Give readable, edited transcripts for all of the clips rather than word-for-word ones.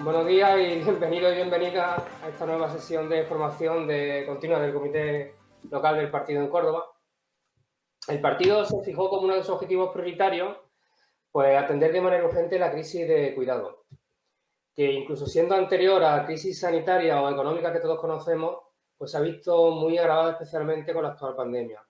Buenos días y bienvenidos y bienvenidas a esta nueva sesión de formación continua del Comité Local del Partido en Córdoba. El partido se fijó como uno de sus objetivos prioritarios pues, atender de manera urgente la crisis de cuidado, que incluso siendo anterior a la crisis sanitaria o económica que todos conocemos, pues se ha visto muy agravada especialmente con la actual pandemia.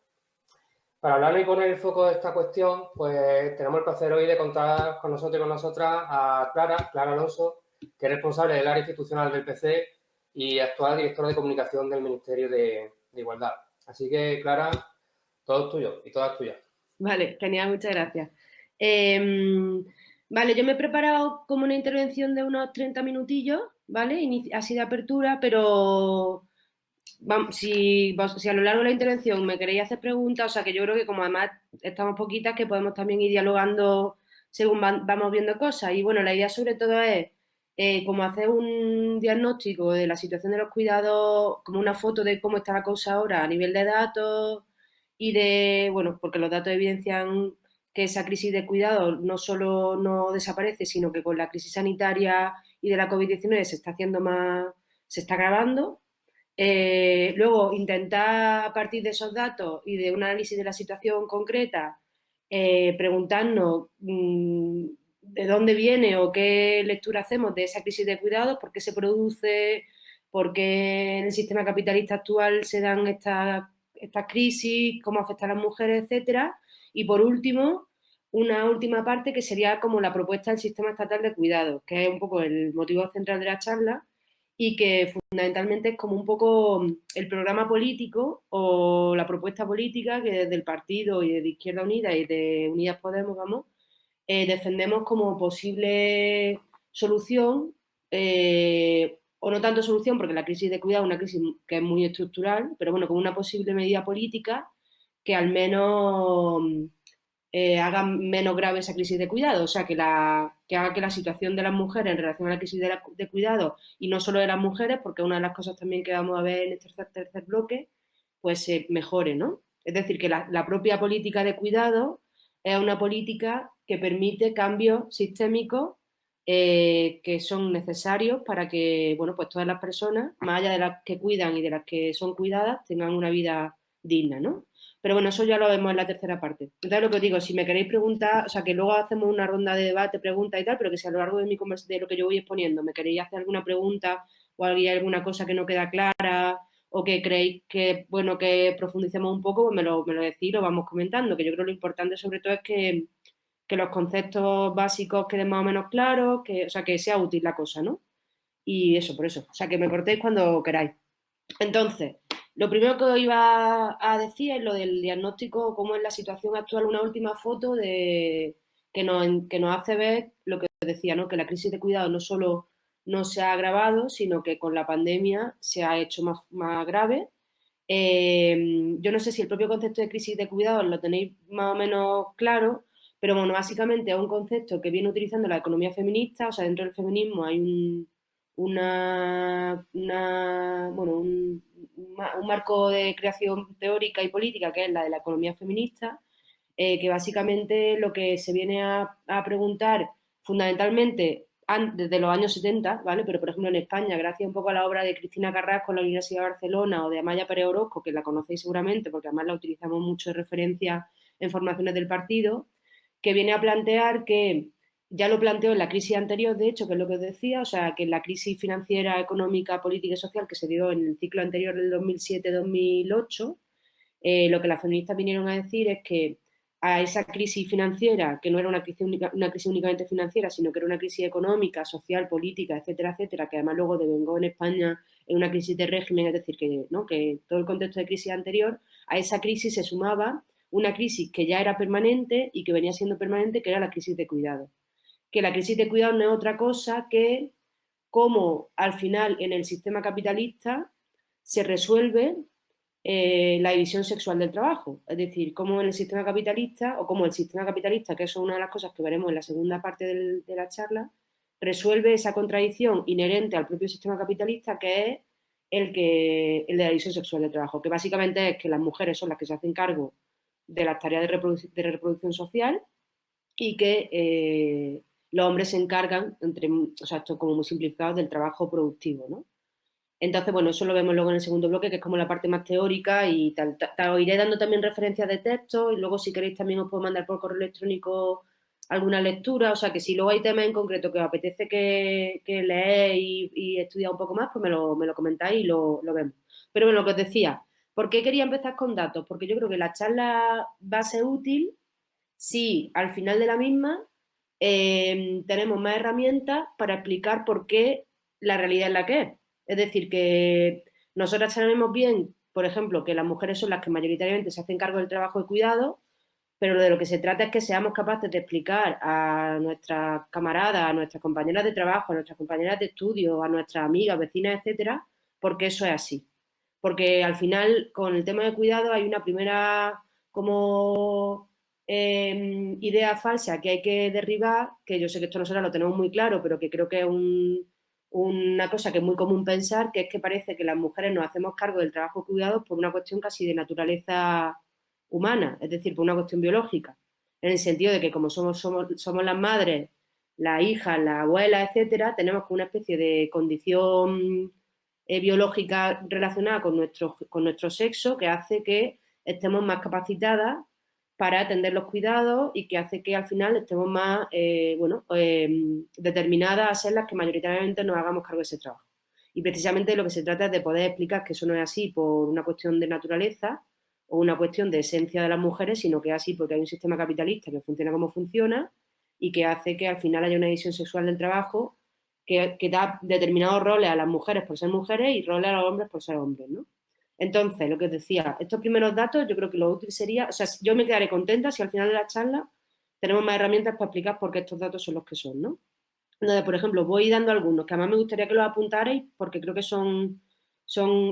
Para hablar y poner el foco de esta cuestión, pues tenemos el placer hoy de contar con nosotros y con nosotras a Clara Alonso, que es responsable del área institucional del PC y actual directora de comunicación del Ministerio de Igualdad. Así que, Clara, todo tuyo y todas tuyas. Vale, genial, muchas gracias. Vale, yo me he preparado como una intervención de unos 30 minutillos, ¿vale? Así de apertura, pero si a lo largo de la intervención me queréis hacer preguntas, o sea que yo creo que como además estamos poquitas, que podemos también ir dialogando según vamos viendo cosas. Y bueno, la idea sobre todo es como hacer un diagnóstico de la situación de los cuidados, como una foto de cómo está la cosa ahora a nivel de datos y bueno, porque los datos evidencian que esa crisis de cuidado no solo no desaparece, sino que con la crisis sanitaria y de la COVID-19 se está haciendo más, se está agravando. Luego, intentar a partir de esos datos y de un análisis de la situación concreta, preguntarnos de dónde viene o qué lectura hacemos de esa crisis de cuidados, por qué se produce, por qué en el sistema capitalista actual se dan estas crisis, cómo afecta a las mujeres, etcétera. Y por último, una última parte que sería como la propuesta del sistema estatal de cuidados, que es un poco el motivo central de la charla y que fundamentalmente es como un poco el programa político o la propuesta política que desde el partido y de Izquierda Unida y de Unidas Podemos, vamos, defendemos como posible solución, o no tanto solución, porque la crisis de cuidado es una crisis que es muy estructural, pero bueno, como una posible medida política que al menos haga menos grave esa crisis de cuidado, o sea, que haga que la situación de las mujeres en relación a la crisis de cuidado, y no solo de las mujeres, porque una de las cosas también que vamos a ver en este tercer bloque, pues se mejore, ¿no? Es decir, que la propia política de cuidado es una política que permite cambios sistémicos que son necesarios para que, bueno, pues todas las personas, más allá de las que cuidan y de las que son cuidadas, tengan una vida digna, ¿no? Pero bueno, eso ya lo vemos en la tercera parte. Entonces, lo que os digo, si me queréis preguntar, o sea, que luego hacemos una ronda de debate, preguntas y tal, pero que si a lo largo de de lo que yo voy exponiendo me queréis hacer alguna pregunta o hay alguna cosa que no queda clara o que creéis que, bueno, que profundicemos un poco, pues me lo decís, lo vamos comentando, que yo creo que lo importante sobre todo es que los conceptos básicos queden más o menos claros, que, o sea, que sea útil la cosa, ¿no? Y eso, por eso. O sea, que me cortéis cuando queráis. Entonces, lo primero que os iba a decir es lo del diagnóstico, cómo es la situación actual, una última foto que nos hace ver lo que os decía, ¿no? Que la crisis de cuidado no solo no se ha agravado, sino que con la pandemia se ha hecho más grave. Yo no sé si el propio concepto de crisis de cuidado lo tenéis más o menos claro, pero bueno, básicamente es un concepto que viene utilizando la economía feminista, o sea, dentro del feminismo hay bueno, un marco de creación teórica y política que es la de la economía feminista, que básicamente lo que se viene a preguntar fundamentalmente desde los años 70, ¿vale? Pero por ejemplo en España, gracias un poco a la obra de Cristina Carrasco en la Universidad de Barcelona o de Amaya Pérez Orozco, que la conocéis seguramente porque además la utilizamos mucho de referencia en formaciones del partido, que viene a plantear que ya lo planteó en la crisis anterior, de hecho, que es lo que os decía, o sea, que en la crisis financiera, económica, política y social que se dio en el ciclo anterior del 2007-2008, lo que las feministas vinieron a decir es que a esa crisis financiera, que no era una crisis únicamente financiera, sino que era una crisis económica, social, política, etcétera, etcétera, que además luego devengó en España en una crisis de régimen, es decir, que, ¿no? que todo el contexto de crisis anterior, a esa crisis se sumaba una crisis que ya era permanente y que venía siendo permanente, que era la crisis de cuidado. Que la crisis de cuidado no es otra cosa que cómo al final en el sistema capitalista se resuelve la división sexual del trabajo. Es decir, cómo en el sistema capitalista, o como el sistema capitalista, que eso es una de las cosas que veremos en la segunda parte de la charla, resuelve esa contradicción inherente al propio sistema capitalista, que es el de la división sexual del trabajo, que básicamente es que las mujeres son las que se hacen cargo de las tareas de reproducción social y que los hombres se encargan, o sea, esto como muy simplificado, del trabajo productivo, ¿no? Entonces, bueno, eso lo vemos luego en el segundo bloque, que es como la parte más teórica y tal. Os iré dando también referencias de texto y luego si queréis también os puedo mandar por correo electrónico alguna lectura, o sea que si luego hay temas en concreto que os apetece que leáis y estudiar un poco más, pues me lo comentáis y lo vemos. Pero bueno, lo que os decía, ¿por qué quería empezar con datos? Porque yo creo que la charla va a ser útil si al final de la misma tenemos más herramientas para explicar por qué la realidad es la que es. Es decir, que nosotras sabemos bien, por ejemplo, que las mujeres son las que mayoritariamente se hacen cargo del trabajo de cuidado, pero de lo que se trata es que seamos capaces de explicar a nuestras camaradas, a nuestras compañeras de trabajo, a nuestras compañeras de estudio, a nuestras amigas, vecinas, etcétera, por qué eso es así. Porque al final, con el tema de cuidado, hay una primera como idea falsa que hay que derribar, que yo sé que esto nosotros lo tenemos muy claro, pero que creo que es una cosa que es muy común pensar, que es que parece que las mujeres nos hacemos cargo del trabajo de cuidados por una cuestión casi de naturaleza humana, es decir, por una cuestión biológica, en el sentido de que como somos las madres, las hijas, las abuelas, etcétera, tenemos una especie de condición biológica relacionada con nuestro sexo que hace que estemos más capacitadas para atender los cuidados y que hace que al final estemos más determinadas a ser las que mayoritariamente nos hagamos cargo de ese trabajo. Y precisamente lo que se trata es de poder explicar que eso no es así por una cuestión de naturaleza o una cuestión de esencia de las mujeres, sino que es así porque hay un sistema capitalista que funciona como funciona y que hace que al final haya una división sexual del trabajo que da determinados roles a las mujeres por ser mujeres y roles a los hombres por ser hombres, ¿no? Entonces, lo que os decía, estos primeros datos yo creo que lo útil sería, o sea, yo me quedaré contenta si al final de la charla tenemos más herramientas para explicar por qué estos datos son los que son, ¿no? Entonces, por ejemplo, voy dando algunos que además me gustaría que los apuntarais porque creo que son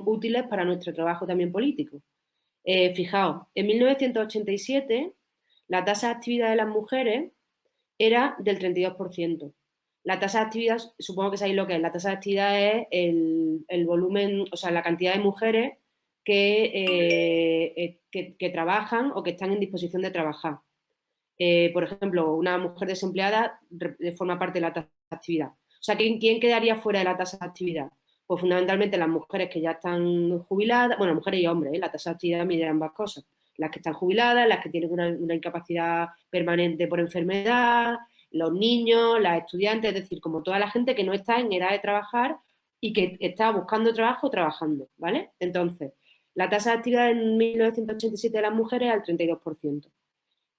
útiles para nuestro trabajo también político. Fijaos, en 1987 la tasa de actividad de las mujeres era del 32%. La tasa de actividad, supongo que sabéis lo que es, la tasa de actividad es el volumen, o sea, la cantidad de mujeres que trabajan o que están en disposición de trabajar. Por ejemplo, una mujer desempleada forma parte de la tasa de actividad. O sea, ¿quién quedaría fuera de la tasa de actividad? Pues fundamentalmente las mujeres que ya están jubiladas, bueno, mujeres y hombres, la tasa de actividad mide ambas cosas. Las que están jubiladas, las que tienen una incapacidad permanente por enfermedad, los niños, las estudiantes, es decir, como toda la gente que no está en edad de trabajar y que está buscando trabajo trabajando, ¿vale? Entonces, la tasa de actividad en 1987 de las mujeres es al 32%.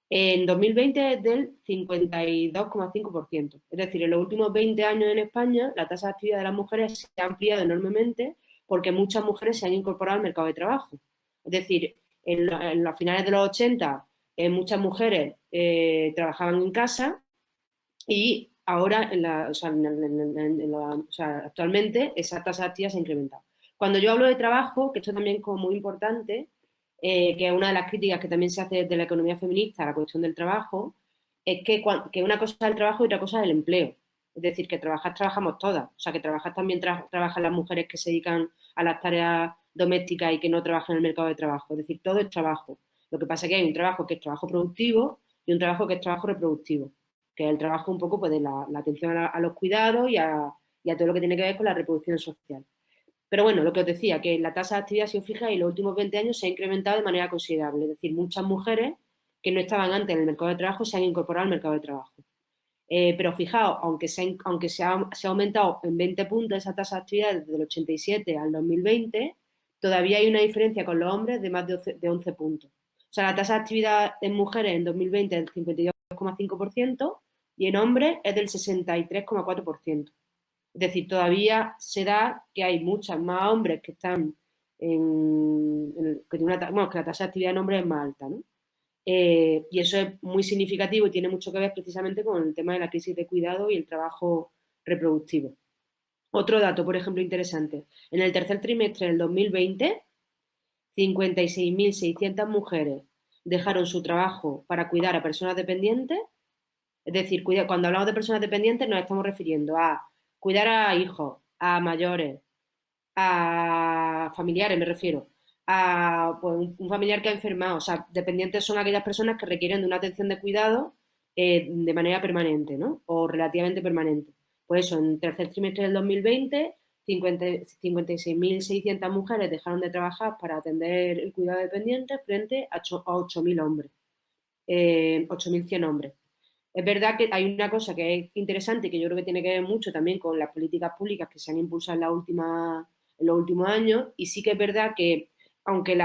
En 2020 es del 52,5%. Es decir, en los últimos 20 años en España la tasa de actividad de las mujeres se ha ampliado enormemente porque muchas mujeres se han incorporado al mercado de trabajo. Es decir, en los finales de los 80 muchas mujeres trabajaban en casa y ahora, actualmente, esa tasa de actividad se ha incrementado. Cuando yo hablo de trabajo, que esto también es como muy importante, que es una de las críticas que también se hace desde la economía feminista a la cuestión del trabajo, es que una cosa es el trabajo y otra cosa es el empleo. Es decir, que trabajar trabajamos todas. O sea, que trabajar también trabajan las mujeres que se dedican a las tareas domésticas y que no trabajan en el mercado de trabajo. Es decir, todo es trabajo. Lo que pasa es que hay un trabajo que es trabajo productivo y un trabajo que es trabajo reproductivo, que es el trabajo un poco pues, de la atención a los cuidados y a todo lo que tiene que ver con la reproducción social. Pero bueno, lo que os decía, que la tasa de actividad, si os fijáis, en los últimos 20 años se ha incrementado de manera considerable. Es decir, muchas mujeres que no estaban antes en el mercado de trabajo se han incorporado al mercado de trabajo. Pero fijaos, aunque se ha aumentado en 20 puntos esa tasa de actividad desde el 87 al 2020, todavía hay una diferencia con los hombres de más de 11 puntos. O sea, la tasa de actividad en mujeres en 2020 es del 52,5% y en hombres es del 63,4%. Es decir, todavía se da que hay muchas más hombres que están que la tasa de actividad en hombres es más alta, ¿no? Y eso es muy significativo y tiene mucho que ver precisamente con el tema de la crisis de cuidado y el trabajo reproductivo. Otro dato, por ejemplo, interesante. En el tercer trimestre del 2020, 56.600 mujeres dejaron su trabajo para cuidar a personas dependientes. Es decir, cuando hablamos de personas dependientes nos estamos refiriendo a cuidar a hijos, a mayores, a familiares, me refiero, a pues, un familiar que ha enfermado. O sea, dependientes son aquellas personas que requieren de una atención de cuidado de manera permanente, ¿no? O relativamente permanente. Pues eso, en el tercer trimestre del 2020, 56.600 mujeres dejaron de trabajar para atender el cuidado dependiente frente a 8.000 hombres, 8.100 hombres. Es verdad que hay una cosa que es interesante y que yo creo que tiene que ver mucho también con las políticas públicas que se han impulsado en los últimos años, y sí que es verdad que aunque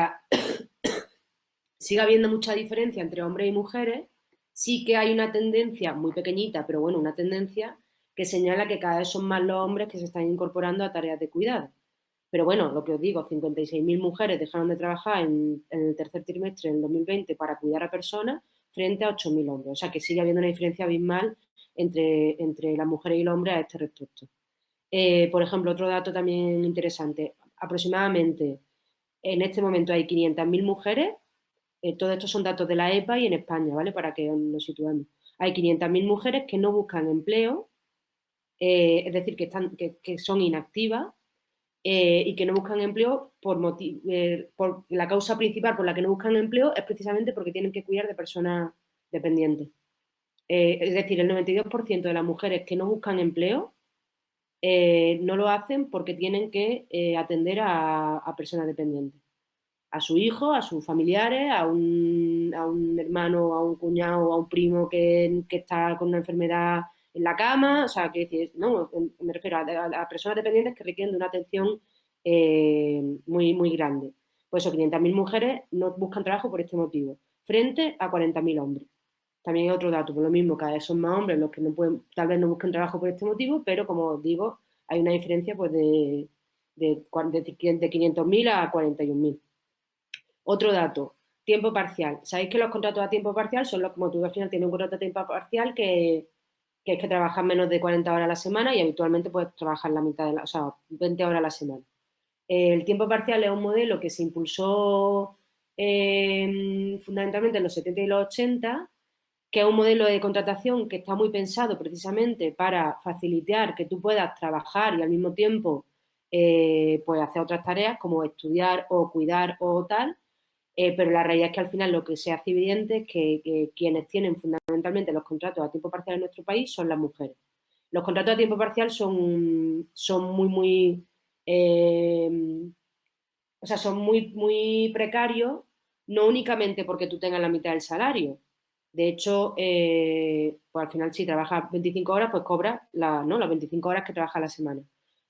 siga habiendo mucha diferencia entre hombres y mujeres, sí que hay una tendencia muy pequeñita, pero bueno, una tendencia que señala que cada vez son más los hombres que se están incorporando a tareas de cuidado. Pero bueno, lo que os digo, 56.000 mujeres dejaron de trabajar en el tercer trimestre del 2020 para cuidar a personas frente a 8.000 hombres. O sea que sigue habiendo una diferencia abismal entre las mujeres y los hombres a este respecto. Por ejemplo, otro dato también interesante. Aproximadamente en este momento hay 500.000 mujeres. Todos estos son datos de la EPA y en España, ¿vale? Para que nos situemos. Hay 500.000 mujeres que no buscan empleo, es decir, que son inactivas y que no buscan empleo por la causa principal por la que no buscan empleo es precisamente porque tienen que cuidar de personas dependientes. Es decir, el 92% de las mujeres que no buscan empleo no lo hacen porque tienen que atender a personas dependientes. A su hijo, a sus familiares, a un hermano, a un cuñado, a un primo que está con una enfermedad en la cama, o sea, que decir, no, me refiero a personas dependientes que requieren de una atención muy, muy grande. Pues eso, 500.000 mujeres no buscan trabajo por este motivo, frente a 40.000 hombres. También hay otro dato, por lo mismo, cada vez son más hombres los que no pueden, tal vez no busquen trabajo por este motivo, pero como os digo, hay una diferencia pues de 500.000 a 41.000. Otro dato, tiempo parcial. Sabéis que los contratos a tiempo parcial son los, como tú al final tienes un contrato a tiempo parcial que es que trabajas menos de 40 horas a la semana y habitualmente puedes trabajar la mitad o sea, 20 horas a la semana. El tiempo parcial es un modelo que se impulsó fundamentalmente en los 70 y los 80, que es un modelo de contratación que está muy pensado precisamente para facilitar que tú puedas trabajar y al mismo tiempo pues hacer otras tareas como estudiar o cuidar o tal. Pero la realidad es que al final lo que se hace evidente es que quienes tienen fundamentalmente los contratos a tiempo parcial en nuestro país son las mujeres. Los contratos a tiempo parcial son muy, muy, o sea, son muy, muy precarios, no únicamente porque tú tengas la mitad del salario. De hecho, pues al final si trabajas 25 horas, pues cobras ¿no? las 25 horas que trabajas a la semana.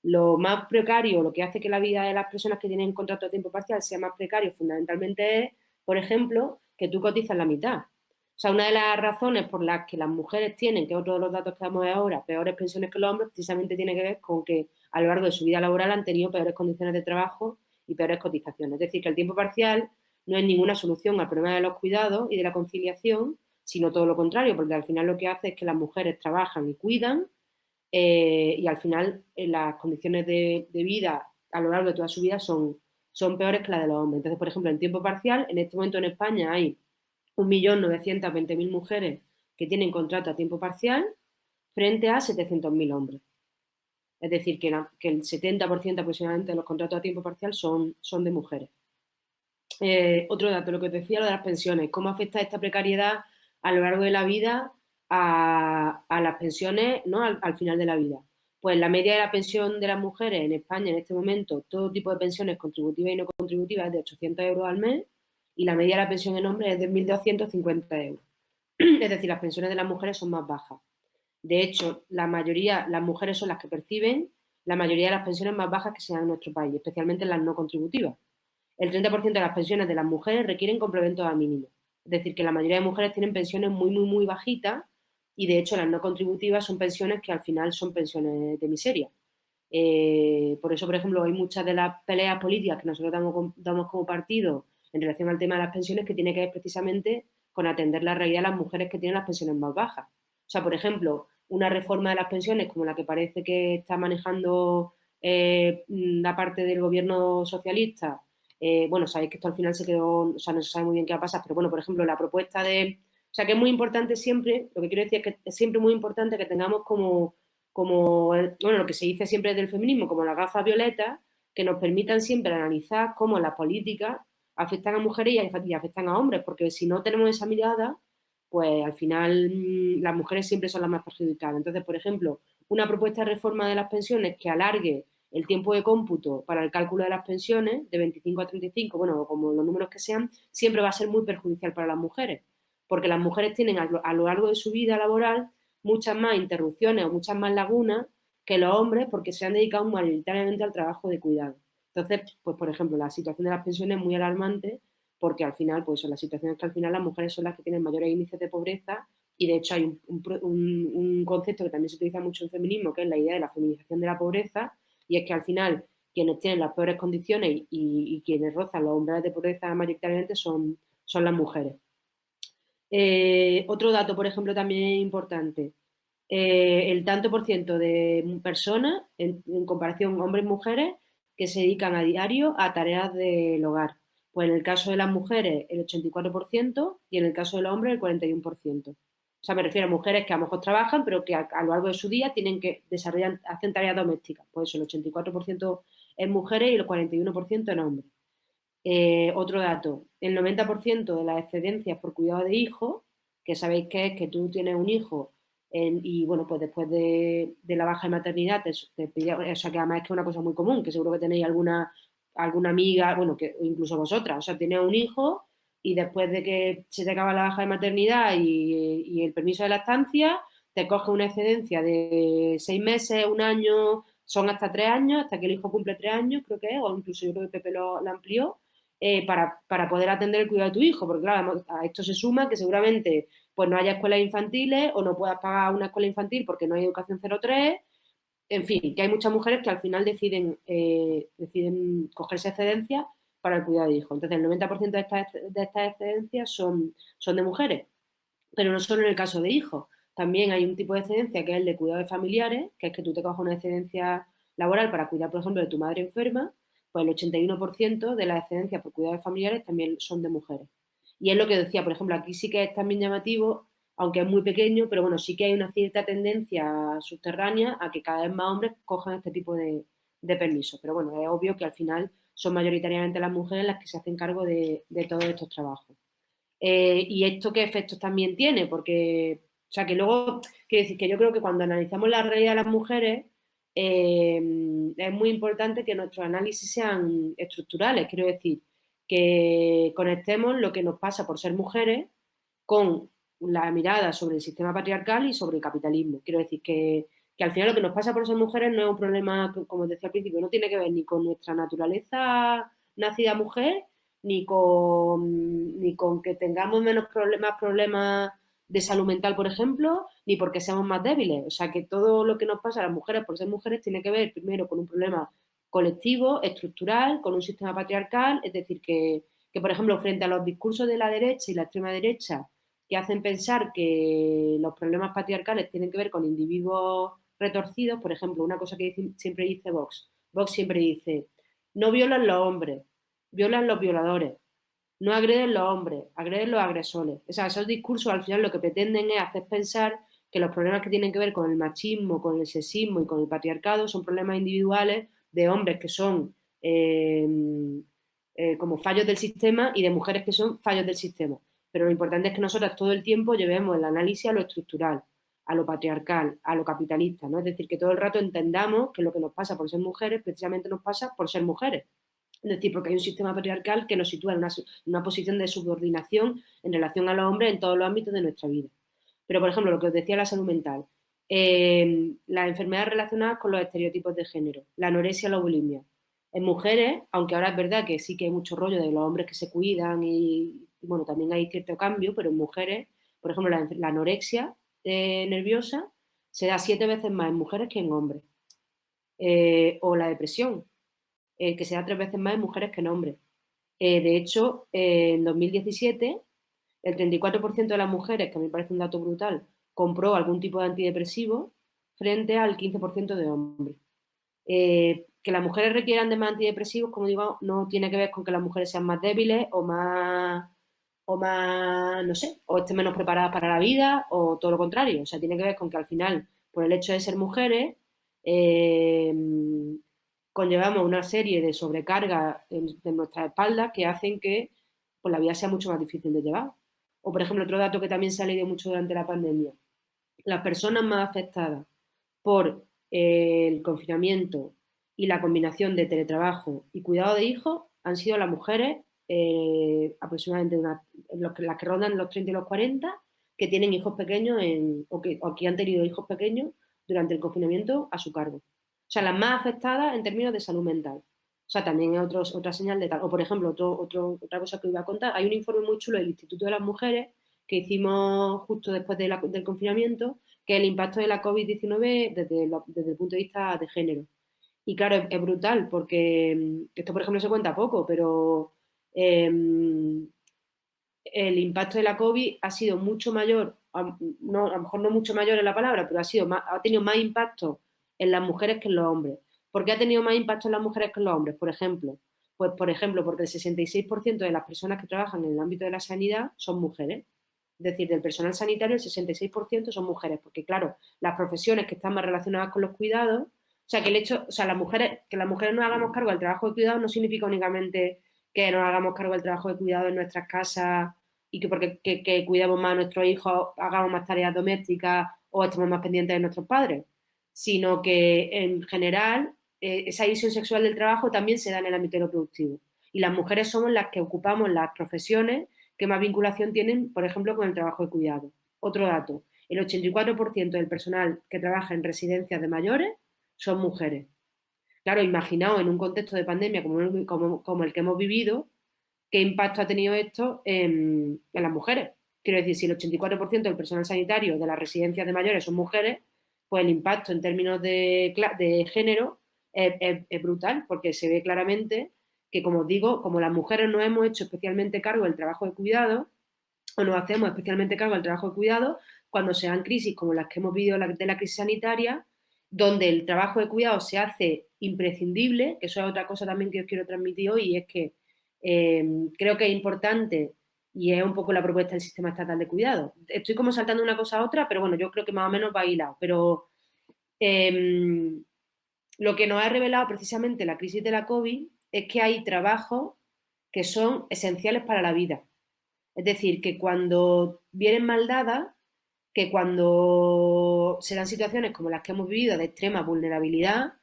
Lo más precario, lo que hace que la vida de las personas que tienen contrato a tiempo parcial sea más precario, fundamentalmente es, por ejemplo, que tú cotizas la mitad. O sea, una de las razones por las que las mujeres tienen, que es otro de los datos que damos ahora, peores pensiones que los hombres, precisamente tiene que ver con que a lo largo de su vida laboral han tenido peores condiciones de trabajo y peores cotizaciones. Es decir, que el tiempo parcial no es ninguna solución al problema de los cuidados y de la conciliación, sino todo lo contrario, porque al final lo que hace es que las mujeres trabajan y cuidan y al final las condiciones de vida a lo largo de toda su vida son peores que las de los hombres. Entonces, por ejemplo, en tiempo parcial, en este momento en España hay 1.920.000 mujeres que tienen contrato a tiempo parcial frente a 700.000 hombres. Es decir, que el 70% aproximadamente de los contratos a tiempo parcial son de mujeres. Otro dato, lo que te decía, lo de las pensiones. ¿Cómo afecta esta precariedad a lo largo de la vida a las pensiones, ¿no? al final de la vida? Pues la media de la pensión de las mujeres en España en este momento, todo tipo de pensiones contributivas y no contributivas, es de 800 euros al mes y la media de la pensión en hombres es de 1.250 euros. Es decir, las pensiones de las mujeres son más bajas. De hecho, las mujeres son las que perciben la mayoría de las pensiones más bajas que se dan en nuestro país, especialmente las no contributivas. El 30% de las pensiones de las mujeres requieren complementos a mínimo. Es decir, que la mayoría de mujeres tienen pensiones muy, muy, muy bajitas y de hecho las no contributivas son pensiones que al final son pensiones de miseria. Por eso, por ejemplo, hay muchas de las peleas políticas que nosotros damos como partido en relación al tema de las pensiones que tiene que ver precisamente con atender la realidad de las mujeres que tienen las pensiones más bajas. O sea, por ejemplo, una reforma de las pensiones como la que parece que está manejando la parte del gobierno socialista, bueno, sabéis que esto al final se quedó, o sea, no se sabe muy bien qué va a pasar, pero bueno, por ejemplo, la propuesta o sea, que es muy importante siempre, lo que quiero decir es que es siempre muy importante que tengamos como bueno, lo que se dice siempre del feminismo, como las gafas violetas, que nos permitan siempre analizar cómo las políticas afectan a mujeres y afectan a hombres, porque si no tenemos esa mirada, pues al final las mujeres siempre son las más perjudicadas. Entonces, por ejemplo, una propuesta de reforma de las pensiones que alargue el tiempo de cómputo para el cálculo de las pensiones de 25 a 35, bueno, como los números que sean, siempre va a ser muy perjudicial para las mujeres, porque las mujeres tienen a lo largo de su vida laboral muchas más interrupciones o muchas más lagunas que los hombres porque se han dedicado mayoritariamente al trabajo de cuidado. Entonces, pues por ejemplo, la situación de las pensiones es muy alarmante porque al final, pues son las situaciones que al final las mujeres son las que tienen mayores índices de pobreza y de hecho hay un concepto que también se utiliza mucho en feminismo, que es la idea de la feminización de la pobreza, y es que al final quienes tienen las peores condiciones y quienes rozan los umbrales de pobreza mayoritariamente son las mujeres. Otro dato, por ejemplo, también importante, el tanto por ciento de personas, en comparación hombres-mujeres, que se dedican a diario a tareas del hogar. Pues en el caso de las mujeres, el 84% y en el caso de los hombres, el 41%. O sea, me refiero a mujeres que a lo mejor trabajan, pero que a lo largo de su día tienen que desarrollar, hacen tareas domésticas. Pues eso, el 84% en mujeres y el 41% en hombres. Otro dato, el 90% de las excedencias por cuidado de hijos, que sabéis que es que tú tienes un hijo y bueno, pues después de la baja de maternidad, o sea que además es que es una cosa muy común, que seguro que tenéis alguna amiga, bueno, que incluso vosotras, o sea, tienes un hijo y después de que se te acaba la baja de maternidad y el permiso de lactancia, te coge una excedencia de 6 meses, un año, son hasta 3 años, hasta que el hijo cumple 3 años, creo que es, o incluso yo creo que Pepe lo amplió, para poder atender el cuidado de tu hijo, porque claro, a esto se suma que seguramente pues no haya escuelas infantiles o no puedas pagar una escuela infantil porque no hay educación 03, en fin, que hay muchas mujeres que al final deciden cogerse excedencias para el cuidado de hijos. Entonces, el 90% de estas excedencias son de mujeres, pero no solo en el caso de hijos. También hay un tipo de excedencia que es el de cuidado de familiares, que es que tú te coges una excedencia laboral para cuidar, por ejemplo, de tu madre enferma, pues el 81% de las excedencias por cuidado de familiares también son de mujeres. Y es lo que decía, por ejemplo, aquí sí que es también llamativo, aunque es muy pequeño, pero bueno, sí que hay una cierta tendencia subterránea a que cada vez más hombres cojan este tipo de permisos. Pero bueno, es obvio que al final son mayoritariamente las mujeres las que se hacen cargo de todos estos trabajos. ¿Y esto qué efectos también tiene? Porque, o sea, que luego, quiero decir que yo creo que cuando analizamos la realidad de las mujeres, es muy importante que nuestros análisis sean estructurales. Quiero decir, que conectemos lo que nos pasa por ser mujeres con la mirada sobre el sistema patriarcal y sobre el capitalismo. Quiero decir que al final lo que nos pasa por ser mujeres no es un problema, como decía al principio, no tiene que ver ni con nuestra naturaleza nacida mujer, ni con que tengamos menos problemas de salud mental, por ejemplo, ni porque seamos más débiles. O sea, que todo lo que nos pasa a las mujeres por ser mujeres tiene que ver primero con un problema colectivo, estructural, con un sistema patriarcal, es decir, que por ejemplo, frente a los discursos de la derecha y la extrema derecha que hacen pensar que los problemas patriarcales tienen que ver con individuos retorcidos, por ejemplo, una cosa que siempre dice Vox. Vox siempre dice, no violan los hombres, violan los violadores, no agreden los hombres, agreden los agresores. O sea, esos discursos al final lo que pretenden es hacer pensar que los problemas que tienen que ver con el machismo, con el sexismo y con el patriarcado son problemas individuales de hombres que son como fallos del sistema y de mujeres que son fallos del sistema. Pero lo importante es que nosotras todo el tiempo llevemos el análisis a lo estructural, a lo patriarcal, a lo capitalista, ¿no? Es decir, que todo el rato entendamos que lo que nos pasa por ser mujeres precisamente nos pasa por ser mujeres. Es decir, porque hay un sistema patriarcal que nos sitúa en una posición de subordinación en relación a los hombres en todos los ámbitos de nuestra vida. Pero, por ejemplo, lo que os decía la salud mental, las enfermedades relacionadas con los estereotipos de género, la anorexia, la bulimia. En mujeres, aunque ahora es verdad que sí que hay mucho rollo de los hombres que se cuidan y bueno, también hay cierto cambio, pero en mujeres, por ejemplo, la anorexia nerviosa se da 7 veces más en mujeres que en hombres. O la depresión, que se da 3 veces más en mujeres que en hombres. De hecho, en 2017, el 34% de las mujeres, que a mí me parece un dato brutal, compró algún tipo de antidepresivo frente al 15% de hombres. Que las mujeres requieran de más antidepresivos, como digo, no tiene que ver con que las mujeres sean más débiles o más, no sé, o estén menos preparadas para la vida o todo lo contrario. O sea, tiene que ver con que al final, por el hecho de ser mujeres, eh, conllevamos una serie de sobrecargas de nuestras espaldas que hacen que pues, la vida sea mucho más difícil de llevar. O, por ejemplo, otro dato que también se ha leído mucho durante la pandemia. Las personas más afectadas por el confinamiento y la combinación de teletrabajo y cuidado de hijos han sido las mujeres, aproximadamente las que rondan los 30 y los 40, que tienen hijos pequeños o que han tenido hijos pequeños durante el confinamiento a su cargo. O sea, las más afectadas en términos de salud mental. O sea, también hay otra señal de tal. O, por ejemplo, otra cosa que os voy a contar, hay un informe muy chulo del Instituto de las Mujeres que hicimos justo después del confinamiento, que es el impacto de la COVID-19 desde el punto de vista de género. Y claro, es brutal, porque esto, por ejemplo, se cuenta poco, pero eh, el impacto de la COVID ha sido mucho mayor, no, a lo mejor no mucho mayor en la palabra, pero ha tenido más impacto en las mujeres que en los hombres. ¿Por qué ha tenido más impacto en las mujeres que en los hombres? Por ejemplo, pues por ejemplo, porque el 66% de las personas que trabajan en el ámbito de la sanidad son mujeres. Es decir, del personal sanitario el 66% son mujeres, porque claro, las profesiones que están más relacionadas con los cuidados, o sea, que el hecho, o sea, que las mujeres nos hagamos cargo del trabajo de cuidado no significa únicamente que nos hagamos cargo del trabajo de cuidado en nuestras casas y que cuidemos más a nuestros hijos, hagamos más tareas domésticas o estemos más pendientes de nuestros padres, sino que en general esa división sexual del trabajo también se da en el ámbito de lo productivo. Y las mujeres somos las que ocupamos las profesiones que más vinculación tienen, por ejemplo, con el trabajo de cuidado. Otro dato, el 84% del personal que trabaja en residencias de mayores son mujeres. Claro, imaginaos en un contexto de pandemia como el que hemos vivido, qué impacto ha tenido esto en las mujeres. Quiero decir, si el 84% del personal sanitario de las residencias de mayores son mujeres, pues el impacto en términos de género es brutal, porque se ve claramente que, como os digo, como las mujeres nos hemos hecho especialmente cargo del trabajo de cuidado, o nos hacemos especialmente cargo del trabajo de cuidado, cuando se dan crisis como las que hemos vivido de la crisis sanitaria, donde el trabajo de cuidado se hace imprescindible, que eso es otra cosa también que os quiero transmitir hoy, y es que creo que es importante y es un poco la propuesta del sistema estatal de cuidado. Estoy como saltando una cosa a otra, pero bueno, yo creo que más o menos va hilado. Pero lo que nos ha revelado precisamente la crisis de la COVID es que hay trabajos que son esenciales para la vida. Es decir, que cuando vienen mal dadas, que cuando se dan situaciones como las que hemos vivido de extrema vulnerabilidad,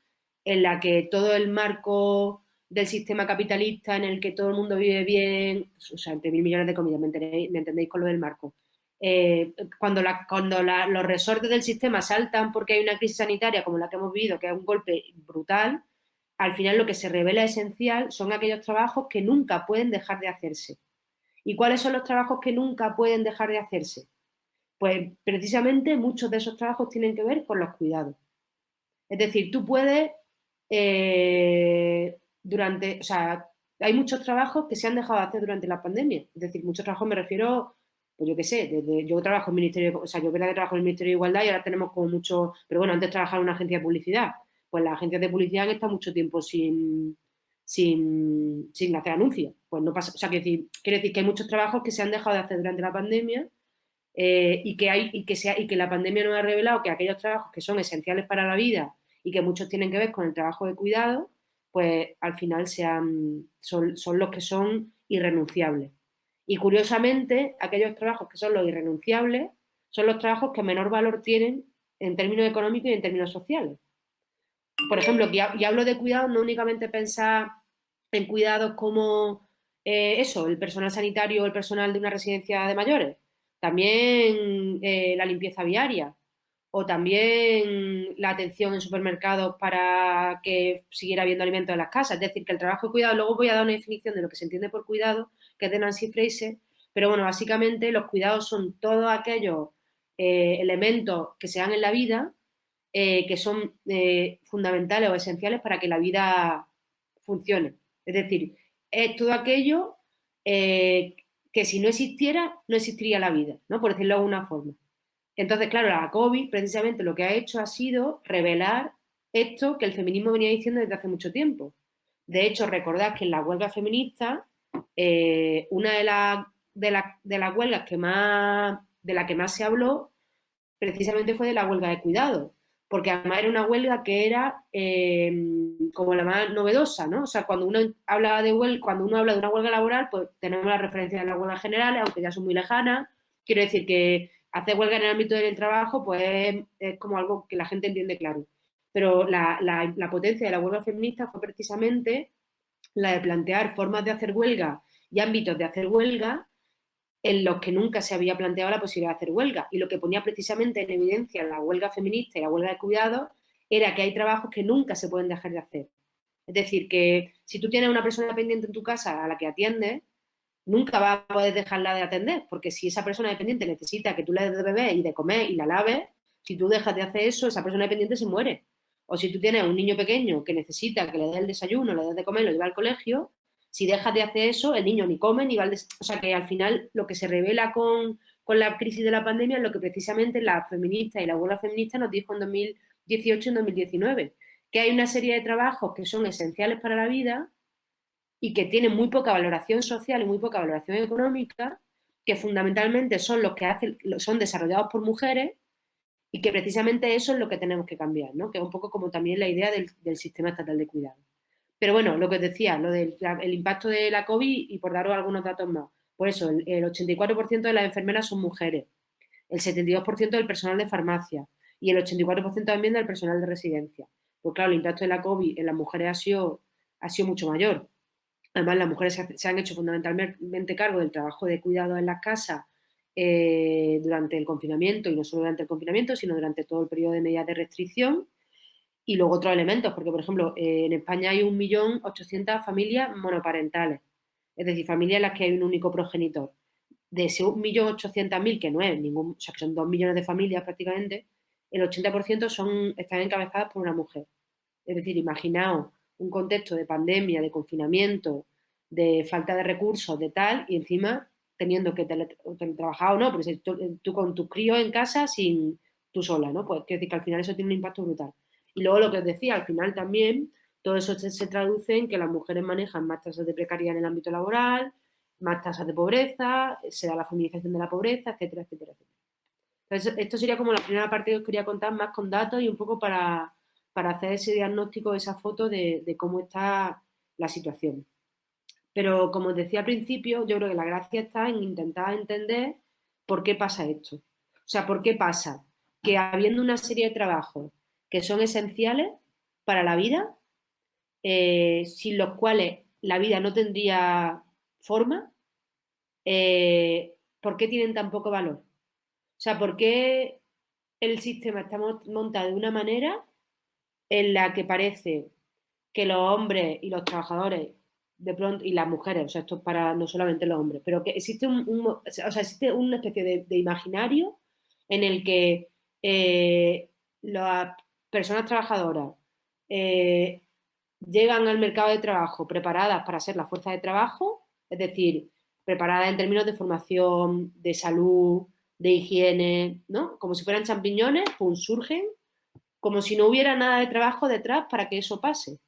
en la que todo el marco del sistema capitalista en el que todo el mundo vive bien, o sea, entre mil millones de comillas, me entendéis con lo del marco? Cuando los resortes del sistema saltan porque hay una crisis sanitaria como la que hemos vivido, que es un golpe brutal, al final lo que se revela esencial son aquellos trabajos que nunca pueden dejar de hacerse. ¿Y cuáles son los trabajos que nunca pueden dejar de hacerse? Pues precisamente muchos de esos trabajos tienen que ver con los cuidados. Es decir, tú puedes, o sea, hay muchos trabajos que se han dejado de hacer durante la pandemia. Es decir, muchos trabajos me refiero, pues yo qué sé, yo trabajo en el Ministerio, o sea, yo trabajo en el Ministerio de Igualdad y ahora tenemos como mucho, pero bueno, antes trabajaba en una agencia de publicidad. Pues las agencias de publicidad han estado mucho tiempo sin hacer anuncios. Pues no pasa, o sea, quiero decir que hay muchos trabajos que se han dejado de hacer durante la pandemia y que la pandemia nos ha revelado que aquellos trabajos que son esenciales para la vida y que muchos tienen que ver con el trabajo de cuidado, pues al final son los que son irrenunciables. Y curiosamente, aquellos trabajos que son los irrenunciables son los trabajos que menor valor tienen en términos económicos y en términos sociales. Por ejemplo, y hablo de cuidados, no únicamente pensar en cuidados como eso, el personal sanitario o el personal de una residencia de mayores, también la limpieza viaria o también la atención en supermercados para que siguiera habiendo alimentos en las casas. Es decir, que el trabajo de cuidado, luego voy a dar una definición de lo que se entiende por cuidado, que es de Nancy Fraser, pero bueno, básicamente los cuidados son todos aquellos elementos que se dan en la vida que son fundamentales o esenciales para que la vida funcione. Es decir, es todo aquello que si no existiera, no existiría la vida, ¿no? Por decirlo de alguna forma. Entonces, claro, la COVID precisamente lo que ha hecho ha sido revelar esto que el feminismo venía diciendo desde hace mucho tiempo. De hecho, recordad que en la huelga feminista, una de las huelgas de la que más se habló precisamente fue de la huelga de cuidado, porque además era una huelga que era como la más novedosa, ¿no? O sea, cuando uno habla de una huelga laboral, pues tenemos la referencia de las huelgas generales, aunque ya son muy lejanas. Quiero decir que hacer huelga en el ámbito del trabajo, pues es como algo que la gente entiende claro. Pero la potencia de la huelga feminista fue precisamente la de plantear formas de hacer huelga y ámbitos de hacer huelga en los que nunca se había planteado la posibilidad de hacer huelga. Y lo que ponía precisamente en evidencia la huelga feminista y la huelga de cuidados era que hay trabajos que nunca se pueden dejar de hacer. Es decir, que si tú tienes una persona dependiente en tu casa a la que atiendes, nunca vas a poder dejarla de atender, porque si esa persona dependiente necesita que tú le des de beber y de comer y la laves, si tú dejas de hacer eso, esa persona dependiente se muere. O si tú tienes un niño pequeño que necesita que le des el desayuno, le des de comer, lo lleva al colegio, si dejas de hacer eso, el niño ni come ni va al O sea que al final lo que se revela con la crisis de la pandemia es lo que precisamente la feminista y la huelga feminista nos dijo en 2018 y en 2019, que hay una serie de trabajos que son esenciales para la vida y que tienen muy poca valoración social y muy poca valoración económica, que fundamentalmente son los que son desarrollados por mujeres y que precisamente eso es lo que tenemos que cambiar, ¿no? Que es un poco como también la idea del sistema estatal de cuidado. Pero bueno, lo que os decía, lo del el impacto de la COVID, y por daros algunos datos más, por eso el 84% de las enfermeras son mujeres, el 72% del personal de farmacia y el 84% también del personal de residencia. Pues claro, el impacto de la COVID en las mujeres ha sido mucho mayor. Además, las mujeres se han hecho fundamentalmente cargo del trabajo de cuidado en las casas durante el confinamiento, y no solo durante el confinamiento, sino durante todo el periodo de medidas de restricción. Y luego otros elementos, porque, por ejemplo, en España hay 1.800.000 familias monoparentales, es decir, familias en las que hay un único progenitor. De ese 1.800.000, que no es ningún, o sea, que son 2 millones de familias prácticamente, el 80% están encabezadas por una mujer. Es decir, imaginaos un contexto de pandemia, de confinamiento, de falta de recursos, de tal, y encima teniendo que teletrabajar o no, porque si tú con tus críos en casa sin tú sola, ¿no? Pues quiero decir que al final eso tiene un impacto brutal. Y luego lo que os decía, al final también todo eso se traduce en que las mujeres manejan más tasas de precariedad en el ámbito laboral, más tasas de pobreza, se da la feminización de la pobreza, etcétera, etcétera, etcétera. Entonces, esto sería como la primera parte que os quería contar, más con datos y un poco para hacer ese diagnóstico, esa foto de cómo está la situación. Pero como os decía al principio, yo creo que la gracia está en intentar entender por qué pasa esto. O sea, por qué pasa que habiendo una serie de trabajos que son esenciales para la vida, sin los cuales la vida no tendría forma, ¿por qué tienen tan poco valor? O sea, ¿por qué el sistema está montado de una manera en la que parece que los hombres y los trabajadores de pronto, y las mujeres, o sea, esto es para no solamente los hombres, pero que existe existe una especie de imaginario en el que las personas trabajadoras eh, llegan al mercado de trabajo preparadas para ser la fuerza de trabajo, es decir, preparadas en términos de formación, de salud, de higiene, ¿no? Como si fueran champiñones, pum, surgen, como si no hubiera nada de trabajo detrás para que eso pase.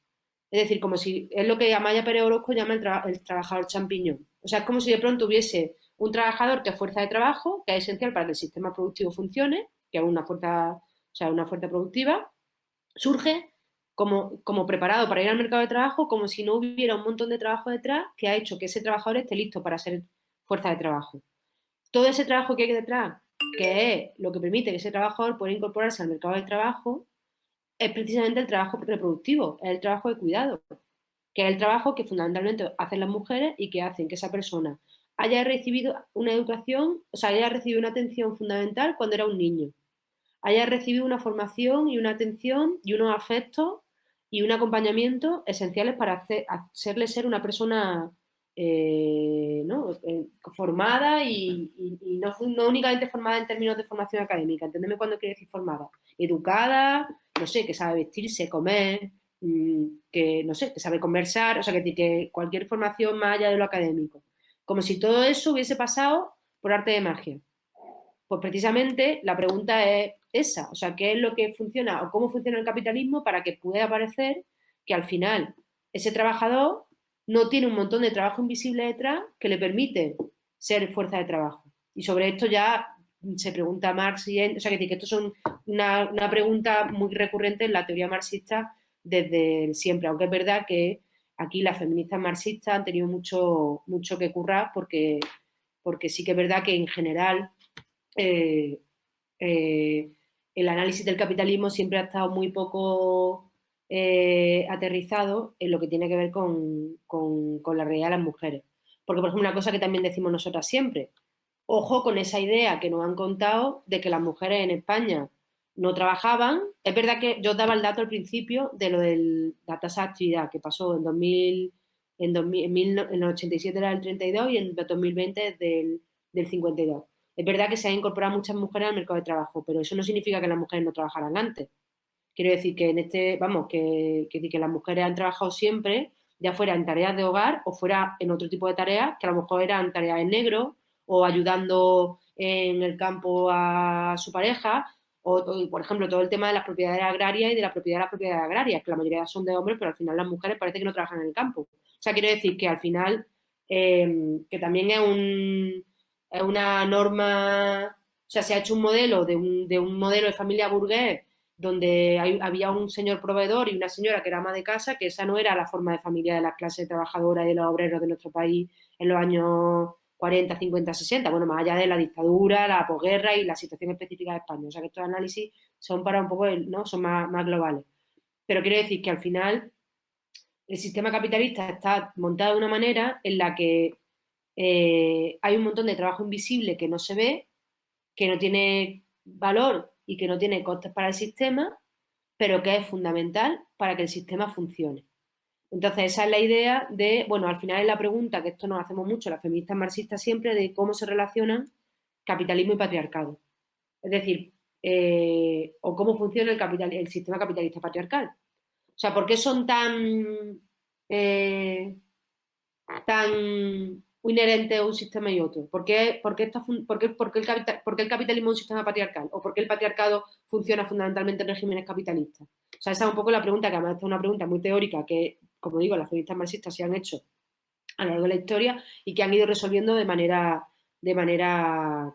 Es decir, como si es lo que Amaya Pérez Orozco llama el trabajador champiñón. O sea, es como si de pronto hubiese un trabajador que es fuerza de trabajo, que es esencial para que el sistema productivo funcione, que es una fuerza, o sea, una fuerza productiva, surge como preparado para ir al mercado de trabajo, como si no hubiera un montón de trabajo detrás que ha hecho que ese trabajador esté listo para ser fuerza de trabajo. Todo ese trabajo que hay detrás, que es lo que permite que ese trabajador pueda incorporarse al mercado del trabajo, es precisamente el trabajo reproductivo, es el trabajo de cuidado, que es el trabajo que fundamentalmente hacen las mujeres y que hacen que esa persona haya recibido una educación, o sea, haya recibido una atención fundamental cuando era un niño, haya recibido una formación y una atención y unos afectos y un acompañamiento esenciales para hacerle ser una persona ¿no? Formada y no únicamente formada en términos de formación académica, entendeme cuando quiero decir formada, educada, no sé, que sabe vestirse, comer, que no sé, que sabe conversar, o sea, que cualquier formación más allá de lo académico. Como si todo eso hubiese pasado por arte de magia. Pues precisamente la pregunta es esa, o sea, ¿qué es lo que funciona o cómo funciona el capitalismo para que pueda parecer que al final ese trabajador no tiene un montón de trabajo invisible detrás que le permite ser fuerza de trabajo? Y sobre esto ya se pregunta a Marx o sea, que esto son una pregunta muy recurrente en la teoría marxista desde siempre, aunque es verdad que aquí las feministas marxistas han tenido mucho que currar porque sí que es verdad que en general eh, el análisis del capitalismo siempre ha estado muy poco aterrizado en lo que tiene que ver con la realidad de las mujeres. Porque, por ejemplo, una cosa que también decimos nosotras siempre, ojo con esa idea que nos han contado de que las mujeres en España no trabajaban. Es verdad que yo daba el dato al principio de lo de la tasa de actividad que pasó en 2000, en el 87 era del 32 y en 2020 es del 52. Es verdad que se han incorporado muchas mujeres al mercado de trabajo, pero eso no significa que las mujeres no trabajaran antes. Quiero decir que que las mujeres han trabajado siempre, ya fuera en tareas de hogar o fuera en otro tipo de tareas, que a lo mejor eran tareas en negro o ayudando en el campo a su pareja, por ejemplo, todo el tema de las propiedades agrarias y de la propiedad de las propiedades agrarias, que la mayoría son de hombres, pero al final las mujeres parece que no trabajan en el campo. O sea, quiero decir que al final, que también es una norma, o sea, se ha hecho un modelo de un modelo de familia burgués donde había un señor proveedor y una señora que era ama de casa, que esa no era la forma de familia de las clases trabajadoras y de los obreros de nuestro país en los años 40, 50, 60, bueno, más allá de la dictadura, la posguerra y la situación específica de España. O sea que estos análisis son para un poco, ¿no? Son más globales. Pero quiero decir que al final el sistema capitalista está montado de una manera en la que hay un montón de trabajo invisible que no se ve, que no tiene valor y que no tiene costes para el sistema, pero que es fundamental para que el sistema funcione. Entonces, esa es la idea de, bueno, al final es la pregunta, que esto nos hacemos mucho las feministas marxistas siempre, de cómo se relacionan capitalismo y patriarcado. Es decir, o cómo funciona el sistema capitalista patriarcal. O sea, ¿por qué son tan inherentes a un sistema y otro? ¿Por qué el capitalismo es un sistema patriarcal? ¿O por qué el patriarcado funciona fundamentalmente en regímenes capitalistas? O sea, esa es un poco la pregunta, que además es una pregunta muy teórica que, como digo, las feministas marxistas se han hecho a lo largo de la historia y que han ido resolviendo de manera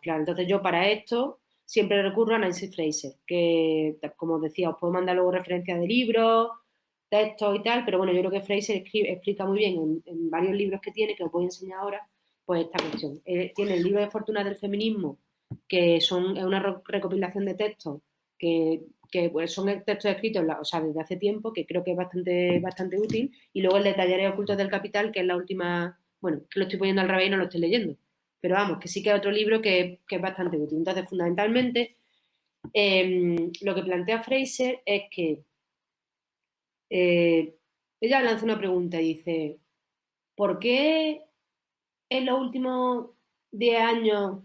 clara. Entonces yo para esto siempre recurro a Nancy Fraser, que, como os decía, os puedo mandar luego referencias de libros, textos y tal, pero bueno, yo creo que Fraser explica muy bien en varios libros que tiene, que os voy a enseñar ahora, pues esta cuestión. Tiene el libro de Fortunas del Feminismo, que es una recopilación de textos que pues son textos escritos, o sea, desde hace tiempo, que creo que es bastante útil, y luego el de Talleres Ocultos del Capital, que es la última, bueno, que lo estoy poniendo al revés y no lo estoy leyendo, pero vamos, que sí que es otro libro que es bastante útil. Entonces, fundamentalmente, lo que plantea Fraser es que ella lanza una pregunta y dice, ¿por qué en los últimos 10 años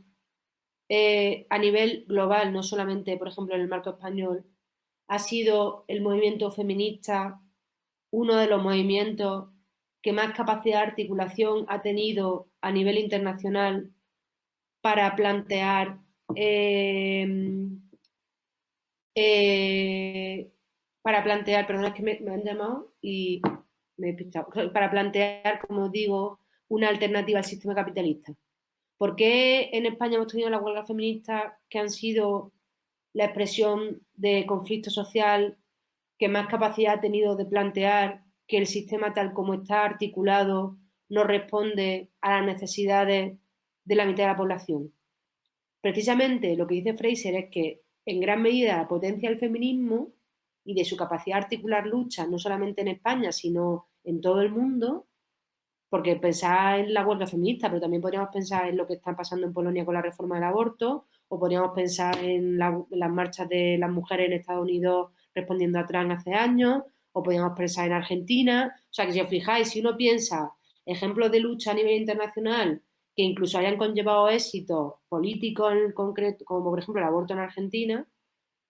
a nivel global, no solamente, por ejemplo, en el marco español, ha sido el movimiento feminista uno de los movimientos que más capacidad de articulación ha tenido a nivel internacional para plantear perdón, es que me han llamado y me he pintado, para plantear, como digo, una alternativa al sistema capitalista. ¿Por qué en España hemos tenido las huelgas feministas que han sido la expresión de conflicto social que más capacidad ha tenido de plantear que el sistema tal como está articulado no responde a las necesidades de la mitad de la población? Precisamente lo que dice Fraser es que en gran medida la potencia del feminismo y de su capacidad de articular luchas, no solamente en España, sino en todo el mundo, porque pensar en la huelga feminista, pero también podríamos pensar en lo que está pasando en Polonia con la reforma del aborto, o podríamos pensar en las marchas de las mujeres en Estados Unidos respondiendo a Trump hace años, o podríamos pensar en Argentina. O sea, que si os fijáis, si uno piensa ejemplos de lucha a nivel internacional que incluso hayan conllevado éxitos políticos en concreto, como por ejemplo el aborto en Argentina,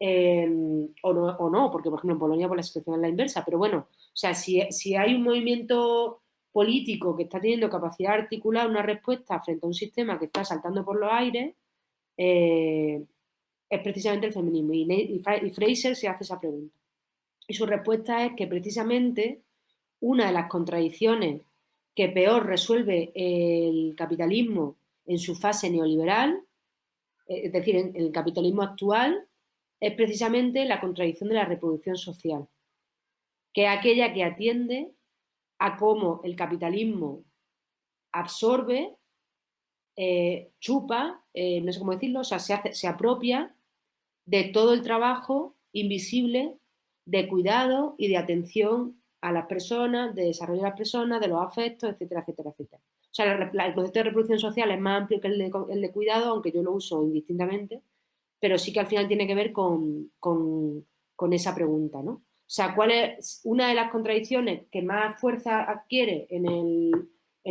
o no, porque por ejemplo en Polonia pues la situación es la inversa, pero bueno, o sea, si hay un movimiento político que está teniendo capacidad de articular una respuesta frente a un sistema que está saltando por los aires, es precisamente el feminismo. Y Fraser se hace esa pregunta. Y su respuesta es que precisamente una de las contradicciones que peor resuelve el capitalismo en su fase neoliberal es decir, en el capitalismo actual, es precisamente la contradicción de la reproducción social, que es aquella que atiende a cómo el capitalismo absorbe, chupa, no sé cómo decirlo, o sea, se apropia de todo el trabajo invisible de cuidado y de atención a las personas, de desarrollo de las personas, de los afectos, etcétera, etcétera, etcétera. O sea, el concepto de reproducción social es más amplio que el de cuidado, aunque yo lo uso indistintamente, pero sí que al final tiene que ver con esa pregunta, ¿no? O sea, ¿cuál es una de las contradicciones que más fuerza adquiere en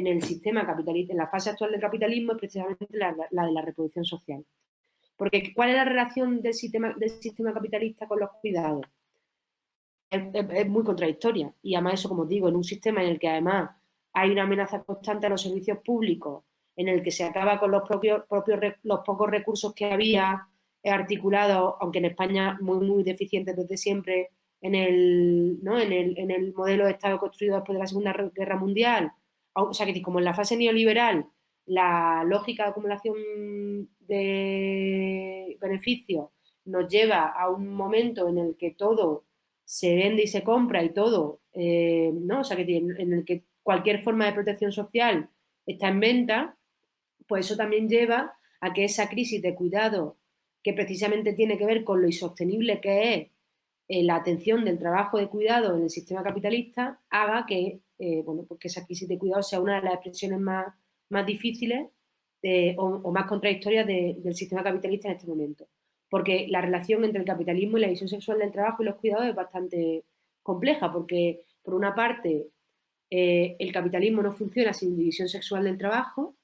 el sistema capitalista, en la fase actual del capitalismo, es precisamente la de la reproducción social? Porque ¿cuál es la relación del sistema capitalista con los cuidados? Es muy contradictoria. Y además eso, como os digo, en un sistema en el que además hay una amenaza constante a los servicios públicos, en el que se acaba con los pocos recursos que había articulados, aunque en España muy deficientes desde siempre, en el modelo de Estado construido después de la Segunda Guerra Mundial. O sea, que como en la fase neoliberal, la lógica de acumulación de beneficios nos lleva a un momento en el que todo se vende y se compra y todo, ¿no? O sea, que en el que cualquier forma de protección social está en venta, pues eso también lleva a que esa crisis de cuidado, que precisamente tiene que ver con lo insostenible que es la atención del trabajo de cuidado en el sistema capitalista, haga que, bueno, pues que esa crisis de cuidado sea una de las expresiones más difíciles o más contradictorias del sistema capitalista en este momento. Porque la relación entre el capitalismo y la visión sexual del trabajo y los cuidados es bastante compleja, porque por una parte el capitalismo no funciona sin división sexual del trabajo,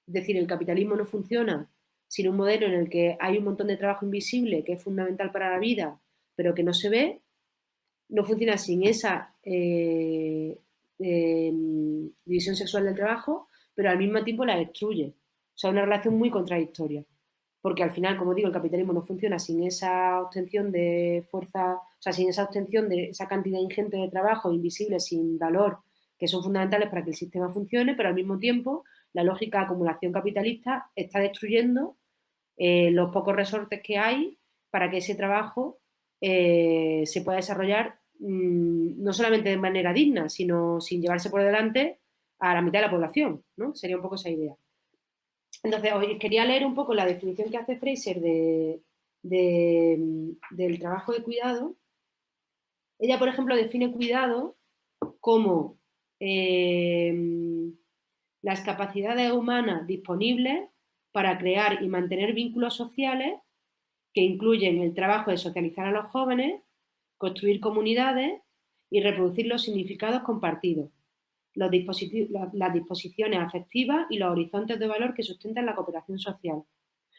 es decir, el capitalismo no funciona sin un modelo en el que hay un montón de trabajo invisible que es fundamental para la vida, pero que no se ve, no funciona sin esa división sexual del trabajo, pero al mismo tiempo la destruye. O sea, una relación muy contradictoria. Porque al final, como digo, el capitalismo no funciona sin esa obtención de fuerza, o sea, sin esa obtención de esa cantidad ingente de trabajo invisible, sin valor, que son fundamentales para que el sistema funcione, pero al mismo tiempo la lógica de acumulación capitalista está destruyendo los pocos resortes que hay para que ese trabajo se pueda desarrollar no solamente de manera digna, sino sin llevarse por delante a la mitad de la población, ¿no? Sería un poco esa idea. Entonces, hoy quería leer un poco la definición que hace Fraser del trabajo de cuidado. Ella, por ejemplo, define cuidado como las capacidades humanas disponibles para crear y mantener vínculos sociales que incluyen el trabajo de socializar a los jóvenes, construir comunidades y reproducir los significados compartidos, las disposiciones afectivas y los horizontes de valor que sustentan la cooperación social. O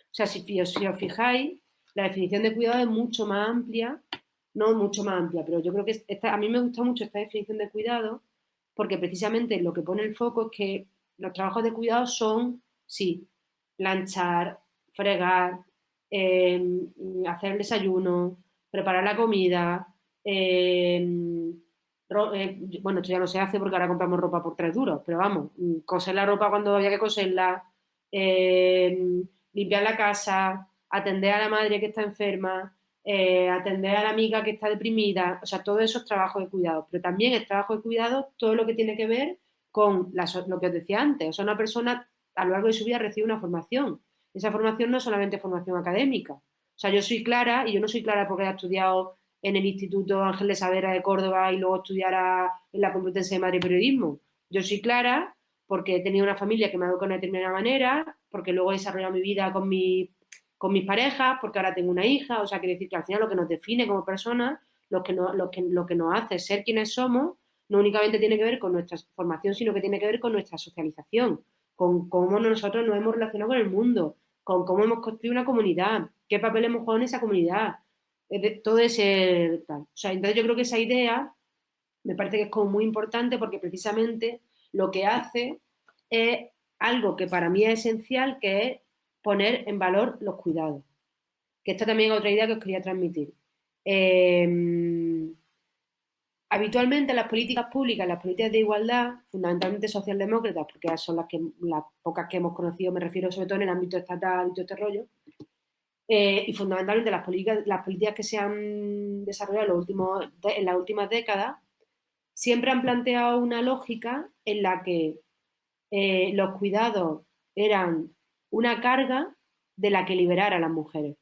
sea, si os fijáis, la definición de cuidado es mucho más amplia, no mucho más amplia, pero yo creo que a mí me gusta mucho esta definición de cuidado porque precisamente lo que pone el foco es que los trabajos de cuidado son, sí, planchar, fregar, hacer el desayuno, preparar la comida, bueno, esto ya no se hace porque ahora compramos ropa por 3 duros, pero vamos, coser la ropa cuando había que coserla, limpiar la casa, atender a la madre que está enferma, atender a la amiga que está deprimida, o sea, todos esos trabajos de cuidado, pero también el trabajo de cuidado, todo lo que tiene que ver con lo que os decía antes, o sea, una persona a lo largo de su vida recibe una formación, esa formación no es solamente formación académica, o sea, yo soy Clara y yo no soy Clara porque haya estudiado en el Instituto Ángel de Savera de Córdoba y luego estudiara en la Complutense de Madrid Periodismo. Yo soy Clara porque he tenido una familia que me ha educado de una determinada manera, porque luego he desarrollado mi vida con mis parejas, porque ahora tengo una hija, o sea, quiere decir que al final lo que nos define como personas, lo que nos hace ser quienes somos, no únicamente tiene que ver con nuestra formación, sino que tiene que ver con nuestra socialización, con cómo nosotros nos hemos relacionado con el mundo, con cómo hemos construido una comunidad, qué papel hemos jugado en esa comunidad, todo ese tal. O sea, entonces yo creo que esa idea me parece que es como muy importante porque precisamente lo que hace es algo que para mí es esencial, que es poner en valor los cuidados. Que esta también es otra idea que os quería transmitir. Habitualmente las políticas públicas, las políticas de igualdad, fundamentalmente socialdemócratas, porque son las pocas que hemos conocido, me refiero sobre todo en el ámbito estatal y todo este rollo, y fundamentalmente las políticas que se han desarrollado en las últimas décadas siempre han planteado una lógica en la que los cuidados eran una carga de la que liberar a las mujeres.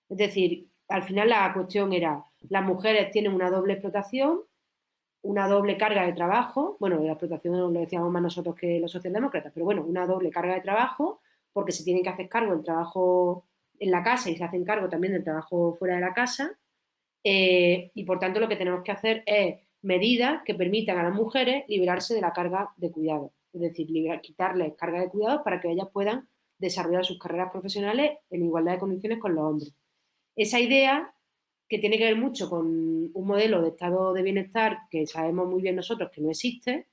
Es decir, al final la cuestión era, las mujeres tienen una doble explotación, una doble carga de trabajo, bueno, la explotación lo decíamos más nosotros que los socialdemócratas, pero bueno, una doble carga de trabajo, porque se tienen que hacer cargo del trabajo en la casa y se hacen cargo también del trabajo fuera de la casa, y por tanto lo que tenemos que hacer es medidas que permitan a las mujeres liberarse de la carga de cuidado, es decir, quitarles carga de cuidado para que ellas puedan desarrollar sus carreras profesionales en igualdad de condiciones con los hombres. Esa idea, que tiene que ver mucho con un modelo de estado de bienestar que sabemos muy bien nosotros que no existe,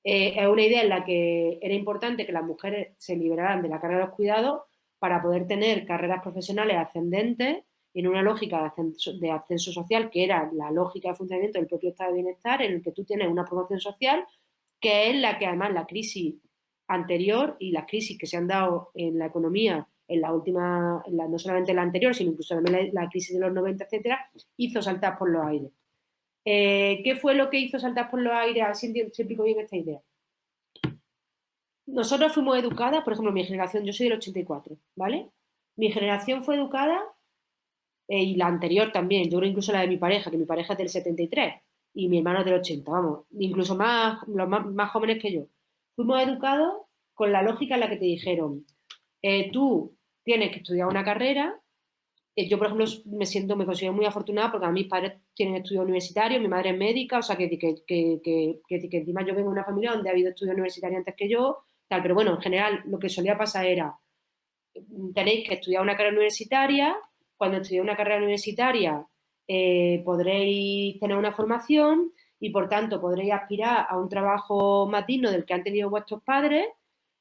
es una idea en la que era importante que las mujeres se liberaran de la carga de los cuidados para poder tener carreras profesionales ascendentes en una lógica de ascenso social, que era la lógica de funcionamiento del propio estado de bienestar, en el que tú tienes una promoción social, que es la que además la crisis anterior y las crisis que se han dado en la economía en la última, no solamente la anterior, sino incluso también la crisis de los 90, etcétera, hizo saltar por los aires. ¿Qué fue lo que hizo saltar por los aires? A ver si explico bien esta idea. Nosotros fuimos educadas, por ejemplo, mi generación, yo soy del 84, ¿vale? Mi generación fue educada, y la anterior también, yo creo incluso la de mi pareja, que mi pareja es del 73 y mi hermano es del 80, vamos, incluso los más jóvenes que yo. Fuimos educados con la lógica en la que te dijeron, tú tienes que estudiar una carrera. Yo, por ejemplo, me considero muy afortunada porque a mis padres tienen estudios universitarios, mi madre es médica, o sea, que encima yo vengo de una familia donde ha habido estudios universitarios antes que yo, tal, pero bueno, en general lo que solía pasar era, tenéis que estudiar una carrera universitaria, cuando estudiéis una carrera universitaria podréis tener una formación y, por tanto, podréis aspirar a un trabajo más digno del que han tenido vuestros padres,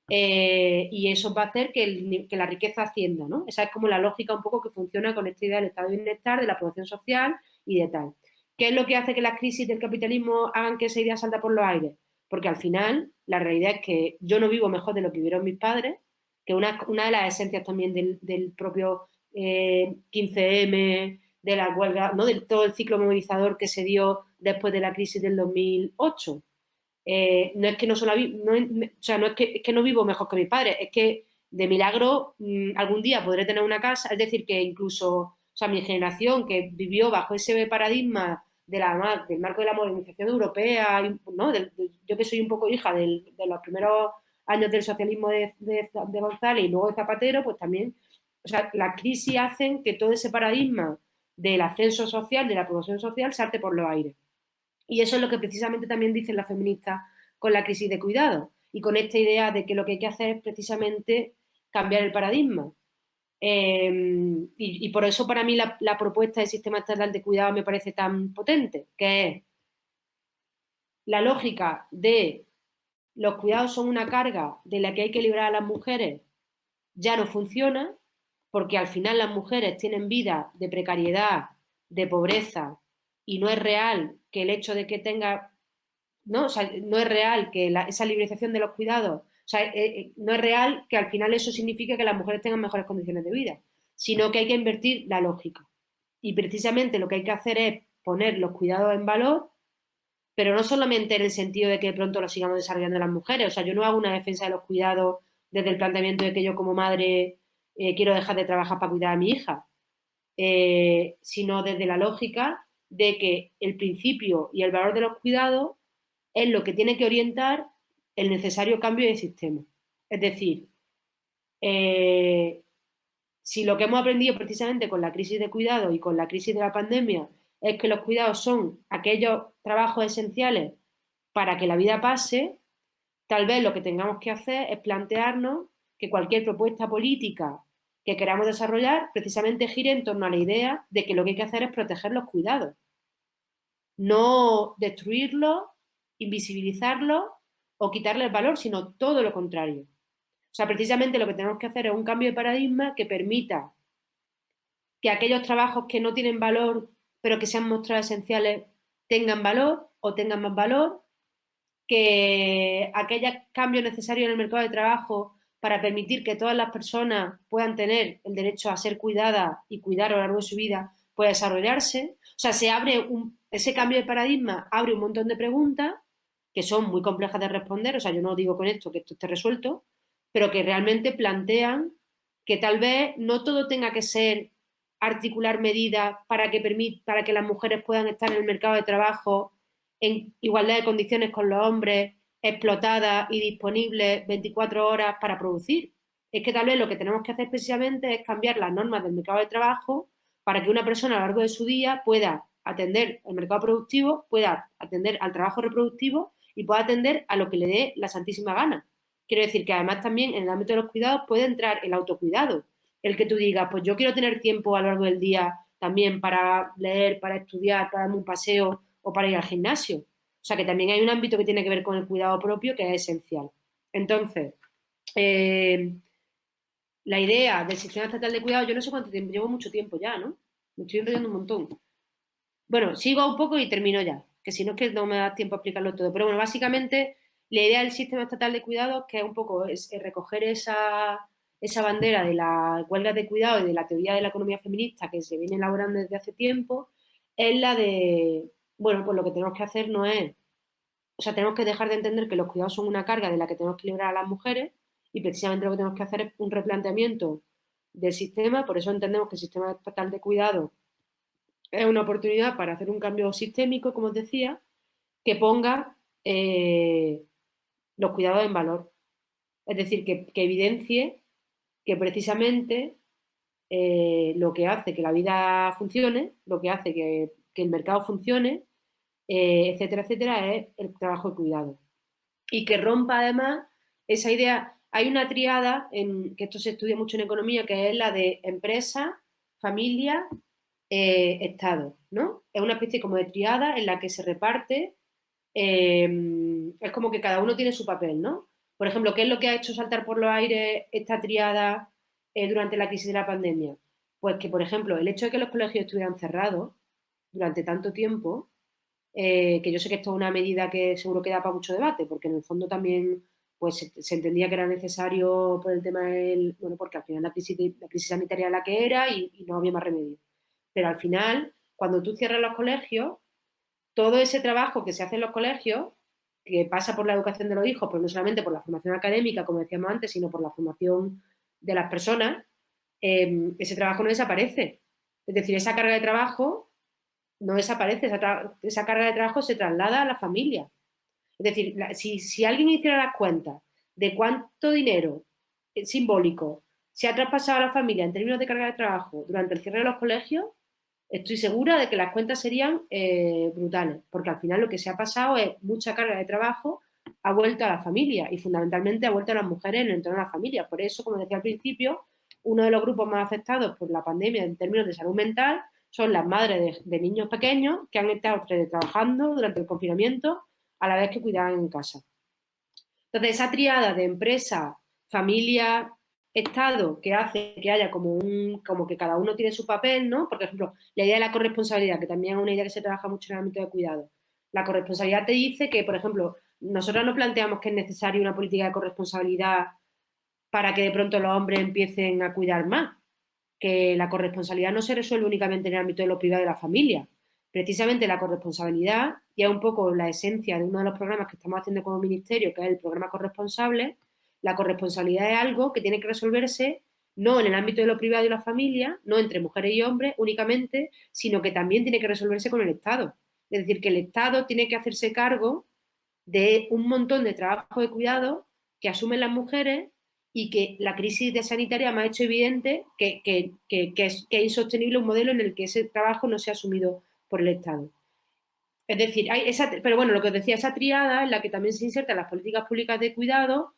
y eso va a hacer que la riqueza ascienda, ¿no? Esa es como la lógica un poco que funciona con esta idea del estado de bienestar, de la promoción social y de tal. ¿Qué es lo que hace que las crisis del capitalismo hagan que esa idea salta por los aires? Porque al final la realidad es que yo no vivo mejor de lo que vivieron mis padres, que una de las esencias también del propio 15M, de la huelga, ¿no? De todo el ciclo movilizador que se dio después de la crisis del 2008. No es que no, o sea, no es que no vivo mejor que mis padres, es que de milagro algún día podré tener una casa, es decir, que incluso, o sea, mi generación que vivió bajo ese paradigma del marco de la modernización europea, ¿no? Yo que soy un poco hija de los primeros años del socialismo de González y luego de Zapatero, pues también, o sea, las crisis hacen que todo ese paradigma del ascenso social, de la promoción social, salte por los aires. Y eso es lo que precisamente también dicen las feministas con la crisis de cuidado y con esta idea de que lo que hay que hacer es precisamente cambiar el paradigma. Y por eso para mí la propuesta del sistema estatal de cuidado me parece tan potente, que es la lógica de los cuidados son una carga de la que hay que librar a las mujeres, ya no funciona, porque al final las mujeres tienen vida de precariedad, de pobreza, y no es real que el hecho de que tenga, ¿no? O sea, no es real que esa liberalización de los cuidados, o sea, no es real que al final eso signifique que las mujeres tengan mejores condiciones de vida, sino que hay que invertir la lógica. Y precisamente lo que hay que hacer es poner los cuidados en valor, pero no solamente en el sentido de que de pronto lo sigamos desarrollando las mujeres. O sea, yo no hago una defensa de los cuidados desde el planteamiento de que yo como madre quiero dejar de trabajar para cuidar a mi hija, sino desde la lógica de que el principio y el valor de los cuidados es lo que tiene que orientar el necesario cambio de sistema. Es decir, si lo que hemos aprendido precisamente con la crisis de cuidado y con la crisis de la pandemia es que los cuidados son aquellos trabajos esenciales para que la vida pase, tal vez lo que tengamos que hacer es plantearnos que cualquier propuesta política que queramos desarrollar precisamente gire en torno a la idea de que lo que hay que hacer es proteger los cuidados, no destruirlos, invisibilizarlos o quitarles valor, sino todo lo contrario. O sea, precisamente lo que tenemos que hacer es un cambio de paradigma que permita que aquellos trabajos que no tienen valor, pero que se han mostrado esenciales, tengan valor o tengan más valor, que aquellos cambios necesarios en el mercado de trabajo para permitir que todas las personas puedan tener el derecho a ser cuidadas y cuidar a lo largo de su vida, pueda desarrollarse. O sea, ese cambio de paradigma abre un montón de preguntas que son muy complejas de responder. O sea, yo no digo con esto que esto esté resuelto, pero que realmente plantean que tal vez no todo tenga que ser articular medidas para que las mujeres puedan estar en el mercado de trabajo en igualdad de condiciones con los hombres, explotadas y disponibles 24 horas para producir. Es que tal vez lo que tenemos que hacer precisamente es cambiar las normas del mercado de trabajo para que una persona a lo largo de su día pueda atender el mercado productivo, pueda atender al trabajo reproductivo y pueda atender a lo que le dé la santísima gana. Quiero decir que además también en el ámbito de los cuidados puede entrar el autocuidado. El que tú digas, pues yo quiero tener tiempo a lo largo del día también para leer, para estudiar, para darme un paseo o para ir al gimnasio. O sea que también hay un ámbito que tiene que ver con el cuidado propio que es esencial. Entonces, la idea del sistema estatal de cuidado, yo no sé cuánto tiempo, llevo mucho tiempo ya, ¿no? Me estoy enrollando un montón. Bueno, sigo un poco y termino ya, que si no es que no me da tiempo a explicarlo todo. Pero bueno, básicamente la idea del sistema estatal de cuidados, que es un poco es recoger esa bandera de la huelga de cuidado y de la teoría de la economía feminista que se viene elaborando desde hace tiempo, es la de, bueno, pues lo que tenemos que hacer no es, o sea, tenemos que dejar de entender que los cuidados son una carga de la que tenemos que librar a las mujeres y precisamente lo que tenemos que hacer es un replanteamiento del sistema. Por eso entendemos que el sistema estatal de cuidado es una oportunidad para hacer un cambio sistémico, como os decía, que ponga los cuidados en valor. Es decir, que evidencie que precisamente lo que hace que la vida funcione, lo que hace que el mercado funcione, etcétera, etcétera, es el trabajo de cuidado. Y que rompa además esa idea. Hay una triada, que esto se estudia mucho en economía, que es la de empresa, familia, Estado, ¿no? Es una especie como de triada en la que se reparte, es como que cada uno tiene su papel, ¿no? Por ejemplo, ¿qué es lo que ha hecho saltar por los aires esta triada durante la crisis de la pandemia? Pues que, por ejemplo, el hecho de que los colegios estuvieran cerrados durante tanto tiempo, que yo sé que esto es una medida que seguro que da para mucho debate, porque en el fondo también pues se entendía que era necesario por el tema del, bueno, porque al final la crisis sanitaria era la que era y no había más remedio. Pero al final, cuando tú cierras los colegios, todo ese trabajo que se hace en los colegios, que pasa por la educación de los hijos, pues no solamente por la formación académica, como decíamos antes, sino por la formación de las personas, ese trabajo no desaparece. Es decir, esa carga de trabajo no desaparece, esa carga de trabajo se traslada a la familia. Es decir, si alguien hiciera las cuentas de cuánto dinero simbólico se ha traspasado a la familia en términos de carga de trabajo durante el cierre de los colegios, estoy segura de que las cuentas serían brutales, porque al final lo que se ha pasado es mucha carga de trabajo ha vuelto a la familia y fundamentalmente ha vuelto a las mujeres en el entorno de la familia. Por eso, como decía al principio, uno de los grupos más afectados por la pandemia en términos de salud mental son las madres de niños pequeños que han estado trabajando durante el confinamiento a la vez que cuidaban en casa. Entonces, esa triada de empresa, familia, Estado, que hace que haya como que cada uno tiene su papel, ¿no? Por ejemplo, la idea de la corresponsabilidad, que también es una idea que se trabaja mucho en el ámbito de cuidado. La corresponsabilidad te dice que, por ejemplo, nosotros no planteamos que es necesaria una política de corresponsabilidad para que de pronto los hombres empiecen a cuidar más, que la corresponsabilidad no se resuelve únicamente en el ámbito de lo privado de la familia. Precisamente la corresponsabilidad, y es un poco la esencia de uno de los programas que estamos haciendo como ministerio, que es el programa corresponsable. La corresponsabilidad es algo que tiene que resolverse no en el ámbito de lo privado y la familia, no entre mujeres y hombres únicamente, sino que también tiene que resolverse con el Estado. Es decir, que el Estado tiene que hacerse cargo de un montón de trabajo de cuidado que asumen las mujeres y que la crisis sanitaria me ha hecho evidente que es insostenible un modelo en el que ese trabajo no sea asumido por el Estado. Es decir, pero bueno, lo que os decía, esa triada en la que también se insertan las políticas públicas de cuidado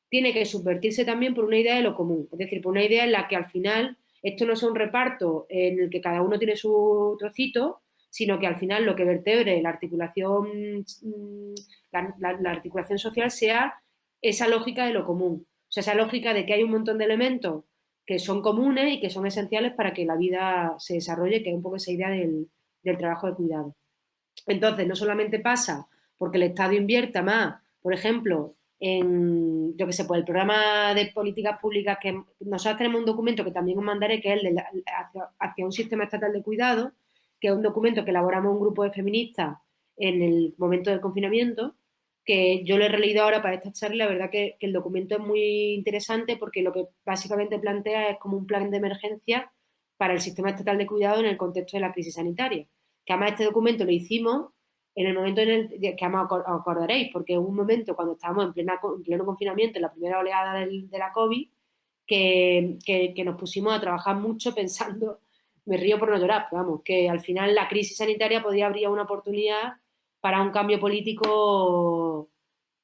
tiene que subvertirse también por una idea de lo común, es decir, por una idea en la que al final esto no sea un reparto en el que cada uno tiene su trocito, sino que al final lo que vertebre la articulación, la articulación social sea esa lógica de lo común. O sea, esa lógica de que hay un montón de elementos que son comunes y que son esenciales para que la vida se desarrolle, que es un poco esa idea del trabajo de cuidado. Entonces, no solamente pasa porque el Estado invierta más, por ejemplo, yo qué sé, pues el programa de políticas públicas, que nosotros tenemos un documento que también os mandaré, que es el de hacia un sistema estatal de cuidado, que es un documento que elaboramos un grupo de feministas en el momento del confinamiento, que yo lo he releído ahora para esta charla. La verdad que el documento es muy interesante porque lo que básicamente plantea es como un plan de emergencia para el sistema estatal de cuidado en el contexto de la crisis sanitaria. Que además este documento lo hicimos en el momento en el que os acordaréis, porque hubo un momento cuando estábamos en pleno confinamiento, en la primera oleada de la COVID, que nos pusimos a trabajar mucho pensando, me río por no llorar, pero vamos, que al final la crisis sanitaria podía abrir una oportunidad para un cambio político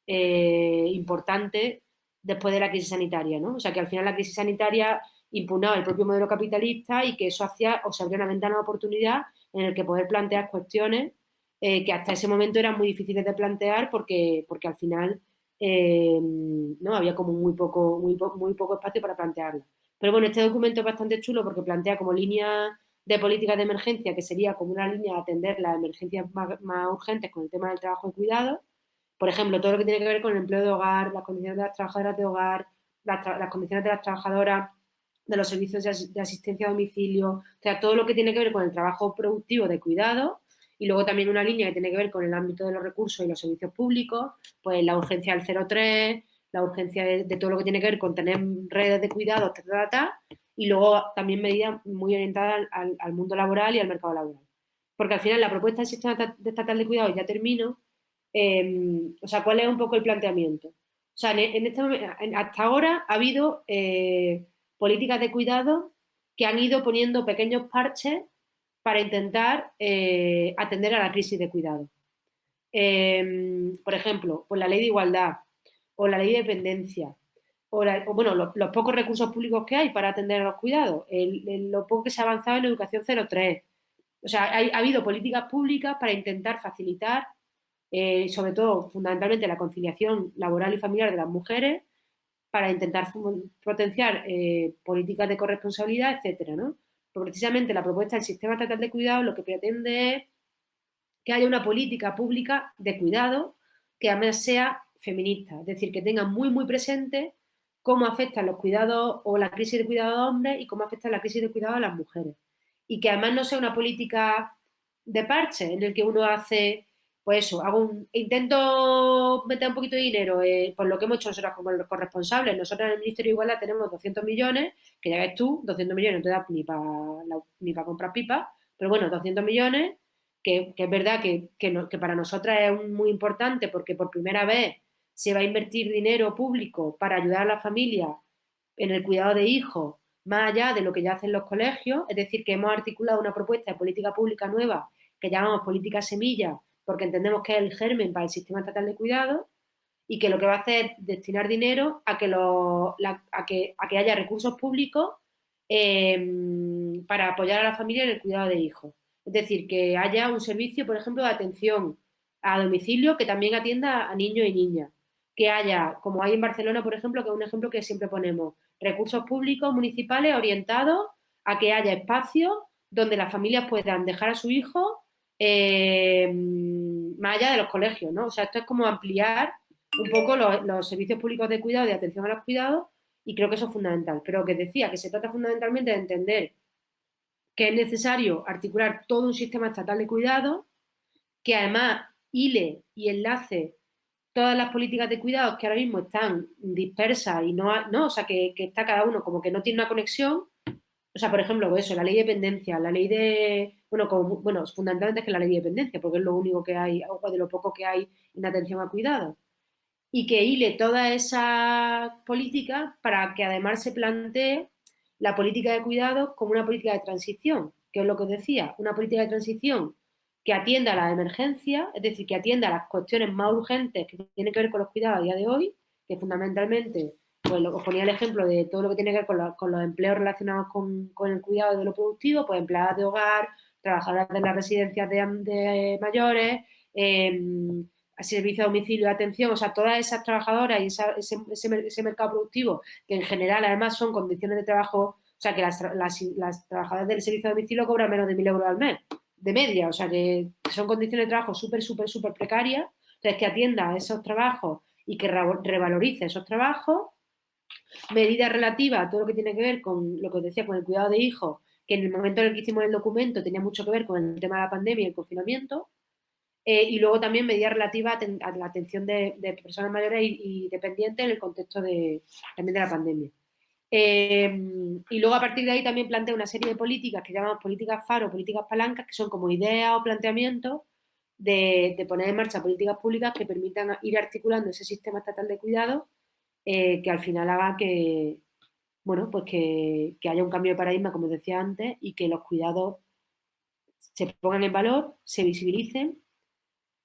importante después de la crisis sanitaria, ¿no? O sea, que al final la crisis sanitaria impugnaba el propio modelo capitalista y que eso hacía, o se abría una ventana de oportunidad en el que poder plantear cuestiones que hasta ese momento eran muy difíciles de plantear porque al final no había como muy poco espacio para plantearlas. Pero bueno, este documento es bastante chulo porque plantea como línea de políticas de emergencia, que sería como una línea de atender las emergencias más urgentes con el tema del trabajo y cuidado. Por ejemplo, todo lo que tiene que ver con el empleo de hogar, las condiciones de las trabajadoras de hogar, las condiciones de las trabajadoras de los servicios de asistencia a domicilio, o sea, todo lo que tiene que ver con el trabajo productivo de cuidado, y luego también una línea que tiene que ver con el ámbito de los recursos y los servicios públicos, pues la urgencia del 03, la urgencia de todo lo que tiene que ver con tener redes de cuidado, y luego también medidas muy orientadas al mundo laboral y al mercado laboral. Porque al final la propuesta del sistema estatal de cuidado, ya termino, o sea, ¿cuál es un poco el planteamiento? O sea, en este momento, hasta ahora ha habido políticas de cuidado que han ido poniendo pequeños parches para intentar atender a la crisis de cuidado. Por ejemplo, pues la ley de igualdad o la ley de dependencia o bueno, los pocos recursos públicos que hay para atender a los cuidados, lo poco que se ha avanzado en educación 03. O sea, ha habido políticas públicas para intentar facilitar sobre todo, fundamentalmente, la conciliación laboral y familiar de las mujeres para intentar potenciar políticas de corresponsabilidad, etcétera, ¿no? Pero precisamente la propuesta del sistema estatal de cuidado lo que pretende es que haya una política pública de cuidado que además sea feminista, es decir, que tenga muy presente cómo afectan los cuidados o la crisis de cuidado a hombres y cómo afecta la crisis de cuidado a las mujeres. Y que además no sea una política de parche en el que uno hace, pues eso, intento meter un poquito de dinero, por lo que hemos hecho nosotros como los corresponsables. Nosotros en el Ministerio de Igualdad tenemos 200 millones, que ya ves tú, 200 millones no te da ni para comprar pipas, pero bueno, 200 millones que es verdad que para nosotras es muy importante porque por primera vez se va a invertir dinero público para ayudar a la familia en el cuidado de hijos, más allá de lo que ya hacen los colegios, es decir, que hemos articulado una propuesta de política pública nueva que llamamos política semilla, porque entendemos que es el germen para el sistema estatal de cuidado y que lo que va a hacer es destinar dinero a que haya recursos públicos para apoyar a la familia en el cuidado de hijos. Es decir, que haya un servicio, por ejemplo, de atención a domicilio que también atienda a niños y niñas. Que haya, como hay en Barcelona, por ejemplo, que es un ejemplo que siempre ponemos, recursos públicos municipales orientados a que haya espacios donde las familias puedan dejar a su hijo más allá de los colegios, ¿no? O sea, esto es como ampliar un poco los servicios públicos de cuidado y de atención a los cuidados, y creo que eso es fundamental. Pero que decía que se trata fundamentalmente de entender que es necesario articular todo un sistema estatal de cuidado que además hile y enlace todas las políticas de cuidados que ahora mismo están dispersas y o sea, que está cada uno como que no tiene una conexión. O sea, por ejemplo, eso, la ley de dependencia, la ley de, bueno, fundamentalmente es que la ley de dependencia, porque es lo único que hay, o de lo poco que hay en atención a cuidados. Y que hile toda esa política para que además se plantee la política de cuidados como una política de transición, que es lo que os decía, una política de transición que atienda a la emergencia, es decir, que atienda a las cuestiones más urgentes que tienen que ver con los cuidados a día de hoy, que fundamentalmente, pues os ponía el ejemplo de todo lo que tiene que ver con los empleos relacionados con el cuidado de lo productivo, pues empleadas de hogar, trabajadoras de las residencias de mayores, servicio a domicilio de atención, o sea, todas esas trabajadoras y ese mercado productivo, que en general además son condiciones de trabajo, o sea, que las trabajadoras del servicio a domicilio cobran menos de 1.000 euros al mes, de media, o sea, que son condiciones de trabajo súper precarias. Entonces, que atienda a esos trabajos y que revalorice esos trabajos. Medidas relativas a todo lo que tiene que ver con lo que os decía, con el cuidado de hijos, que en el momento en el que hicimos el documento tenía mucho que ver con el tema de la pandemia y el confinamiento. Y luego también medidas relativas a la atención de personas mayores y dependientes en el contexto también de la pandemia. Y luego a partir de ahí también plantea una serie de políticas que llamamos políticas faro, políticas palancas, que son como ideas o planteamientos de poner en marcha políticas públicas que permitan ir articulando ese sistema estatal de cuidado, que al final haga que, bueno, pues que haya un cambio de paradigma, como decía antes, y que los cuidados se pongan en valor, se visibilicen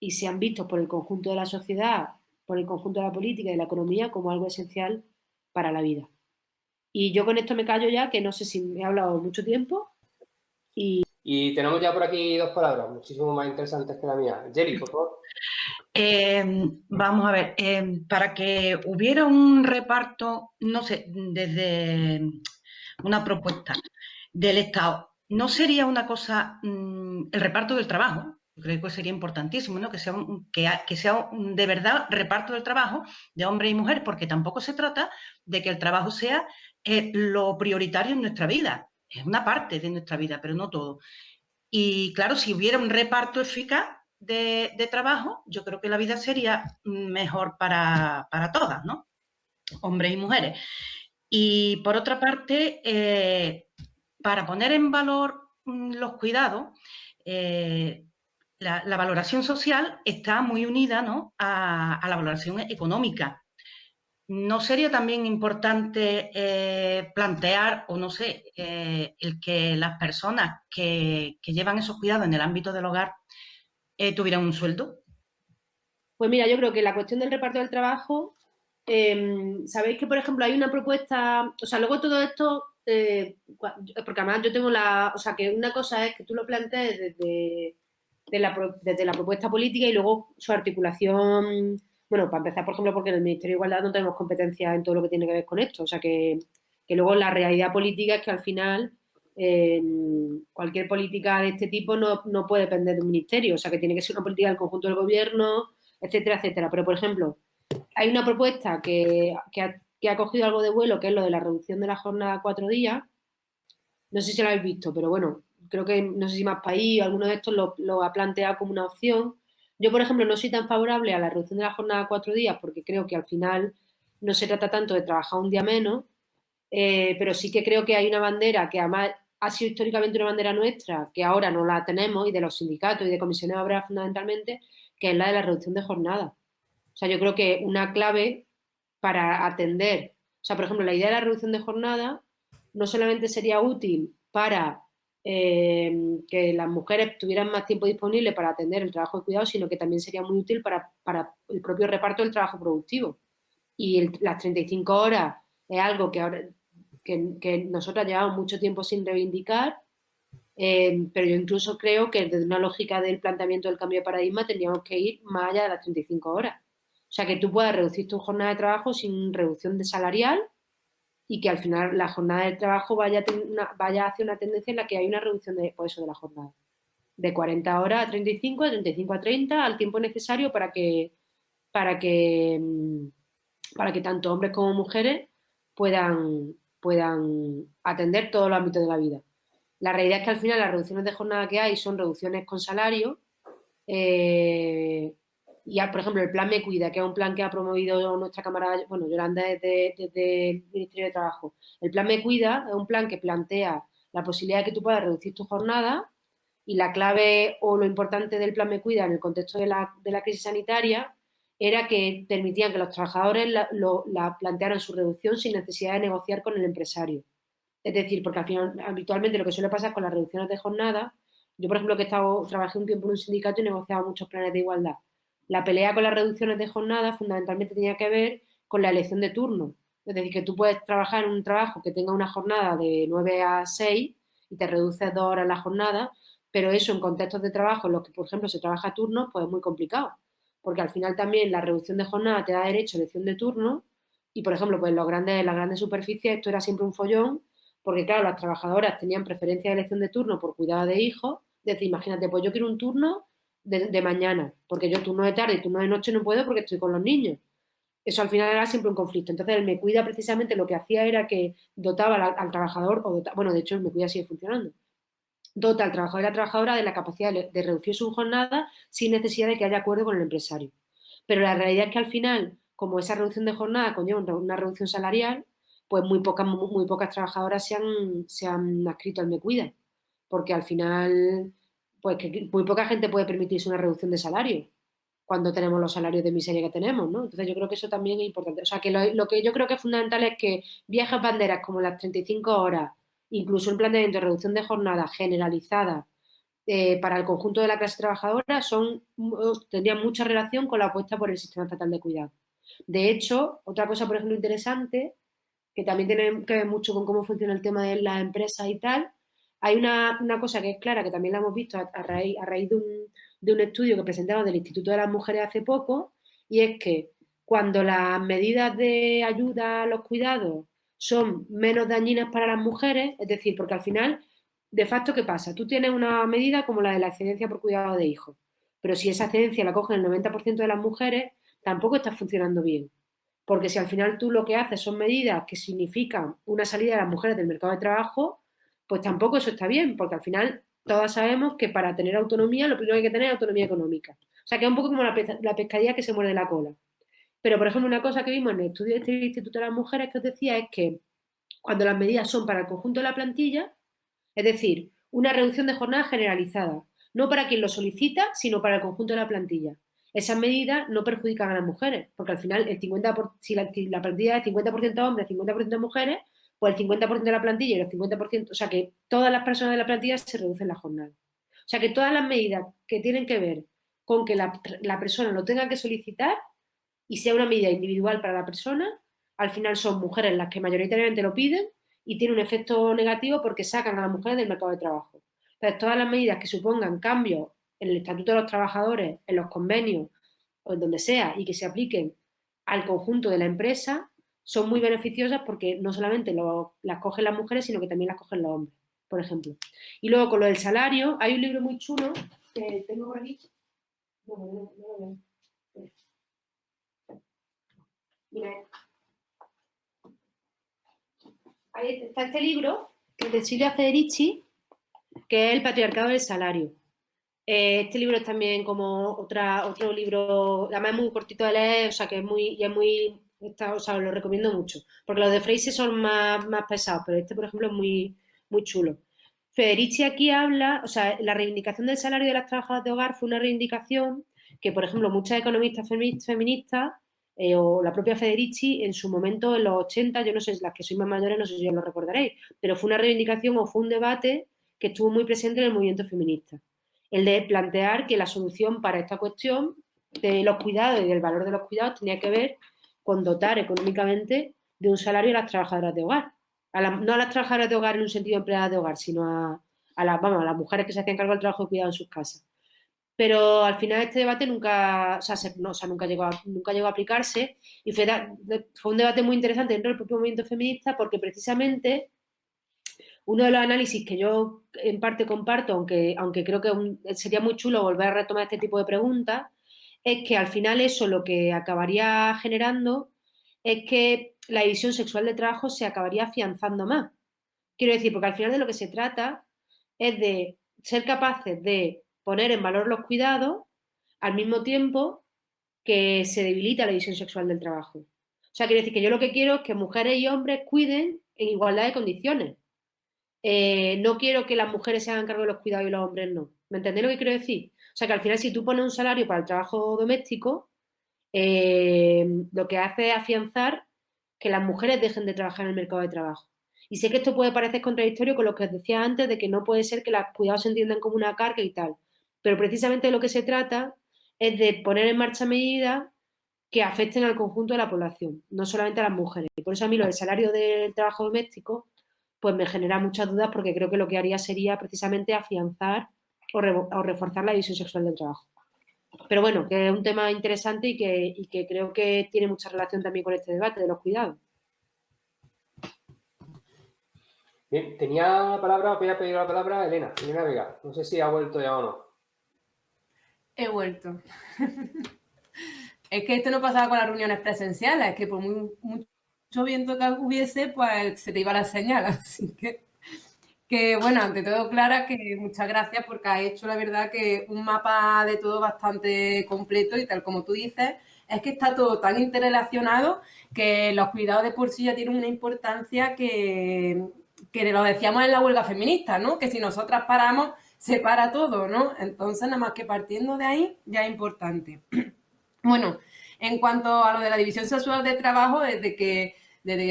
y sean vistos por el conjunto de la sociedad, por el conjunto de la política y de la economía como algo esencial para la vida. Y yo con esto me callo ya, que no sé si me he hablado mucho tiempo. Y tenemos ya por aquí 2 palabras, muchísimo más interesantes que la mía. Jerry, por favor. Vamos a ver, para que hubiera un reparto, no sé, desde una propuesta del Estado, ¿no sería una cosa el reparto del trabajo? Yo creo que sería importantísimo, ¿no? Que sea de verdad reparto del trabajo de hombres y mujeres, porque tampoco se trata de que el trabajo sea lo prioritario en nuestra vida. Es una parte de nuestra vida, pero no todo. Y claro, si hubiera un reparto eficaz de trabajo, yo creo que la vida sería mejor para todas, ¿no? Hombres y mujeres. Y por otra parte, para poner en valor los cuidados, la valoración social está muy unida, ¿no?, a la valoración económica. ¿No sería también importante plantear, o no sé, el que las personas que llevan esos cuidados en el ámbito del hogar tuvieran un sueldo? Pues mira, yo creo que la cuestión del reparto del trabajo, sabéis que, por ejemplo, hay una propuesta, o sea, luego todo esto, porque además yo tengo o sea, que una cosa es que tú lo plantees desde la propuesta política y luego su articulación, bueno, para empezar, por ejemplo, porque en el Ministerio de Igualdad no tenemos competencia en todo lo que tiene que ver con esto, o sea, que luego la realidad política es que al final cualquier política de este tipo no puede depender de un ministerio, o sea, que tiene que ser una política del conjunto del gobierno, etcétera, etcétera. Pero, por ejemplo, hay una propuesta que ha cogido algo de vuelo, que es lo de la reducción de la jornada a 4 días. No sé si lo habéis visto, pero bueno, creo que no sé si Más País o alguno de estos lo ha planteado como una opción. Yo, por ejemplo, no soy tan favorable a la reducción de la jornada a 4 días porque creo que al final no se trata tanto de trabajar un día menos, pero sí que creo que hay una bandera que además ha sido históricamente una bandera nuestra, que ahora no la tenemos, y de los sindicatos y de comisiones obreras fundamentalmente, que es la de la reducción de jornada. O sea, yo creo que una clave para atender, o sea, por ejemplo, la idea de la reducción de jornada no solamente sería útil para que las mujeres tuvieran más tiempo disponible para atender el trabajo de cuidado, sino que también sería muy útil para el propio reparto del trabajo productivo. Y las 35 horas es algo que ahora que nosotras llevamos mucho tiempo sin reivindicar, pero yo incluso creo que desde una lógica del planteamiento del cambio de paradigma tendríamos que ir más allá de las 35 horas. O sea, que tú puedas reducir tu jornada de trabajo sin reducción de salarial y que al final la jornada de trabajo vaya hacia una tendencia en la que hay una reducción de, pues eso, de la jornada. De 40 horas a 35, de 35 a 30, al tiempo necesario para que tanto hombres como mujeres puedan atender todos los ámbitos de la vida. La realidad es que al final las reducciones de jornada que hay son reducciones con salario. Y, por ejemplo, el plan Me Cuida, que es un plan que ha promovido nuestra camarada, bueno, Yolanda desde el Ministerio de Trabajo. El plan Me Cuida es un plan que plantea la posibilidad de que tú puedas reducir tu jornada, y la clave o lo importante del plan Me Cuida en el contexto de la crisis sanitaria era que permitían que los trabajadores la plantearan su reducción sin necesidad de negociar con el empresario. Es decir, porque al final, habitualmente lo que suele pasar con las reducciones de jornada, yo por ejemplo que trabajé un tiempo en un sindicato y negociaba muchos planes de igualdad. La pelea con las reducciones de jornada fundamentalmente tenía que ver con la elección de turno. Es decir, que tú puedes trabajar en un trabajo que tenga una jornada de 9 a 6 y te reduces 2 horas la jornada, pero eso en contextos de trabajo en los que, por ejemplo, se trabaja a turnos, pues es muy complicado. Porque al final también la reducción de jornada te da derecho a elección de turno y, por ejemplo, pues en las grandes superficies esto era siempre un follón porque, claro, las trabajadoras tenían preferencia de elección de turno por cuidado de hijos. Es decir, imagínate, pues yo quiero un turno de mañana, porque yo turno de tarde y turno de noche no puedo porque estoy con los niños. eso al final era siempre un conflicto. Entonces, el Me Cuida precisamente lo que hacía era que dotaba al trabajador, bueno, de hecho, el Me Cuida sigue funcionando, dota al trabajador y a la trabajadora de la capacidad de reducir su jornada sin necesidad de que haya acuerdo con el empresario. Pero la realidad es que al final, como esa reducción de jornada conlleva una reducción salarial, pues muy pocas trabajadoras se han adscrito al Me Cuida, porque al final, pues que muy poca gente puede permitirse una reducción de salario cuando tenemos los salarios de miseria que tenemos, ¿no? Entonces yo creo que eso también es importante. O sea, que lo que yo creo que es fundamental es que viejas banderas como las 35 horas, incluso un planteamiento de reducción de jornada generalizada para el conjunto de la clase trabajadora tendrían mucha relación con la apuesta por el sistema estatal de cuidado. De hecho, otra cosa, por ejemplo, interesante, que también tiene que ver mucho con cómo funciona el tema de las empresas y tal, hay una cosa que es clara, que también la hemos visto a raíz de un estudio que presentamos del Instituto de las Mujeres hace poco, y es que cuando las medidas de ayuda a los cuidados son menos dañinas para las mujeres, es decir, porque al final, de facto, ¿qué pasa? Tú tienes una medida como la de la excedencia por cuidado de hijos, pero si esa excedencia la cogen el 90% de las mujeres, tampoco está funcionando bien. Porque si al final tú lo que haces son medidas que significan una salida de las mujeres del mercado de trabajo, pues tampoco eso está bien, porque al final todas sabemos que para tener autonomía lo primero que hay que tener es autonomía económica. O sea, que es un poco como la pescadilla que se muerde la cola. Pero, por ejemplo, una cosa que vimos en el estudio de este Instituto de las Mujeres que os decía es que cuando las medidas son para el conjunto de la plantilla, es decir, una reducción de jornada generalizada, no para quien lo solicita, sino para el conjunto de la plantilla. Esas medidas no perjudican a las mujeres, porque al final si la plantilla es 50% hombres, 50% mujeres, pues el 50% de la plantilla y el 50%, o sea que todas las personas de la plantilla se reducen la jornada. O sea que todas las medidas que tienen que ver con que la persona lo tenga que solicitar y sea una medida individual para la persona, al final son mujeres las que mayoritariamente lo piden y tiene un efecto negativo porque sacan a las mujeres del mercado de trabajo. Entonces, todas las medidas que supongan cambios en el Estatuto de los Trabajadores, en los convenios o en donde sea y que se apliquen al conjunto de la empresa son muy beneficiosas porque no solamente las cogen las mujeres, sino que también las cogen los hombres, por ejemplo. Y luego con lo del salario, hay un libro muy chulo que tengo por aquí. No lo veo. Mira, ahí está este libro, que es de Silvia Federici, que es El patriarcado del salario. Este libro es también como otro libro, además es muy cortito de leer, o sea que o sea, lo recomiendo mucho, porque los de Freire son más pesados, pero este, por ejemplo, es muy chulo. Federici aquí habla, o sea, la reivindicación del salario de las trabajadoras de hogar fue una reivindicación que, por ejemplo, muchas economistas feministas o la propia Federici en su momento, en los 80, yo no sé, las que sois más mayores, no sé si os lo recordaréis, pero fue una reivindicación o fue un debate que estuvo muy presente en el movimiento feminista. El de plantear que la solución para esta cuestión de los cuidados y del valor de los cuidados tenía que ver con dotar económicamente de un salario a las trabajadoras de hogar. No a las trabajadoras de hogar en un sentido empleadas de hogar, sino a las mujeres que se hacían cargo del trabajo de cuidado en sus casas. Pero al final este debate nunca llegó a aplicarse y fue un debate muy interesante dentro del propio movimiento feminista porque precisamente uno de los análisis que yo en parte comparto, aunque creo que sería muy chulo volver a retomar este tipo de preguntas, es que al final eso lo que acabaría generando es que la división sexual de trabajo se acabaría afianzando más. Quiero decir, porque al final de lo que se trata es de ser capaces de poner en valor los cuidados al mismo tiempo que se debilita la división sexual del trabajo. O sea, quiero decir que yo lo que quiero es que mujeres y hombres cuiden en igualdad de condiciones. No quiero que las mujeres se hagan cargo de los cuidados y los hombres no. ¿Me entendéis lo que quiero decir? O sea, que al final si tú pones un salario para el trabajo doméstico, lo que hace es afianzar que las mujeres dejen de trabajar en el mercado de trabajo. Y sé que esto puede parecer contradictorio con lo que os decía antes de que no puede ser que los cuidados se entiendan como una carga y tal. Pero precisamente de lo que se trata es de poner en marcha medidas que afecten al conjunto de la población, no solamente a las mujeres. Y por eso a mí lo del salario del trabajo doméstico pues me genera muchas dudas porque creo que lo que haría sería precisamente afianzar o reforzar la división sexual del trabajo. Pero bueno, que es un tema interesante y que creo que tiene mucha relación también con este debate de los cuidados. Bien, había pedido la palabra Elena Vega. No sé si ha vuelto ya o no. He vuelto. es que esto no pasaba con las reuniones presenciales, es que por mucho viento que hubiese, pues se te iba la señal. Así que bueno, ante todo, Clara, que muchas gracias porque has hecho, la verdad, que un mapa de todo bastante completo y tal como tú dices, es que está todo tan interrelacionado que los cuidados de por sí ya tienen una importancia que lo decíamos en la huelga feminista, ¿no? Que si nosotras paramos, se para todo, ¿no? Entonces, nada más que partiendo de ahí, ya es importante. Bueno, en cuanto a lo de la división sexual de trabajo, desde que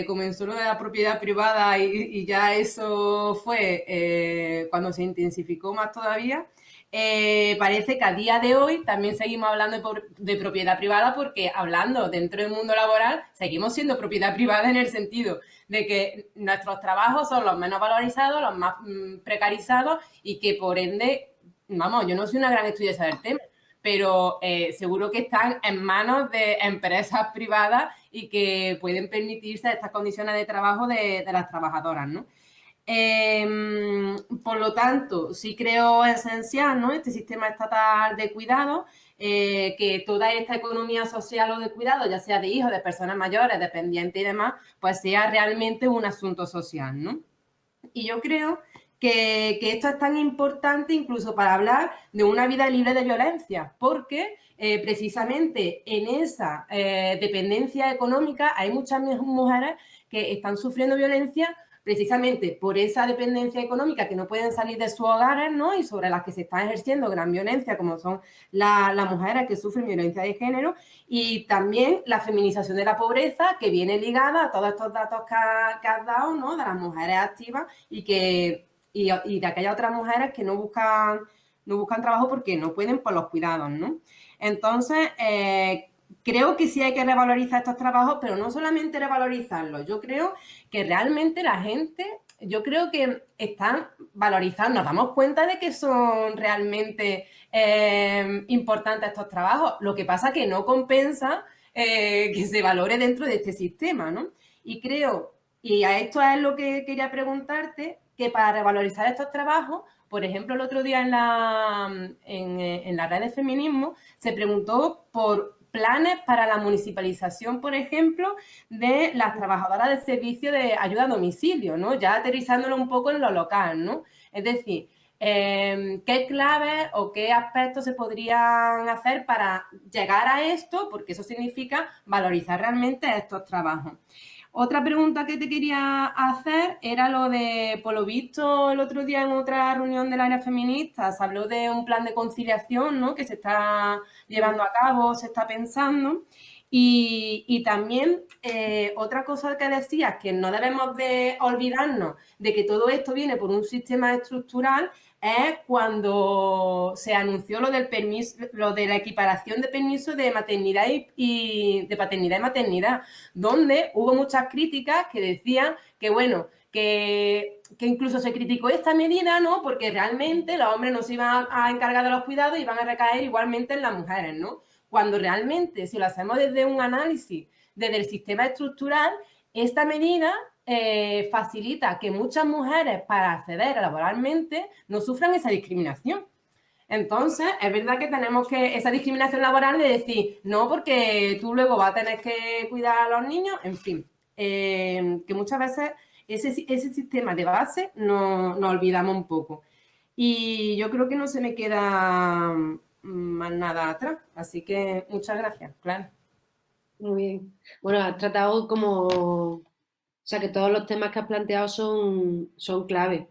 comenzó lo de la propiedad privada y ya eso fue cuando se intensificó más todavía, parece que a día de hoy también seguimos hablando de propiedad privada porque hablando dentro del mundo laboral seguimos siendo propiedad privada en el sentido de que nuestros trabajos son los menos valorizados, los más precarizados y que por ende, vamos, yo no soy una gran estudiosa del tema, pero seguro que están en manos de empresas privadas y que pueden permitirse estas condiciones de trabajo de las trabajadoras, ¿no? Por lo tanto, sí creo esencial, ¿no?, este sistema estatal de cuidado, que toda esta economía social o de cuidado, ya sea de hijos, de personas mayores, dependientes y demás, pues sea realmente un asunto social, ¿no? Y yo creo que esto es tan importante incluso para hablar de una vida libre de violencia, porque precisamente en esa dependencia económica hay muchas mujeres que están sufriendo violencia precisamente por esa dependencia económica, que no pueden salir de sus hogares, ¿no? Y sobre las que se está ejerciendo gran violencia, como son las mujeres que sufren violencia de género, y también la feminización de la pobreza, que viene ligada a todos estos datos que has dado, ¿no?, de las mujeres activas y de aquellas otras mujeres que no buscan trabajo porque no pueden por los cuidados, ¿no? Entonces, creo que sí hay que revalorizar estos trabajos, pero no solamente revalorizarlos. Yo creo que realmente la gente, yo creo que están valorizando, nos damos cuenta de que son realmente importantes estos trabajos. Lo que pasa es que no compensa que se valore dentro de este sistema, ¿no? Y creo, y a esto es lo que quería preguntarte, que para revalorizar estos trabajos, por ejemplo, el otro día en la red de feminismo se preguntó por planes para la municipalización, por ejemplo, de las trabajadoras de servicio de ayuda a domicilio, ¿no? Ya aterrizándolo un poco en lo local, ¿no? Es decir, ¿qué claves o qué aspectos se podrían hacer para llegar a esto? Porque eso significa valorizar realmente estos trabajos. Otra pregunta que te quería hacer era lo de, por lo visto, el otro día en otra reunión del área feminista se habló de un plan de conciliación, ¿no?, que se está llevando a cabo, se está pensando. Y también otra cosa que decías, que no debemos de olvidarnos de que todo esto viene por un sistema estructural, es cuando se anunció lo del permiso, lo de la equiparación de permisos de maternidad y de paternidad y maternidad, donde hubo muchas críticas que decían que, bueno, que incluso se criticó esta medida, ¿no?, porque realmente los hombres no se iban a encargar de los cuidados y van a recaer igualmente en las mujeres, ¿no? Cuando realmente, si lo hacemos desde un análisis, desde el sistema estructural, esta medida facilita que muchas mujeres, para acceder laboralmente, no sufran esa discriminación. Entonces, es verdad que tenemos que esa discriminación laboral de decir, no, porque tú luego vas a tener que cuidar a los niños, en fin, que muchas veces ese sistema de base nos olvidamos un poco. Y yo creo que no se me queda más nada atrás, así que muchas gracias, claro. Muy bien. Bueno, has tratado o sea, que todos los temas que has planteado son clave.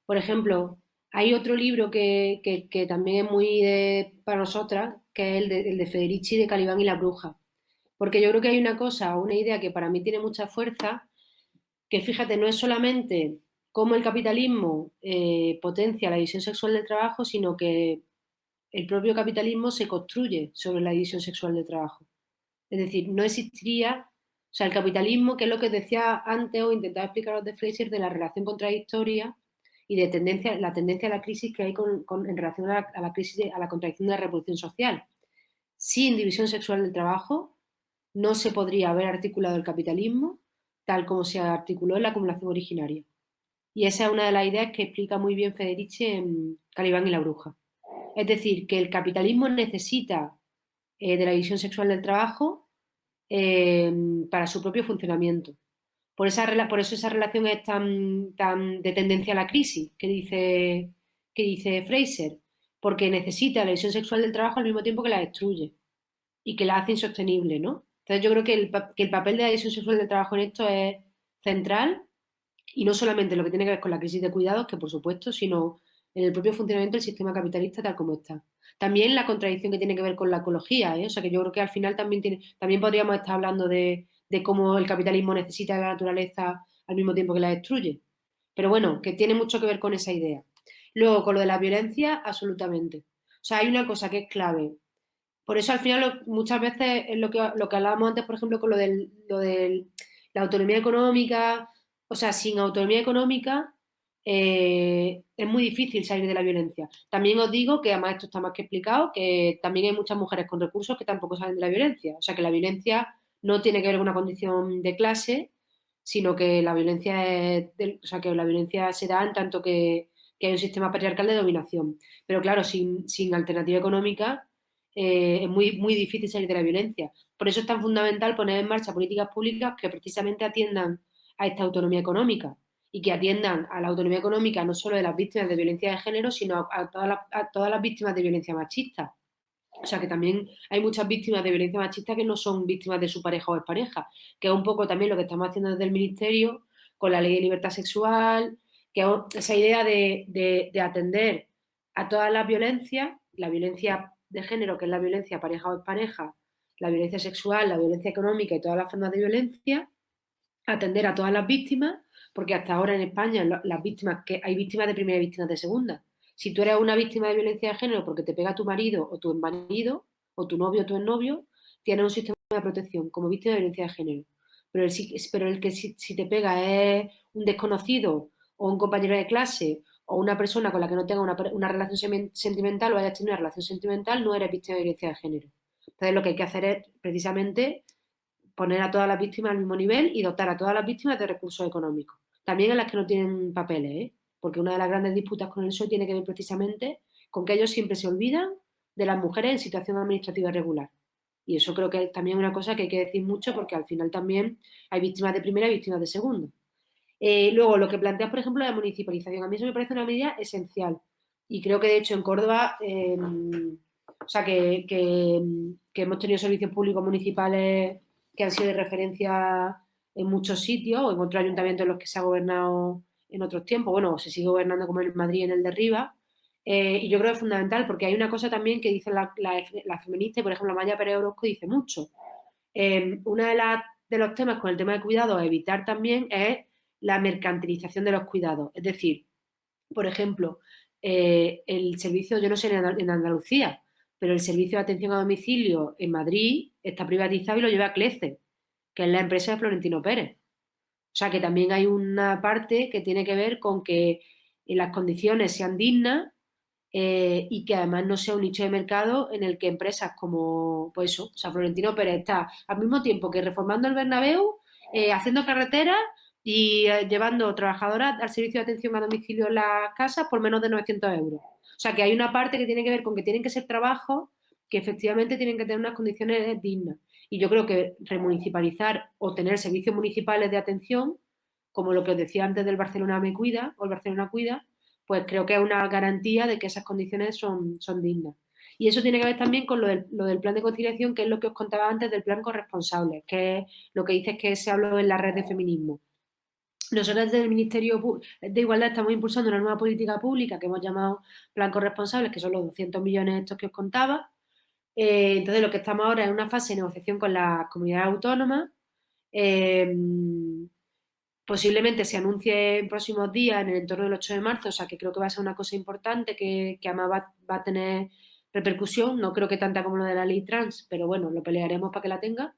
Por ejemplo, hay otro libro que también es muy para nosotras, que es el de Federici, de Calibán y la bruja. Porque yo creo que hay una idea que para mí tiene mucha fuerza, que fíjate, no es solamente cómo el capitalismo potencia la división sexual del trabajo, sino que el propio capitalismo se construye sobre la división sexual del trabajo. Es decir, no existiría, o sea, el capitalismo, que es lo que decía antes o intentaba explicaros de Fraser, de la relación contradictoria y de la tendencia a la crisis que hay en relación a la crisis, a la contradicción de la revolución social. Sin división sexual del trabajo no se podría haber articulado el capitalismo tal como se articuló en la acumulación originaria. Y esa es una de las ideas que explica muy bien Federici en Calibán y la bruja. Es decir, que el capitalismo necesita de la división sexual del trabajo para su propio funcionamiento. Por eso esa relación es tan de tendencia a la crisis que dice Fraser, porque necesita la división sexual del trabajo al mismo tiempo que la destruye y que la hace insostenible, ¿no? Entonces yo creo que el papel de la división sexual del trabajo en esto es central, y no solamente lo que tiene que ver con la crisis de cuidados, que por supuesto, sino en el propio funcionamiento del sistema capitalista tal como está. También la contradicción que tiene que ver con la ecología, ¿eh? O sea que yo creo que al final también podríamos estar hablando de cómo el capitalismo necesita de la naturaleza al mismo tiempo que la destruye. Pero bueno, que tiene mucho que ver con esa idea. Luego, con lo de la violencia, absolutamente. O sea, hay una cosa que es clave. Por eso al final muchas veces es lo que hablábamos antes, por ejemplo, con lo de la autonomía económica. O sea, sin autonomía económica es muy difícil salir de la violencia. También os digo que, además esto está más que explicado, que también hay muchas mujeres con recursos que tampoco salen de la violencia. O sea, que la violencia no tiene que ver con una condición de clase, sino que la violencia que la violencia se da en tanto que hay un sistema patriarcal de dominación. Pero claro, sin alternativa económica es muy, muy difícil salir de la violencia. Por eso es tan fundamental poner en marcha políticas públicas que precisamente atiendan a esta autonomía económica y que atiendan a la autonomía económica no solo de las víctimas de violencia de género, sino a todas las víctimas de violencia machista. O sea que también hay muchas víctimas de violencia machista que no son víctimas de su pareja o expareja, que es un poco también lo que estamos haciendo desde el Ministerio con la Ley de Libertad Sexual, que es esa idea de atender a todas las violencias, la violencia de género, que es la violencia pareja o expareja, la violencia sexual, la violencia económica y todas las formas de violencia, atender a todas las víctimas, porque hasta ahora en España las víctimas, que hay víctimas de primera y víctimas de segunda. Si tú eres una víctima de violencia de género porque te pega tu marido o tu marido, o tu novio o tu exnovio, tienes un sistema de protección como víctima de violencia de género. Pero el que si te pega es un desconocido o un compañero de clase o una persona con la que no tenga una relación sentimental o hayas tenido una relación sentimental, no eres víctima de violencia de género. Entonces lo que hay que hacer es precisamente poner a todas las víctimas al mismo nivel y dotar a todas las víctimas de recursos económicos. También a las que no tienen papeles, ¿eh? Porque una de las grandes disputas con el PSOE tiene que ver precisamente con que ellos siempre se olvidan de las mujeres en situación administrativa irregular. Y eso creo que es también una cosa que hay que decir mucho porque al final también hay víctimas de primera y víctimas de segunda. Luego, lo que planteas, por ejemplo, la municipalización. A mí eso me parece una medida esencial. Y creo que, de hecho, en Córdoba, o sea, que hemos tenido servicios públicos municipales que han sido de referencia en muchos sitios, o en otros ayuntamientos en los que se ha gobernado en otros tiempos. Bueno, se sigue gobernando como en Madrid, en el de Rivas. Y yo creo que es fundamental, porque hay una cosa también que dicen las feministas, por ejemplo, Maya Pérez Orozco dice mucho. Uno de los temas con el tema de cuidados a evitar también es la mercantilización de los cuidados. Es decir, por ejemplo, el servicio, yo no sé en Andalucía, pero el servicio de atención a domicilio en Madrid está privatizado y lo lleva CLECE, que es la empresa de Florentino Pérez. O sea que también hay una parte que tiene que ver con que las condiciones sean dignas y que además no sea un nicho de mercado en el que empresas como, pues eso, o sea, Florentino Pérez está al mismo tiempo que reformando el Bernabéu, haciendo carreteras y llevando trabajadoras al servicio de atención a domicilio en las casas por menos de 900 euros. O sea, que hay una parte que tiene que ver con que tienen que ser trabajos que efectivamente tienen que tener unas condiciones dignas. Y yo creo que remunicipalizar o tener servicios municipales de atención, como lo que os decía antes del Barcelona Me Cuida o el Barcelona Cuida, pues creo que es una garantía de que esas condiciones son dignas. Y eso tiene que ver también con lo del plan de conciliación, que es lo que os contaba antes del plan corresponsable, que es lo que dices que se habló en la red de feminismo. Nosotros desde el Ministerio de Igualdad estamos impulsando una nueva política pública que hemos llamado Plan Corresponsables, que son los 200 millones estos que os contaba. Entonces, lo que estamos ahora es una fase de negociación con las comunidades autónomas. Posiblemente se anuncie en próximos días, en el entorno del 8 de marzo, o sea que creo que va a ser una cosa importante que además va a tener repercusión, no creo que tanta como lo de la ley trans, pero bueno, lo pelearemos para que la tenga.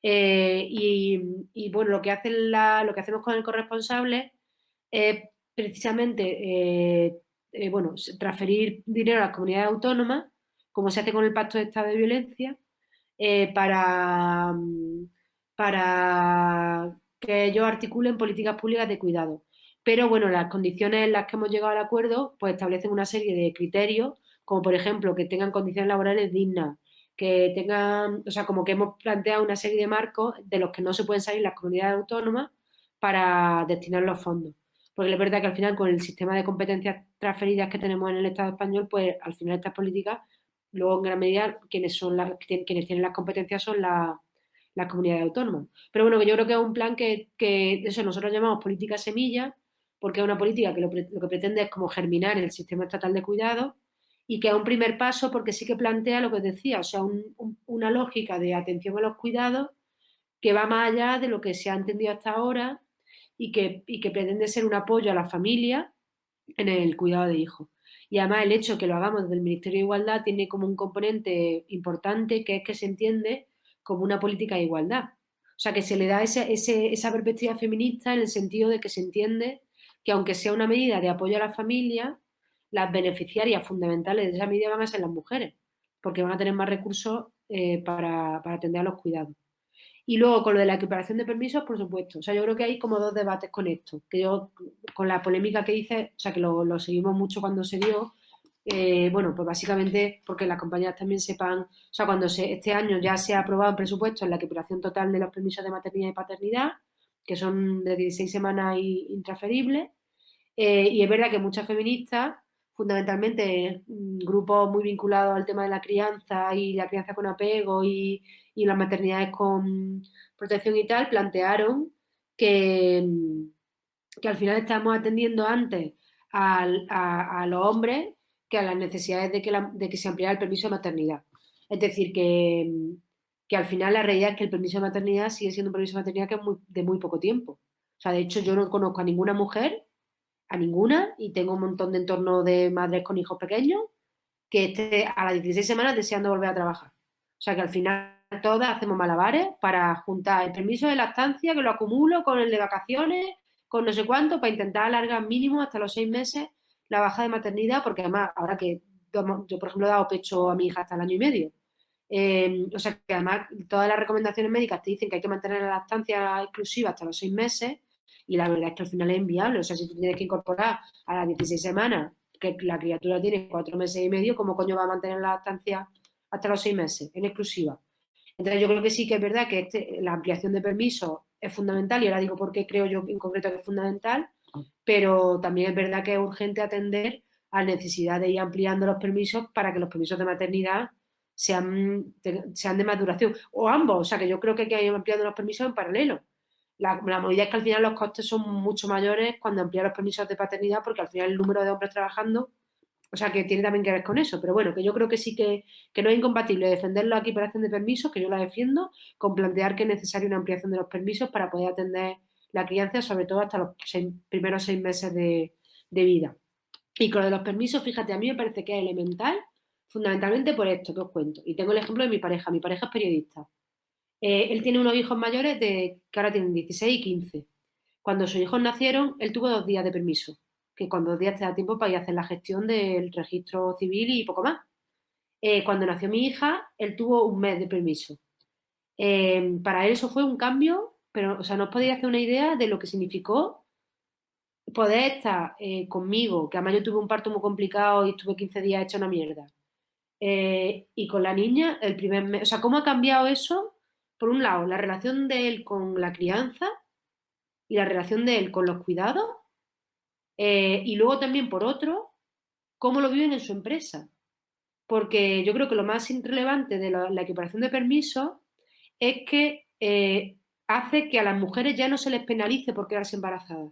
Y bueno, lo que hacemos con el corresponsable es precisamente bueno, transferir dinero a las comunidades autónomas, como se hace con el Pacto de Estado de Violencia, para que ellos articulen políticas públicas de cuidado. Pero bueno, las condiciones en las que hemos llegado al acuerdo pues establecen una serie de criterios, como por ejemplo que tengan condiciones laborales dignas, que tengan, o sea, como que hemos planteado una serie de marcos de los que no se pueden salir las comunidades autónomas para destinar los fondos. Porque es verdad que al final con el sistema de competencias transferidas que tenemos en el Estado español, pues al final estas políticas, luego en gran medida quienes tienen las competencias son las comunidades autónomas. Pero bueno, que yo creo que es un plan que eso nosotros llamamos política semilla, porque es una política que lo que pretende es como germinar el sistema estatal de cuidados y que es un primer paso porque sí que plantea lo que os decía, o sea, una lógica de atención a los cuidados que va más allá de lo que se ha entendido hasta ahora y que pretende ser un apoyo a la familia en el cuidado de hijos. Y además el hecho de que lo hagamos desde el Ministerio de Igualdad tiene como un componente importante que es que se entiende como una política de igualdad. O sea, que se le da esa perspectiva feminista en el sentido de que se entiende que aunque sea una medida de apoyo a la familia, las beneficiarias fundamentales de esa medida van a ser las mujeres, porque van a tener más recursos para atender a los cuidados. Y luego con lo de la equiparación de permisos, por supuesto. O sea, yo creo que hay como dos debates con esto. Que yo, con la polémica que hice, o sea, que lo seguimos mucho cuando se dio. Bueno, pues básicamente porque las compañías también sepan, o sea, cuando este año ya se ha aprobado el presupuesto en la equiparación total de los permisos de maternidad y paternidad, que son de 16 semanas intransferibles, y es verdad que muchas feministas, fundamentalmente grupos muy vinculados al tema de la crianza y la crianza con apego y las maternidades con protección y tal, plantearon que, que al final estamos atendiendo antes a los hombres que a las necesidades de que se ampliara el permiso de maternidad. Es decir, que al final la realidad es que el permiso de maternidad sigue siendo un permiso de maternidad que es de muy poco tiempo. O sea, de hecho, yo no conozco a ninguna mujer, a ninguna, y tengo un montón de entornos de madres con hijos pequeños, que esté a las 16 semanas deseando volver a trabajar. O sea, que al final todas hacemos malabares para juntar el permiso de lactancia, que lo acumulo con el de vacaciones, con no sé cuánto, para intentar alargar mínimo hasta los 6 meses la baja de maternidad, porque además, ahora que yo, por ejemplo, he dado pecho a mi hija hasta el año y medio. O sea, que además todas las recomendaciones médicas te dicen que hay que mantener la lactancia exclusiva hasta los 6 meses, y la verdad es que al final es inviable. O sea, si tú tienes que incorporar a las 16 semanas que la criatura tiene 4 meses y medio, ¿cómo coño va a mantener la lactancia hasta los 6 meses en exclusiva? Entonces yo creo que sí que es verdad que la ampliación de permisos es fundamental, y ahora digo por qué creo yo en concreto que es fundamental, pero también es verdad que es urgente atender a la necesidad de ir ampliando los permisos para que los permisos de maternidad sean de más duración, o ambos. O sea, que yo creo que hay que ir ampliando los permisos en paralelo. La movida es que al final los costes son mucho mayores cuando amplían los permisos de paternidad, porque al final el número de hombres trabajando, o sea, que tiene también que ver con eso. Pero bueno, que yo creo que sí que no es incompatible defender la equiparación de permisos, que yo la defiendo, con plantear que es necesaria una ampliación de los permisos para poder atender la crianza, sobre todo hasta los primeros 6 meses de vida. Y con lo de los permisos, fíjate, a mí me parece que es elemental, fundamentalmente por esto que os cuento. Y tengo el ejemplo de mi pareja. Mi pareja es periodista. Él tiene unos hijos mayores que ahora tienen 16 y 15. Cuando sus hijos nacieron, él tuvo 2 días de permiso, que con 2 días te da tiempo para ir a hacer la gestión del registro civil y poco más. Cuando nació mi hija, él tuvo 1 mes de permiso. Para él eso fue un cambio, pero, o sea, no os podéis hacer una idea de lo que significó poder estar conmigo, que además yo tuve un parto muy complicado y estuve 15 días hecha una mierda. Y con la niña, el primer mes, o sea, ¿cómo ha cambiado eso? Por un lado, la relación de él con la crianza y la relación de él con los cuidados, y luego también por otro, cómo lo viven en su empresa. Porque yo creo que lo más relevante de la equiparación de permisos es que hace que a las mujeres ya no se les penalice por quedarse embarazadas.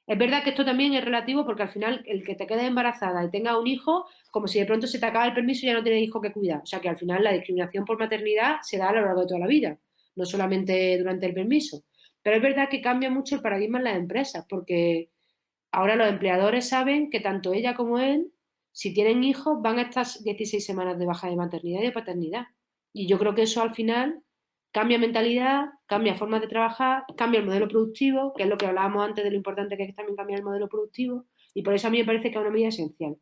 Es verdad que esto también es relativo porque al final el que te quedes embarazada y tengas un hijo, como si de pronto se te acaba el permiso y ya no tienes hijo que cuidar. O sea que al final la discriminación por maternidad se da a lo largo de toda la vida, no solamente durante el permiso. Pero es verdad que cambia mucho el paradigma en las empresas, porque ahora los empleadores saben que tanto ella como él, si tienen hijos, van a estar 16 semanas de baja de maternidad y de paternidad. Y yo creo que eso al final cambia mentalidad, cambia formas de trabajar, cambia el modelo productivo, que es lo que hablábamos antes de lo importante que es también cambiar el modelo productivo, y por eso a mí me parece que es una medida esencial.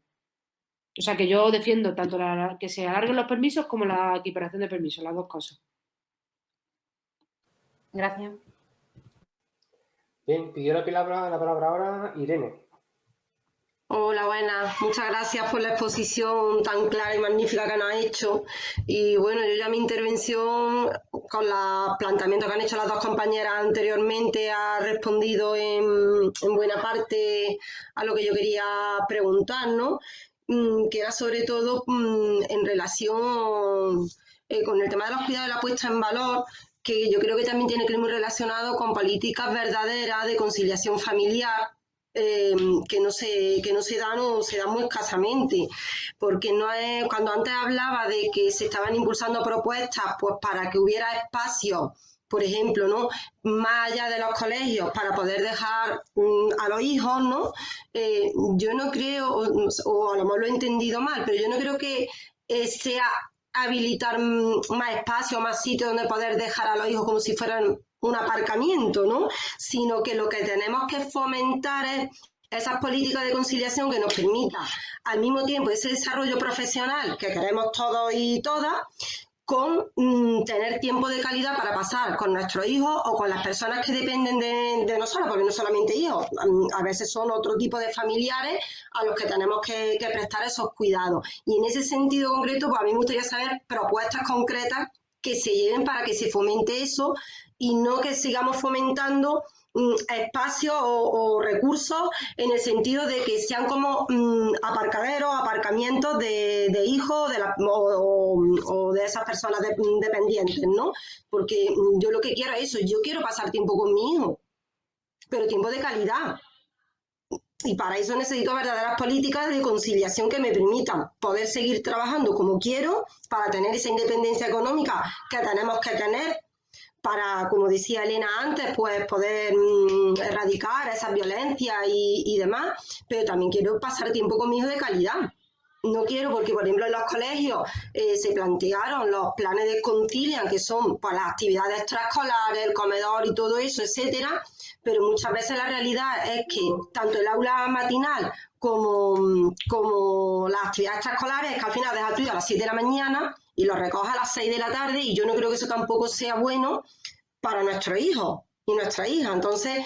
O sea que yo defiendo tanto que se alarguen los permisos como la equiparación de permisos, las dos cosas. Gracias. Bien, pidió la palabra ahora Irene. Hola, buenas. Muchas gracias por la exposición tan clara y magnífica que nos ha hecho. Y bueno, yo ya mi intervención, con los planteamientos que han hecho las dos compañeras anteriormente, ha respondido en buena parte a lo que yo quería preguntar, ¿no? Que era sobre todo en relación con el tema de los cuidados y la puesta en valor, que yo creo que también tiene que ir muy relacionado con políticas verdaderas de conciliación familiar, que no se dan o se dan muy escasamente, porque no es, cuando antes hablaba de que se estaban impulsando propuestas pues para que hubiera espacio, por ejemplo, ¿no? Más allá de los colegios para poder dejar a los hijos, ¿no? Yo no creo, o a lo mejor lo he entendido mal, pero yo no creo que sea habilitar más espacio, más sitios donde poder dejar a los hijos como si fueran un aparcamiento, ¿no? Sino que lo que tenemos que fomentar es esas políticas de conciliación que nos permitan al mismo tiempo ese desarrollo profesional que queremos todos y todas, con tener tiempo de calidad para pasar con nuestros hijos o con las personas que dependen de nosotros, porque no solamente hijos, a veces son otro tipo de familiares a los que tenemos que prestar esos cuidados. Y en ese sentido concreto, pues a mí me gustaría saber propuestas concretas que se lleven para que se fomente eso y no que sigamos fomentando espacios o recursos en el sentido de que sean como aparcaderos, aparcamientos de hijos o de esas personas dependientes, ¿no? Porque yo lo que quiero es eso, yo quiero pasar tiempo con mi hijo, pero tiempo de calidad. Y para eso necesito verdaderas políticas de conciliación que me permitan poder seguir trabajando como quiero para tener esa independencia económica que tenemos que tener para, como decía Elena antes, pues poder erradicar esa violencia y demás, pero también quiero pasar tiempo con mi hijo de calidad. No quiero porque, por ejemplo, en los colegios se plantearon los planes de concilian, que son pues, las actividades extraescolares, el comedor y todo eso, etcétera, pero muchas veces la realidad es que tanto el aula matinal como las actividades extraescolares, es que al final dejas tu hijo a las 7 de la mañana y lo recoges a las 6 de la tarde, y yo no creo que eso tampoco sea bueno para nuestros hijos y nuestras hijas. Entonces,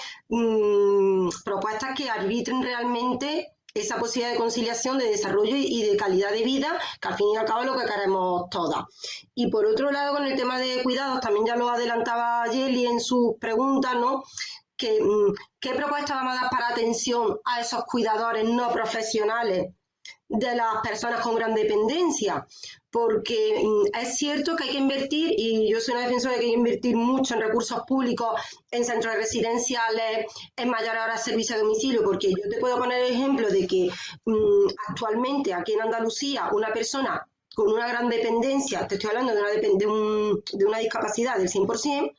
propuestas que arbitren realmente esa posibilidad de conciliación, de desarrollo y de calidad de vida, que al fin y al cabo es lo que queremos todas. Y por otro lado, con el tema de cuidados, también ya lo adelantaba Yeli en sus preguntas, ¿no? ¿Qué propuestas vamos a dar para atención a esos cuidadores no profesionales de las personas con gran dependencia? Porque es cierto que hay que invertir, y yo soy una defensora de que hay que invertir mucho en recursos públicos, en centros residenciales, en mayores horas de servicio a domicilio, porque yo te puedo poner el ejemplo de que actualmente aquí en Andalucía una persona con una gran dependencia, te estoy hablando de una discapacidad del 100%,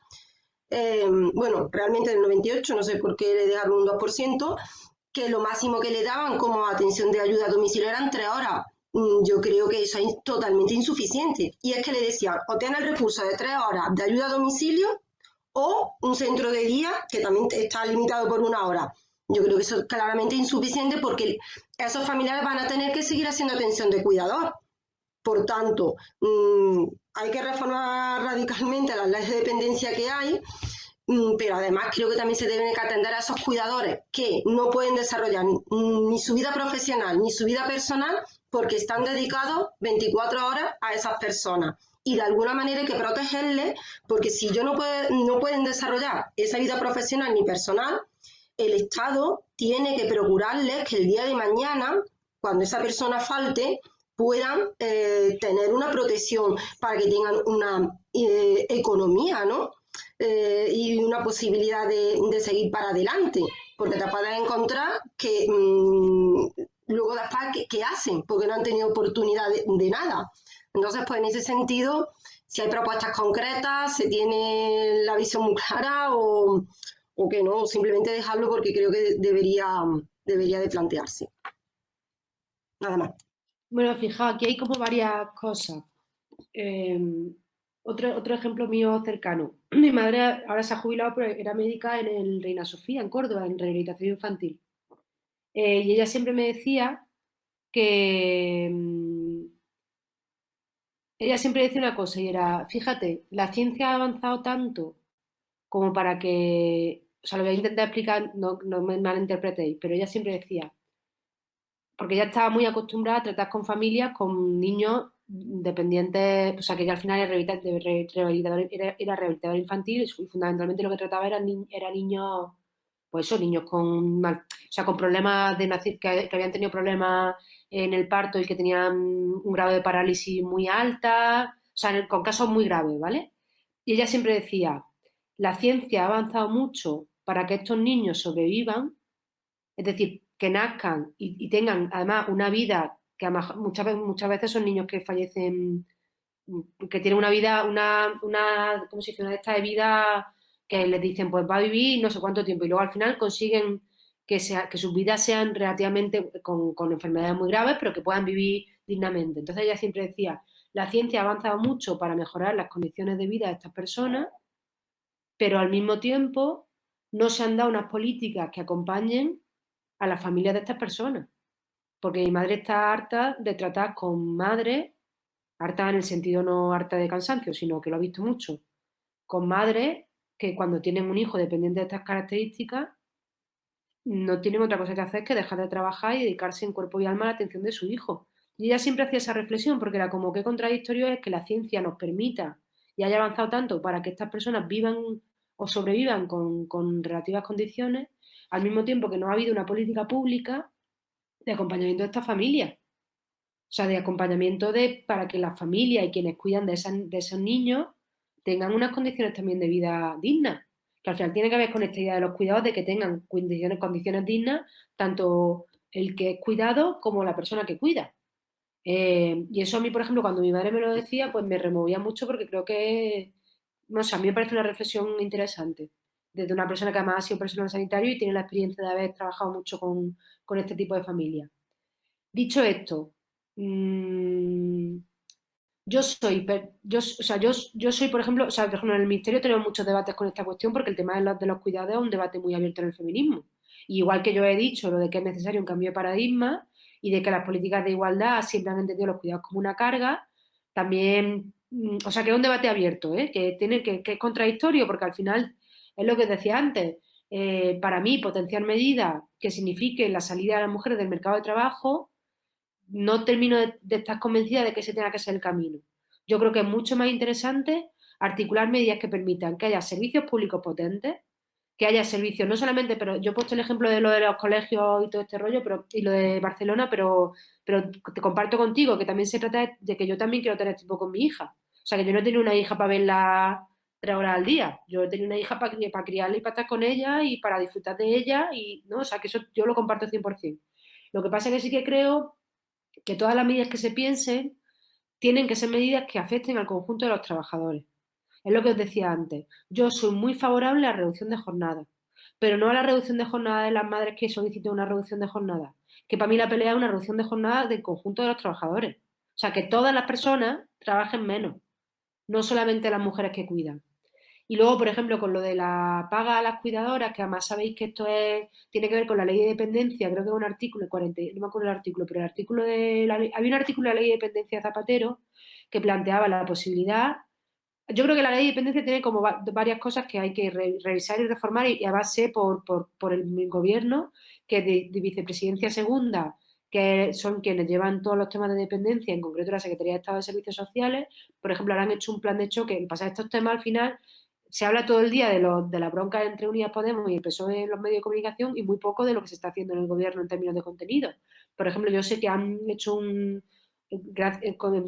bueno, realmente del 98%, no sé por qué le dejaron un 2%, que lo máximo que le daban como atención de ayuda a domicilio eran 3 horas. Yo creo que eso es totalmente insuficiente. Y es que le decían, o tienes el recurso de 3 horas de ayuda a domicilio o un centro de día que también está limitado por 1 hora. Yo creo que eso es claramente insuficiente porque esos familiares van a tener que seguir haciendo atención de cuidador. Por tanto, hay que reformar radicalmente las leyes de dependencia que hay, pero además creo que también se deben atender a esos cuidadores que no pueden desarrollar ni su vida profesional ni su vida personal porque están dedicados 24 horas a esas personas. Y de alguna manera hay que protegerles, porque si no pueden desarrollar esa vida profesional ni personal, el Estado tiene que procurarles que el día de mañana, cuando esa persona falte, puedan tener una protección para que tengan una economía, ¿no? Y una posibilidad de seguir para adelante, porque te puedes encontrar que luego después, ¿qué hacen? Porque no han tenido oportunidad de nada. Entonces, pues en ese sentido, si hay propuestas concretas, se tiene la visión muy clara o que no, simplemente dejarlo porque creo que debería de plantearse. Nada más. Bueno, fijaos, aquí hay como varias cosas. Otro ejemplo mío cercano. Mi madre ahora se ha jubilado, pero era médica en el Reina Sofía, en Córdoba, en rehabilitación infantil. Y ella siempre me decía que... ella siempre decía una cosa y era, fíjate, la ciencia ha avanzado tanto como para que... O sea, lo voy a intentar explicar, no me malinterpretéis, pero ella siempre decía, porque ella estaba muy acostumbrada a tratar con familias, con niños dependientes, o sea, que ella al final era rehabilitadora infantil y fundamentalmente lo que trataba era niños, pues eso, niños con con problemas de nacer, que habían tenido problemas en el parto y que tenían un grado de parálisis muy alta, o sea, con casos muy graves, ¿vale? Y ella siempre decía, la ciencia ha avanzado mucho para que estos niños sobrevivan, es decir, que nazcan y tengan además una vida que muchas veces son niños que fallecen, que tienen una vida, ¿cómo se dice? Una de estas de vida que les dicen, pues va a vivir no sé cuánto tiempo y luego al final consiguen que sus vidas sean relativamente con enfermedades muy graves, pero que puedan vivir dignamente. Entonces ella siempre decía, la ciencia ha avanzado mucho para mejorar las condiciones de vida de estas personas, pero al mismo tiempo no se han dado unas políticas que acompañen a las familias de estas personas. Porque mi madre está harta de tratar con madres, harta en el sentido no harta de cansancio, sino que lo ha visto mucho, con madres que cuando tienen un hijo dependiente de estas características, no tienen otra cosa que hacer que dejar de trabajar y dedicarse en cuerpo y alma a la atención de su hijo. Y ella siempre hacía esa reflexión, porque era como qué contradictorio es que la ciencia nos permita y haya avanzado tanto para que estas personas vivan o sobrevivan con relativas condiciones, al mismo tiempo que no ha habido una política pública de acompañamiento de estas familias. O sea, de acompañamiento para que las familias y quienes cuidan de esos niños tengan unas condiciones también de vida dignas. Que al final tiene que ver con esta idea de los cuidados, de que tengan condiciones dignas, tanto el que es cuidado como la persona que cuida. Y eso a mí, por ejemplo, cuando mi madre me lo decía, pues me removía mucho porque creo que, no sé, a mí me parece una reflexión interesante. Desde una persona que además ha sido personal sanitario y tiene la experiencia de haber trabajado mucho con este tipo de familias. Dicho esto, yo soy, o sea, yo soy, por ejemplo, en el Ministerio tenemos muchos debates con esta cuestión porque el tema de los cuidados es un debate muy abierto en el feminismo. Y igual que yo he dicho lo de que es necesario un cambio de paradigma y de que las políticas de igualdad siempre han entendido los cuidados como una carga, también, o sea, que es un debate abierto, ¿eh? Que es contradictorio porque al final es lo que decía antes. Para mí, potenciar medidas que signifiquen la salida de las mujeres del mercado de trabajo no termino de estar convencida de que ese tenga que ser el camino. Yo creo que es mucho más interesante articular medidas que permitan que haya servicios públicos potentes, que haya servicios, no solamente, pero yo he puesto el ejemplo de lo de los colegios y todo este rollo, y lo de Barcelona, pero te comparto contigo que también se trata de que yo también quiero tener tiempo con mi hija. O sea, que yo no he tenido una hija para verla 3 horas al día. Yo he tenido una hija para criarla y para estar con ella y para disfrutar de ella, y no, o sea, que eso yo lo comparto 100%. Lo que pasa es que sí que creo que todas las medidas que se piensen tienen que ser medidas que afecten al conjunto de los trabajadores. Es lo que os decía antes. Yo soy muy favorable a la reducción de jornada, pero no a la reducción de jornada de las madres que soliciten una reducción de jornada, que para mí la pelea es una reducción de jornada del conjunto de los trabajadores. O sea, que todas las personas trabajen menos, no solamente las mujeres que cuidan. Y luego, por ejemplo, con lo de la paga a las cuidadoras, que además sabéis que esto tiene que ver con la ley de dependencia, creo que es un artículo, 40, no me acuerdo el artículo, pero el artículo había un artículo de la ley de dependencia de Zapatero que planteaba la posibilidad. Yo creo que la ley de dependencia tiene como varias cosas que hay que revisar y reformar y además sé por el gobierno que de vicepresidencia segunda, que son quienes llevan todos los temas de dependencia, en concreto la Secretaría de Estado de Servicios Sociales, por ejemplo, ahora han hecho un plan de choque. En pasar estos temas al final se habla todo el día de la bronca entre Unidas Podemos y el PSOE en los medios de comunicación y muy poco de lo que se está haciendo en el gobierno en términos de contenido. Por ejemplo, yo sé que han hecho en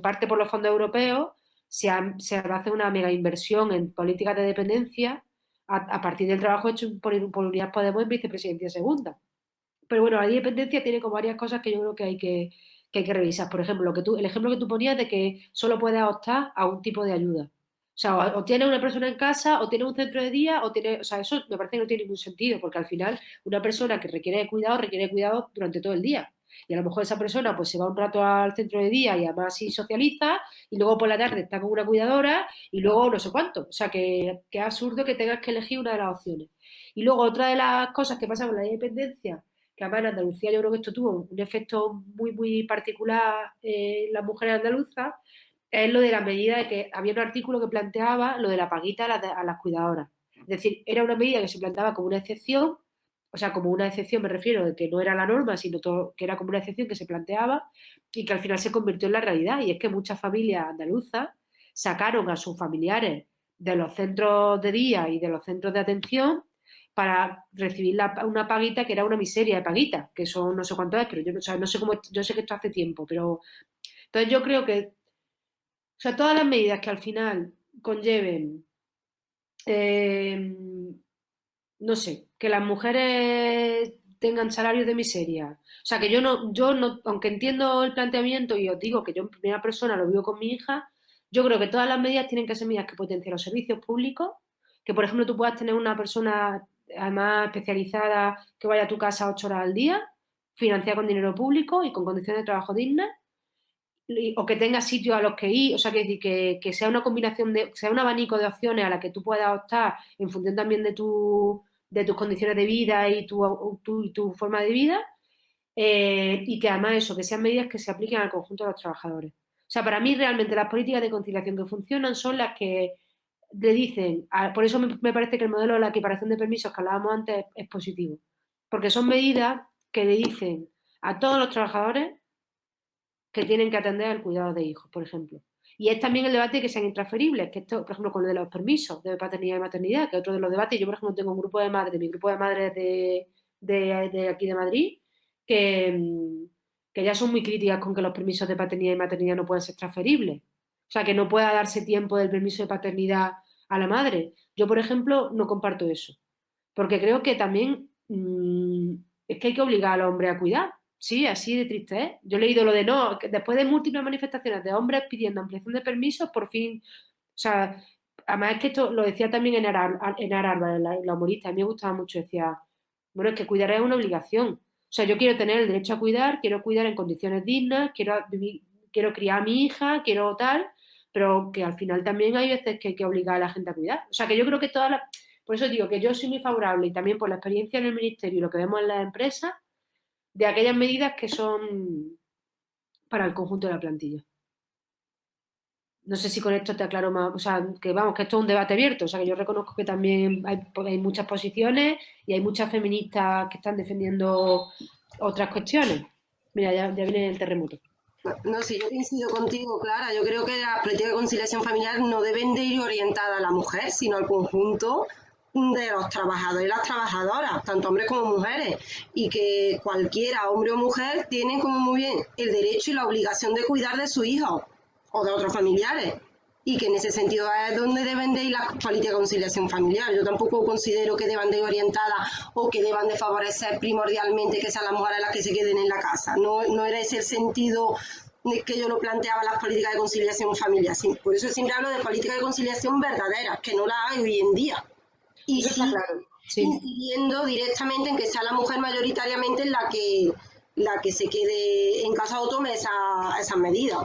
parte por los fondos europeos, se va a hacer una mega inversión en políticas de dependencia a partir del trabajo hecho por Unidas Podemos en vicepresidencia segunda. Pero bueno, la dependencia tiene como varias cosas que yo creo que hay que revisar. Por ejemplo, el ejemplo que tú ponías de que solo puedes optar a un tipo de ayuda. O sea, o tienes una persona en casa, o tienes un centro de día, o sea, eso me parece que no tiene ningún sentido, porque al final una persona que requiere cuidado durante todo el día. Y a lo mejor esa persona pues se va un rato al centro de día y además sí socializa, y luego por la tarde está con una cuidadora, y luego no sé cuánto. O sea, que es absurdo que tengas que elegir una de las opciones. Y luego otra de las cosas que pasa con la dependencia, que además en Andalucía yo creo que esto tuvo un efecto muy, muy particular en las mujeres andaluzas, es lo de la medida de que había un artículo que planteaba lo de la paguita a las cuidadoras. Es decir, era una medida que se planteaba como una excepción, o sea, como una excepción me refiero, de que no era la norma, sino todo, que era como una excepción que se planteaba y que al final se convirtió en la realidad. Y es que muchas familias andaluzas sacaron a sus familiares de los centros de día y de los centros de atención para recibir una paguita que era una miseria de paguita, que son no sé cuánto es, pero yo no, o sea, no sé cómo, yo sé que esto hace tiempo, pero entonces yo creo que, o sea, todas las medidas que al final conlleven, no sé, que las mujeres tengan salarios de miseria. O sea, que yo no, aunque entiendo el planteamiento y os digo que yo en primera persona lo vivo con mi hija, yo creo que todas las medidas tienen que ser medidas que potencien los servicios públicos, que por ejemplo tú puedas tener una persona además especializada que vaya a tu casa 8 horas al día, financiada con dinero público y con condiciones de trabajo dignas, o que tenga sitios a los que ir, o sea, que sea una combinación sea un abanico de opciones a las que tú puedas optar en función también de tus condiciones de vida y tu forma de vida, y que además eso, que sean medidas que se apliquen al conjunto de los trabajadores. O sea, para mí realmente las políticas de conciliación que funcionan son las que le dicen, por eso me parece que el modelo de la equiparación de permisos que hablábamos antes es positivo, porque son medidas que le dicen a todos los trabajadores que tienen que atender al cuidado de hijos, por ejemplo. Y es también el debate que sean intransferibles, que esto, por ejemplo, con lo de los permisos de paternidad y maternidad, que es otro de los debates. Yo, por ejemplo, tengo un grupo de madres, mi grupo de madres de aquí de Madrid, que ya son muy críticas con que los permisos de paternidad y maternidad no puedan ser transferibles. O sea, que no pueda darse tiempo del permiso de paternidad a la madre. Yo, por ejemplo, no comparto eso, porque creo que también es que hay que obligar al hombre a cuidar. Sí, así de triste, ¿eh? Yo he leído lo de no, que después de múltiples manifestaciones de hombres pidiendo ampliación de permisos, por fin, o sea, además es que esto lo decía también en Álvarez, la humorista, a mí me gustaba mucho, decía, bueno, es que cuidar es una obligación. O sea, yo quiero tener el derecho a cuidar, quiero cuidar en condiciones dignas, quiero criar a mi hija, quiero tal, pero que al final también hay veces que hay que obligar a la gente a cuidar. O sea, que yo creo que por eso digo que yo soy muy favorable y también por la experiencia en el ministerio y lo que vemos en las empresas, de aquellas medidas que son para el conjunto de la plantilla. No sé si con esto te aclaro más, o sea, que vamos, que esto es un debate abierto, o sea, que yo reconozco que también hay muchas posiciones y hay muchas feministas que están defendiendo otras cuestiones. Mira, ya viene el terremoto. No, sí, yo coincido contigo, Clara. Yo creo que las políticas de conciliación familiar no deben de ir orientadas a la mujer, sino al conjunto de los trabajadores y las trabajadoras, tanto hombres como mujeres, y que cualquiera, hombre o mujer, tienen como muy bien el derecho y la obligación de cuidar de su hijo o de otros familiares, y que en ese sentido es donde deben de ir las políticas de conciliación familiar. Yo tampoco considero que deban de ir orientadas o que deban de favorecer primordialmente que sean las mujeres las que se queden en la casa. No era ese el sentido que yo lo planteaba las políticas de conciliación familiar. Sí, por eso siempre hablo de políticas de conciliación verdaderas, que no las hay hoy en día. Y Eso está claro. Sí. Incidiendo directamente en que sea la mujer mayoritariamente la que se quede en casa o tome esas medidas.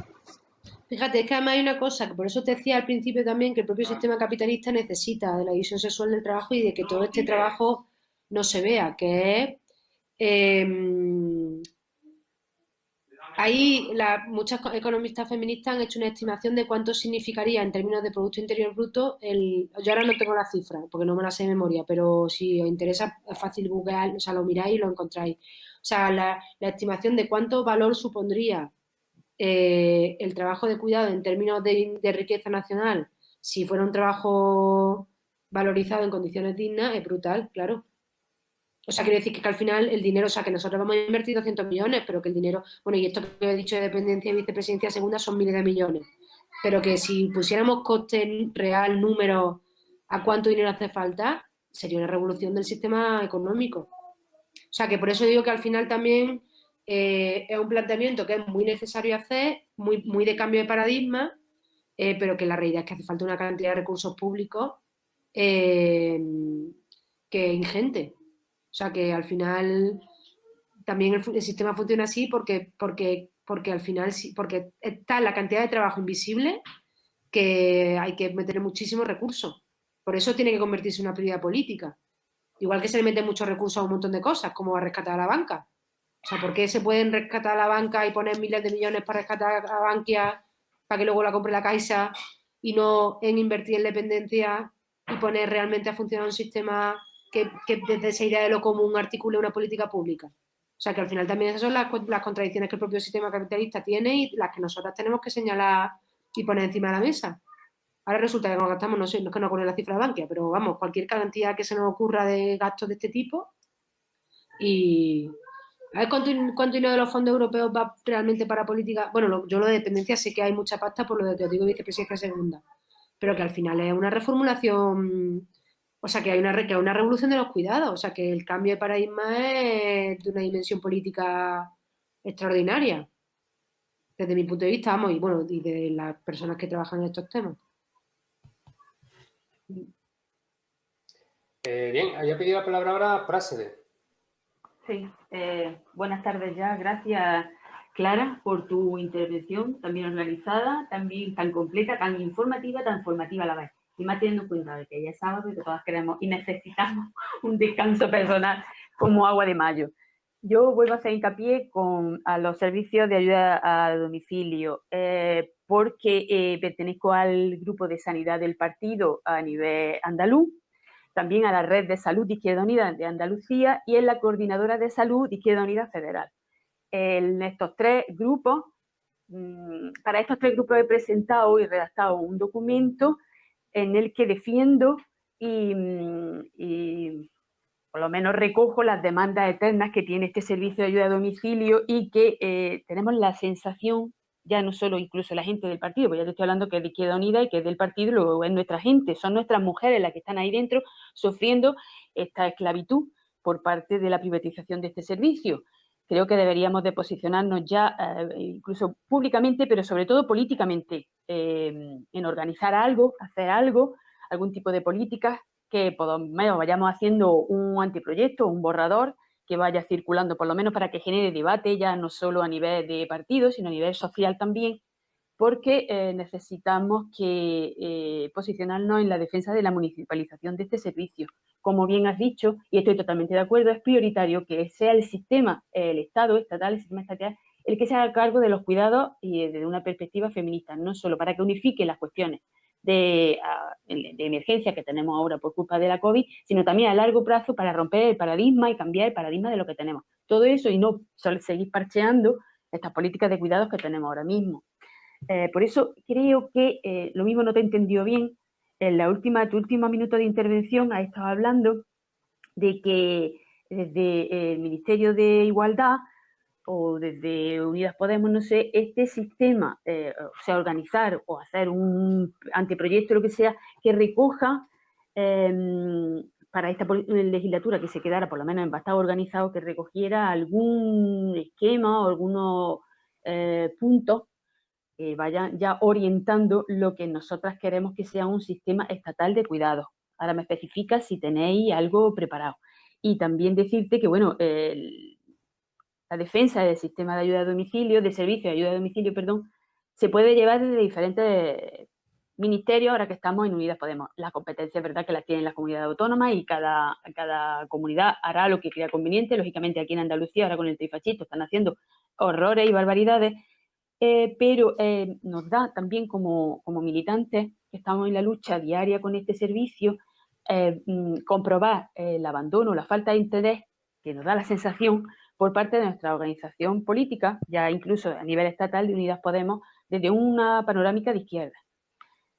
Fíjate, es que además hay una cosa, que por eso te decía al principio también que el propio sistema capitalista necesita de la división sexual del trabajo y de que todo este trabajo no se vea, que es... ahí muchas economistas feministas han hecho una estimación de cuánto significaría en términos de Producto Interior Bruto yo ahora no tengo la cifra, porque no me la sé de memoria, pero si os interesa es fácil googlear, o sea, lo miráis y lo encontráis. O sea, la estimación de cuánto valor supondría el trabajo de cuidado en términos de riqueza nacional, si fuera un trabajo valorizado en condiciones dignas, es brutal, claro. O sea, quiere decir que al final el dinero, o sea, que nosotros vamos a invertir 200 millones, pero que el dinero, bueno, y esto que he dicho de dependencia y vicepresidencia segunda son miles de millones, pero que si pusiéramos coste real, número, a cuánto dinero hace falta, sería una revolución del sistema económico. O sea, que por eso digo que al final también es un planteamiento que es muy necesario hacer, muy de cambio de paradigma, pero que la realidad es que hace falta una cantidad de recursos públicos que es ingente. O sea, que al final también el sistema funciona así porque al final porque está la cantidad de trabajo invisible que hay que meter muchísimos recursos. Por eso tiene que convertirse en una prioridad política. Igual que se le meten muchos recursos a un montón de cosas, como a rescatar a la banca. O sea, ¿por qué se pueden rescatar a la banca y poner miles de millones para rescatar a Bankia para que luego la compre la Caixa y no en invertir en dependencia y poner realmente a funcionar un sistema desde esa idea de lo común articule una política pública. O sea, que al final también esas son las contradicciones que el propio sistema capitalista tiene y las que nosotras tenemos que señalar y poner encima de la mesa. Ahora resulta que nos gastamos, no sé, no es que no ocurre la cifra de Bankia, pero vamos, cualquier cantidad que se nos ocurra de gastos de este tipo y... A ver cuánto dinero de los fondos europeos va realmente para política. Bueno, yo lo de dependencia sé que hay mucha pasta por lo de que os digo vicepresidencia segunda, pero que al final es una reformulación, o sea, que hay una revolución de los cuidados, o sea, que el cambio de paradigma es de una dimensión política extraordinaria, desde mi punto de vista, vamos, y bueno, y de las personas que trabajan en estos temas. Bien, había pedido la palabra ahora Prásede. Sí, buenas tardes ya. Gracias, Clara, por tu intervención tan bien organizada, también tan completa, tan informativa, tan formativa a la vez. Y más teniendo en cuenta de que ya es sábado y que todas queremos y necesitamos un descanso personal como agua de mayo. Yo vuelvo a hacer hincapié a los servicios de ayuda a domicilio, porque pertenezco al grupo de sanidad del partido a nivel andaluz, también a la Red de Salud de Izquierda Unida de Andalucía y en la Coordinadora de Salud de Izquierda Unida Federal. En estos tres grupos, para estos tres grupos he presentado y redactado un documento en el que defiendo y por lo menos recojo las demandas eternas que tiene este servicio de ayuda a domicilio y que tenemos la sensación, ya no solo incluso la gente del partido, porque ya te estoy hablando que es de Izquierda Unida y que es del partido, luego es nuestra gente, son nuestras mujeres las que están ahí dentro sufriendo esta esclavitud por parte de la privatización de este servicio. Creo que deberíamos de posicionarnos ya, incluso públicamente, pero sobre todo políticamente, en organizar algo, hacer algo, algún tipo de políticas que por lo menos vayamos haciendo un anteproyecto, un borrador, que vaya circulando, por lo menos para que genere debate, ya no solo a nivel de partido, sino a nivel social también, porque necesitamos posicionarnos en la defensa de la municipalización de este servicio. Como bien has dicho, y estoy totalmente de acuerdo, es prioritario que sea el sistema, el Estado estatal, el sistema estatal, el que se haga cargo de los cuidados y desde una perspectiva feminista, no solo para que unifique las cuestiones de emergencia que tenemos ahora por culpa de la COVID, sino también a largo plazo para romper el paradigma y cambiar el paradigma de lo que tenemos. Todo eso y no seguir parcheando estas políticas de cuidados que tenemos ahora mismo. Por eso creo que lo mismo no te he entendido bien. En tu último minuto de intervención has estado hablando de que desde el Ministerio de Igualdad o desde Unidas Podemos, no sé, este sistema, o sea, organizar o hacer un anteproyecto, lo que sea, que recoja para esta legislatura que se quedara por lo menos en bastante organizado, que recogiera algún esquema o algunos puntos que vayan ya orientando lo que nosotras queremos que sea un sistema estatal de cuidados. Ahora me especificas si tenéis algo preparado. Y también decirte que, bueno, la defensa del sistema de ayuda a domicilio, de servicio de ayuda a domicilio, perdón, se puede llevar desde diferentes ministerios ahora que estamos en Unidas Podemos. Las competencias es verdad que las tienen las comunidades autónomas y cada comunidad hará lo que crea conveniente. Lógicamente aquí en Andalucía, ahora con el trifachito, están haciendo horrores y barbaridades, pero nos da también como militantes que estamos en la lucha diaria con este servicio, comprobar el abandono, la falta de interés que nos da la sensación por parte de nuestra organización política, ya incluso a nivel estatal de Unidas Podemos, desde una panorámica de izquierda.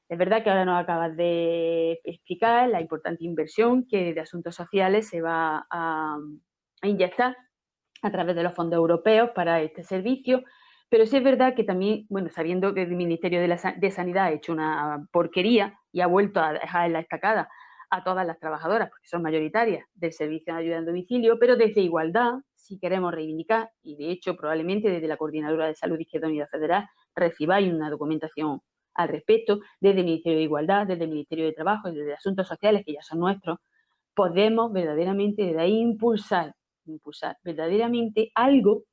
Es verdad que ahora nos acabas de explicar la importante inversión que de asuntos sociales se va a inyectar a través de los fondos europeos para este servicio, pero sí es verdad que también, bueno, sabiendo que el Ministerio de Sanidad ha hecho una porquería y ha vuelto a dejar en la estacada a todas las trabajadoras, porque son mayoritarias, del servicio de ayuda en domicilio, pero desde Igualdad, si queremos reivindicar, y de hecho probablemente desde la Coordinadora de Salud de Izquierda Unida Federal recibáis una documentación al respecto, desde el Ministerio de Igualdad, desde el Ministerio de Trabajo, desde Asuntos Sociales, que ya son nuestros, podemos verdaderamente desde ahí impulsar verdaderamente algo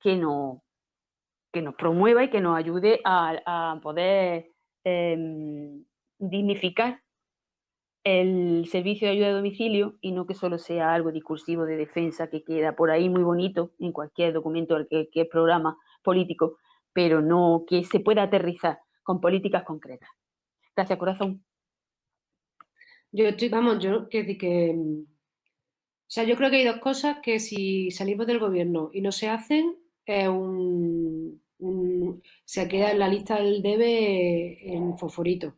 que nos promueva y que nos ayude a poder dignificar el servicio de ayuda a domicilio y no que solo sea algo discursivo de defensa que queda por ahí muy bonito en cualquier documento, cualquier programa político, pero no que se pueda aterrizar con políticas concretas. Gracias, corazón. Yo estoy, vamos, yo o sea, yo creo que hay dos cosas que si salimos del gobierno y no se hacen, se queda en la lista del debe en fosforito.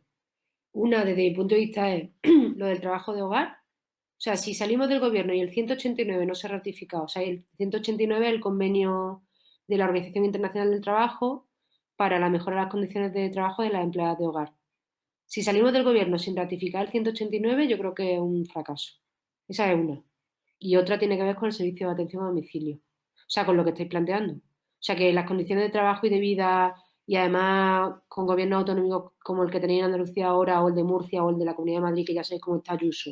Una, desde mi punto de vista, es lo del trabajo de hogar. O sea, si salimos del gobierno y el 189 no se ha ratificado, o sea, el 189 es el convenio de la Organización Internacional del Trabajo para la mejora de las condiciones de trabajo de las empleadas de hogar. Si salimos del gobierno sin ratificar el 189, yo creo que es un fracaso. Esa es una. Y otra tiene que ver con el servicio de atención a domicilio. O sea, con lo que estáis planteando. O sea, que las condiciones de trabajo y de vida, y además con gobiernos autonómicos como el que tenéis en Andalucía ahora, o el de Murcia, o el de la Comunidad de Madrid, que ya sabéis cómo está Ayuso,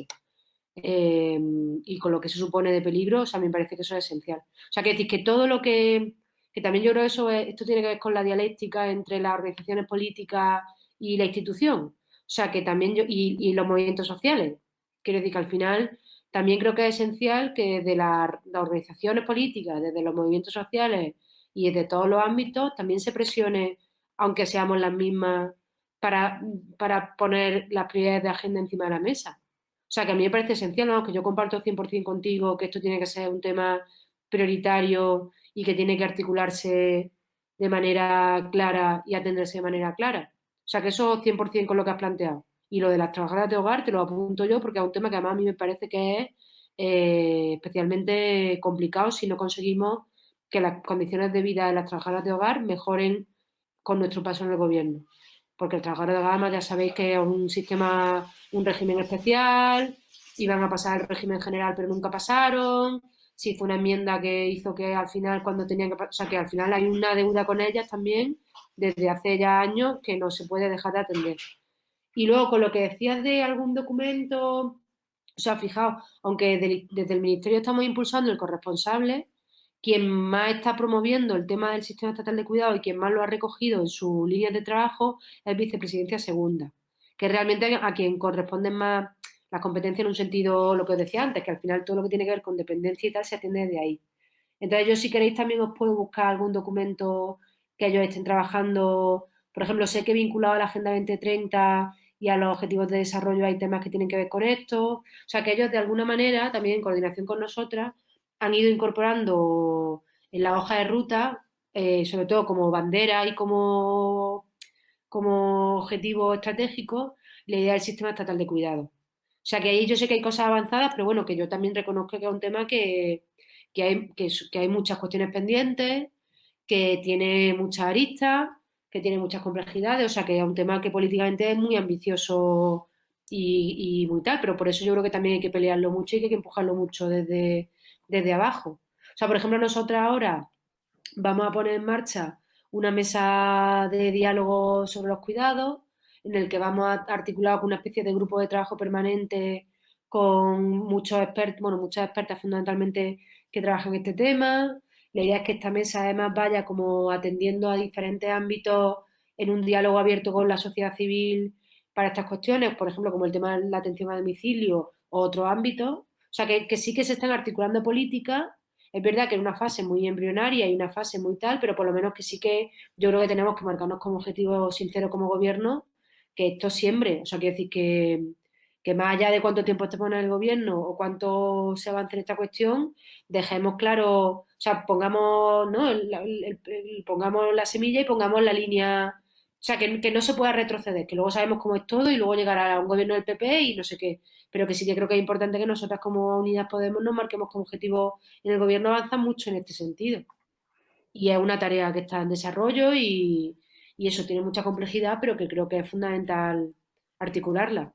y con lo que se supone de peligro, o sea, me parece que eso es esencial. O sea, que decir que todo lo que también yo creo que esto tiene que ver con la dialéctica entre las organizaciones políticas y la institución. O sea, que también y los movimientos sociales. Quiero decir que al final también creo que es esencial que desde las organizaciones políticas, desde los movimientos sociales y desde todos los ámbitos, también se presione, aunque seamos las mismas, para poner las prioridades de agenda encima de la mesa. O sea, que a mí me parece esencial, ¿no? Que yo comparto 100% contigo que esto tiene que ser un tema prioritario y que tiene que articularse de manera clara y atenderse de manera clara. O sea, que eso 100% con lo que has planteado. Y lo de las trabajadoras de hogar te lo apunto yo porque es un tema que además a mí me parece que es especialmente complicado si no conseguimos que las condiciones de vida de las trabajadoras de hogar mejoren con nuestro paso en el gobierno. Porque el trabajador de hogar, además, ya sabéis que es un sistema, un régimen especial, iban a pasar al régimen general pero nunca pasaron, si fue una enmienda que hizo que al final cuando tenían que, o sea, que al final hay una deuda con ellas también desde hace ya años que no se puede dejar de atender. Y luego con lo que decías de algún documento, o sea, fijaos, aunque desde el Ministerio estamos impulsando el corresponsable, quien más está promoviendo el tema del sistema estatal de cuidado y quien más lo ha recogido en sus líneas de trabajo es Vicepresidencia Segunda, que realmente a quien corresponden más las competencias en un sentido, lo que os decía antes, que al final todo lo que tiene que ver con dependencia y tal se atiende desde ahí. Entonces yo si queréis también os puedo buscar algún documento que ellos estén trabajando. Por ejemplo, sé que vinculado a la Agenda 2030 y a los objetivos de desarrollo hay temas que tienen que ver con esto. O sea, que ellos de alguna manera, también en coordinación con nosotras, han ido incorporando en la hoja de ruta, sobre todo como bandera y como objetivo estratégico, la idea del sistema estatal de cuidado. O sea, que ahí yo sé que hay cosas avanzadas, pero bueno, que yo también reconozco que es un tema que hay muchas cuestiones pendientes, que tiene muchas aristas, que tiene muchas complejidades, o sea que es un tema que políticamente es muy ambicioso y muy tal, pero por eso yo creo que también hay que pelearlo mucho y que hay que empujarlo mucho desde abajo. O sea, por ejemplo, nosotras ahora vamos a poner en marcha una mesa de diálogo sobre los cuidados, en el que vamos a articular con una especie de grupo de trabajo permanente con muchos expertos, bueno, muchas expertas fundamentalmente que trabajan en este tema. La idea es que esta mesa además vaya como atendiendo a diferentes ámbitos en un diálogo abierto con la sociedad civil para estas cuestiones, por ejemplo, como el tema de la atención a domicilio o otros ámbitos. O sea, que sí que se están articulando políticas. Es verdad que en una fase muy embrionaria y una fase muy tal, pero por lo menos que sí que yo creo que tenemos que marcarnos como objetivo sincero como gobierno que esto siembre. O sea, quiero decir que más allá de cuánto tiempo estemos en el gobierno o cuánto se avance en esta cuestión, dejemos claro, o sea, pongamos, ¿no? Pongamos la semilla y pongamos la línea. O sea, que no se pueda retroceder, que luego sabemos cómo es todo y luego llegará a un gobierno del PP y no sé qué. Pero que sí que creo que es importante que nosotras como Unidas Podemos nos marquemos como objetivo. En el gobierno avanza mucho en este sentido. Y es una tarea que está en desarrollo y eso tiene mucha complejidad, pero que creo que es fundamental articularla.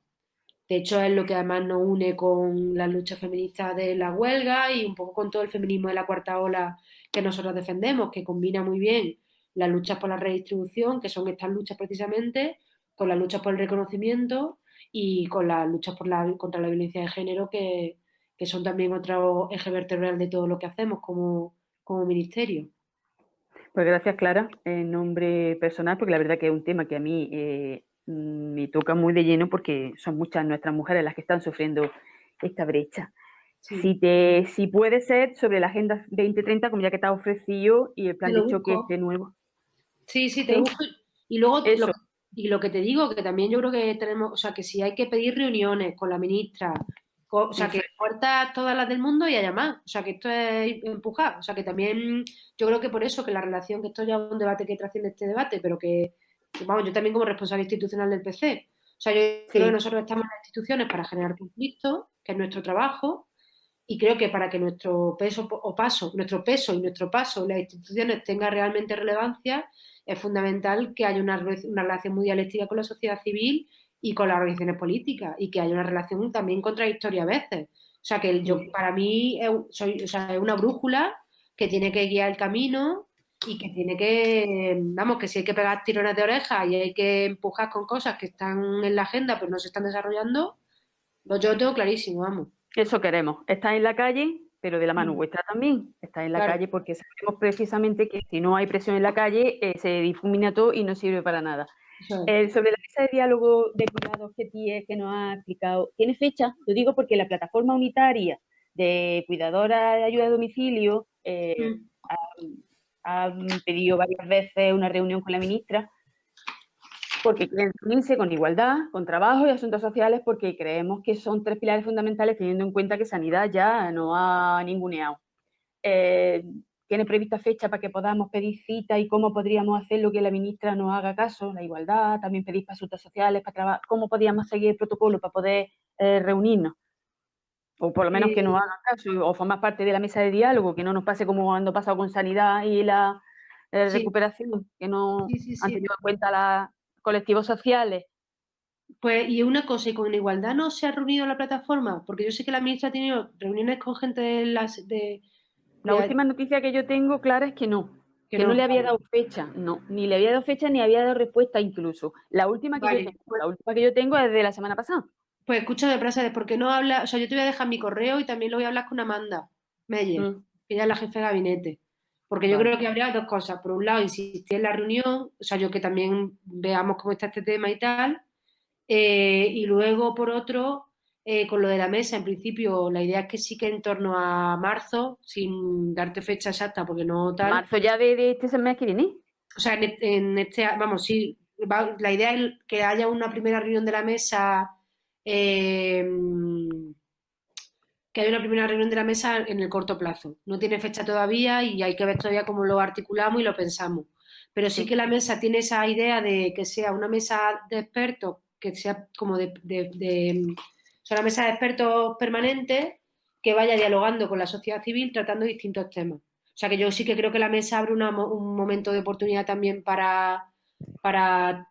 De hecho, es lo que además nos une con las luchas feministas de la huelga y un poco con todo el feminismo de la cuarta ola que nosotros defendemos, que combina muy bien las luchas por la redistribución, que son estas luchas precisamente, con las luchas por el reconocimiento y con las luchas contra la violencia de género, que son también otro eje vertebral de todo lo que hacemos como ministerio. Pues gracias, Clara, en nombre personal, porque la verdad que es un tema que a mí me toca muy de lleno porque son muchas nuestras mujeres las que están sufriendo esta brecha. Sí. Si puede ser sobre la Agenda 2030, como ya que te has ofrecido, y el plan de choque este nuevo. Sí, te ¿Sí? busco. Y luego Eso. Y lo que te digo, que también yo creo que tenemos, o sea, que si hay que pedir reuniones con la ministra, o sea, que puertas todas las del mundo y haya más. O sea, que esto es empujar. O sea, que también yo creo que por eso que la relación, que esto ya es un debate que trasciende este debate, pero que, vamos, yo también como responsable institucional del PC. O sea, yo creo que nosotros estamos en las instituciones para generar conflictos, que es nuestro trabajo, y creo que para que nuestro peso y nuestro paso en las instituciones tenga realmente relevancia, es fundamental que haya una relación muy dialéctica con la sociedad civil y con las organizaciones políticas, y que haya una relación también contradictoria a veces. O sea, que yo, para mí, es una brújula que tiene que guiar el camino y que tiene que, vamos, que si hay que pegar tirones de oreja y hay que empujar con cosas que están en la agenda pero no se están desarrollando, pues yo lo tengo clarísimo, vamos. Eso queremos. Está en la calle, pero de la mano vuestra también. Está en la calle porque sabemos precisamente que si no hay presión en la calle, se difumina todo y no sirve para nada. Sobre la mesa de diálogo de cuidados que nos ha explicado, ¿tiene fecha? Lo digo porque la plataforma unitaria de cuidadoras de ayuda a domicilio ha pedido varias veces una reunión con la ministra porque quieren unirse con igualdad, con trabajo y asuntos sociales, porque creemos que son 3 pilares fundamentales, teniendo en cuenta que sanidad ya no ha ninguneado. ¿Tiene prevista fecha para que podamos pedir cita y cómo podríamos hacer lo que la ministra nos haga caso? La igualdad, también pedir para asuntos sociales, para trabajar. ¿Cómo podríamos seguir el protocolo para poder reunirnos? O por lo menos que nos hagan caso, o formar parte de la mesa de diálogo, que no nos pase como cuando ha pasado con sanidad y la recuperación, que no han tenido en cuenta los colectivos sociales. Pues, y una cosa, ¿y con igualdad no se ha reunido la plataforma? Porque yo sé que la ministra ha tenido reuniones con gente de La última noticia que yo tengo, Clara, es que no le había dado fecha, ni le había dado fecha ni había dado respuesta incluso. La última que yo tengo es de la semana pasada. Pues escúchame, Praxedes, ¿por qué no habla? O sea, yo te voy a dejar mi correo y también lo voy a hablar con Amanda Meyer, que ella es la jefa de gabinete. Porque yo creo que habría 2 cosas. Por un lado, insistir en la reunión, o sea, yo que también veamos cómo está este tema y tal. Y luego, por otro, con lo de la mesa, en principio, la idea es que sí que en torno a marzo, sin darte fecha exacta, porque no tal. ¿Marzo ya de este mes que viene? O sea, vamos, sí, la idea es que haya una primera reunión de la mesa, en el corto plazo. No tiene fecha todavía y hay que ver todavía cómo lo articulamos y lo pensamos. Pero sí que la mesa tiene esa idea de que sea una mesa de expertos, que sea como una mesa de expertos permanente que vaya dialogando con la sociedad civil tratando distintos temas. O sea, que yo sí que creo que la mesa abre un momento de oportunidad también para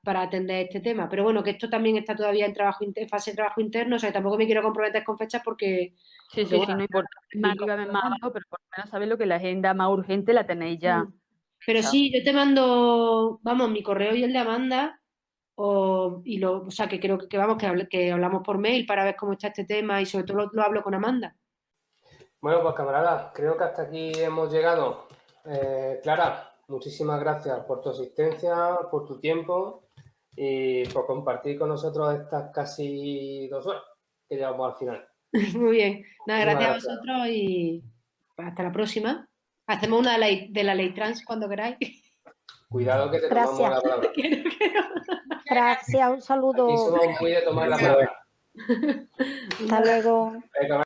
atender este tema. Pero bueno, que esto también está todavía en fase de trabajo interno, o sea, que tampoco me quiero comprometer con fechas porque... Sí, bueno, no importa, más abajo, pero por lo menos saber lo que la agenda más urgente la tenéis ya. Pero sí, yo te mando, vamos, mi correo y el de Amanda, o sea, que creo que hablamos por mail para ver cómo está este tema y sobre todo lo hablo con Amanda. Bueno, pues camaradas, creo que hasta aquí hemos llegado. Clara, muchísimas gracias por tu asistencia, por tu tiempo y por compartir con nosotros estas casi 2 horas que llevamos al final. Muy bien. Nada, gracias a vosotros y hasta la próxima. Hacemos una de la ley trans cuando queráis. Cuidado que te tomamos la palabra. Gracias, un saludo. Aquí somos muy de tomar la palabra. Hasta luego. Venga,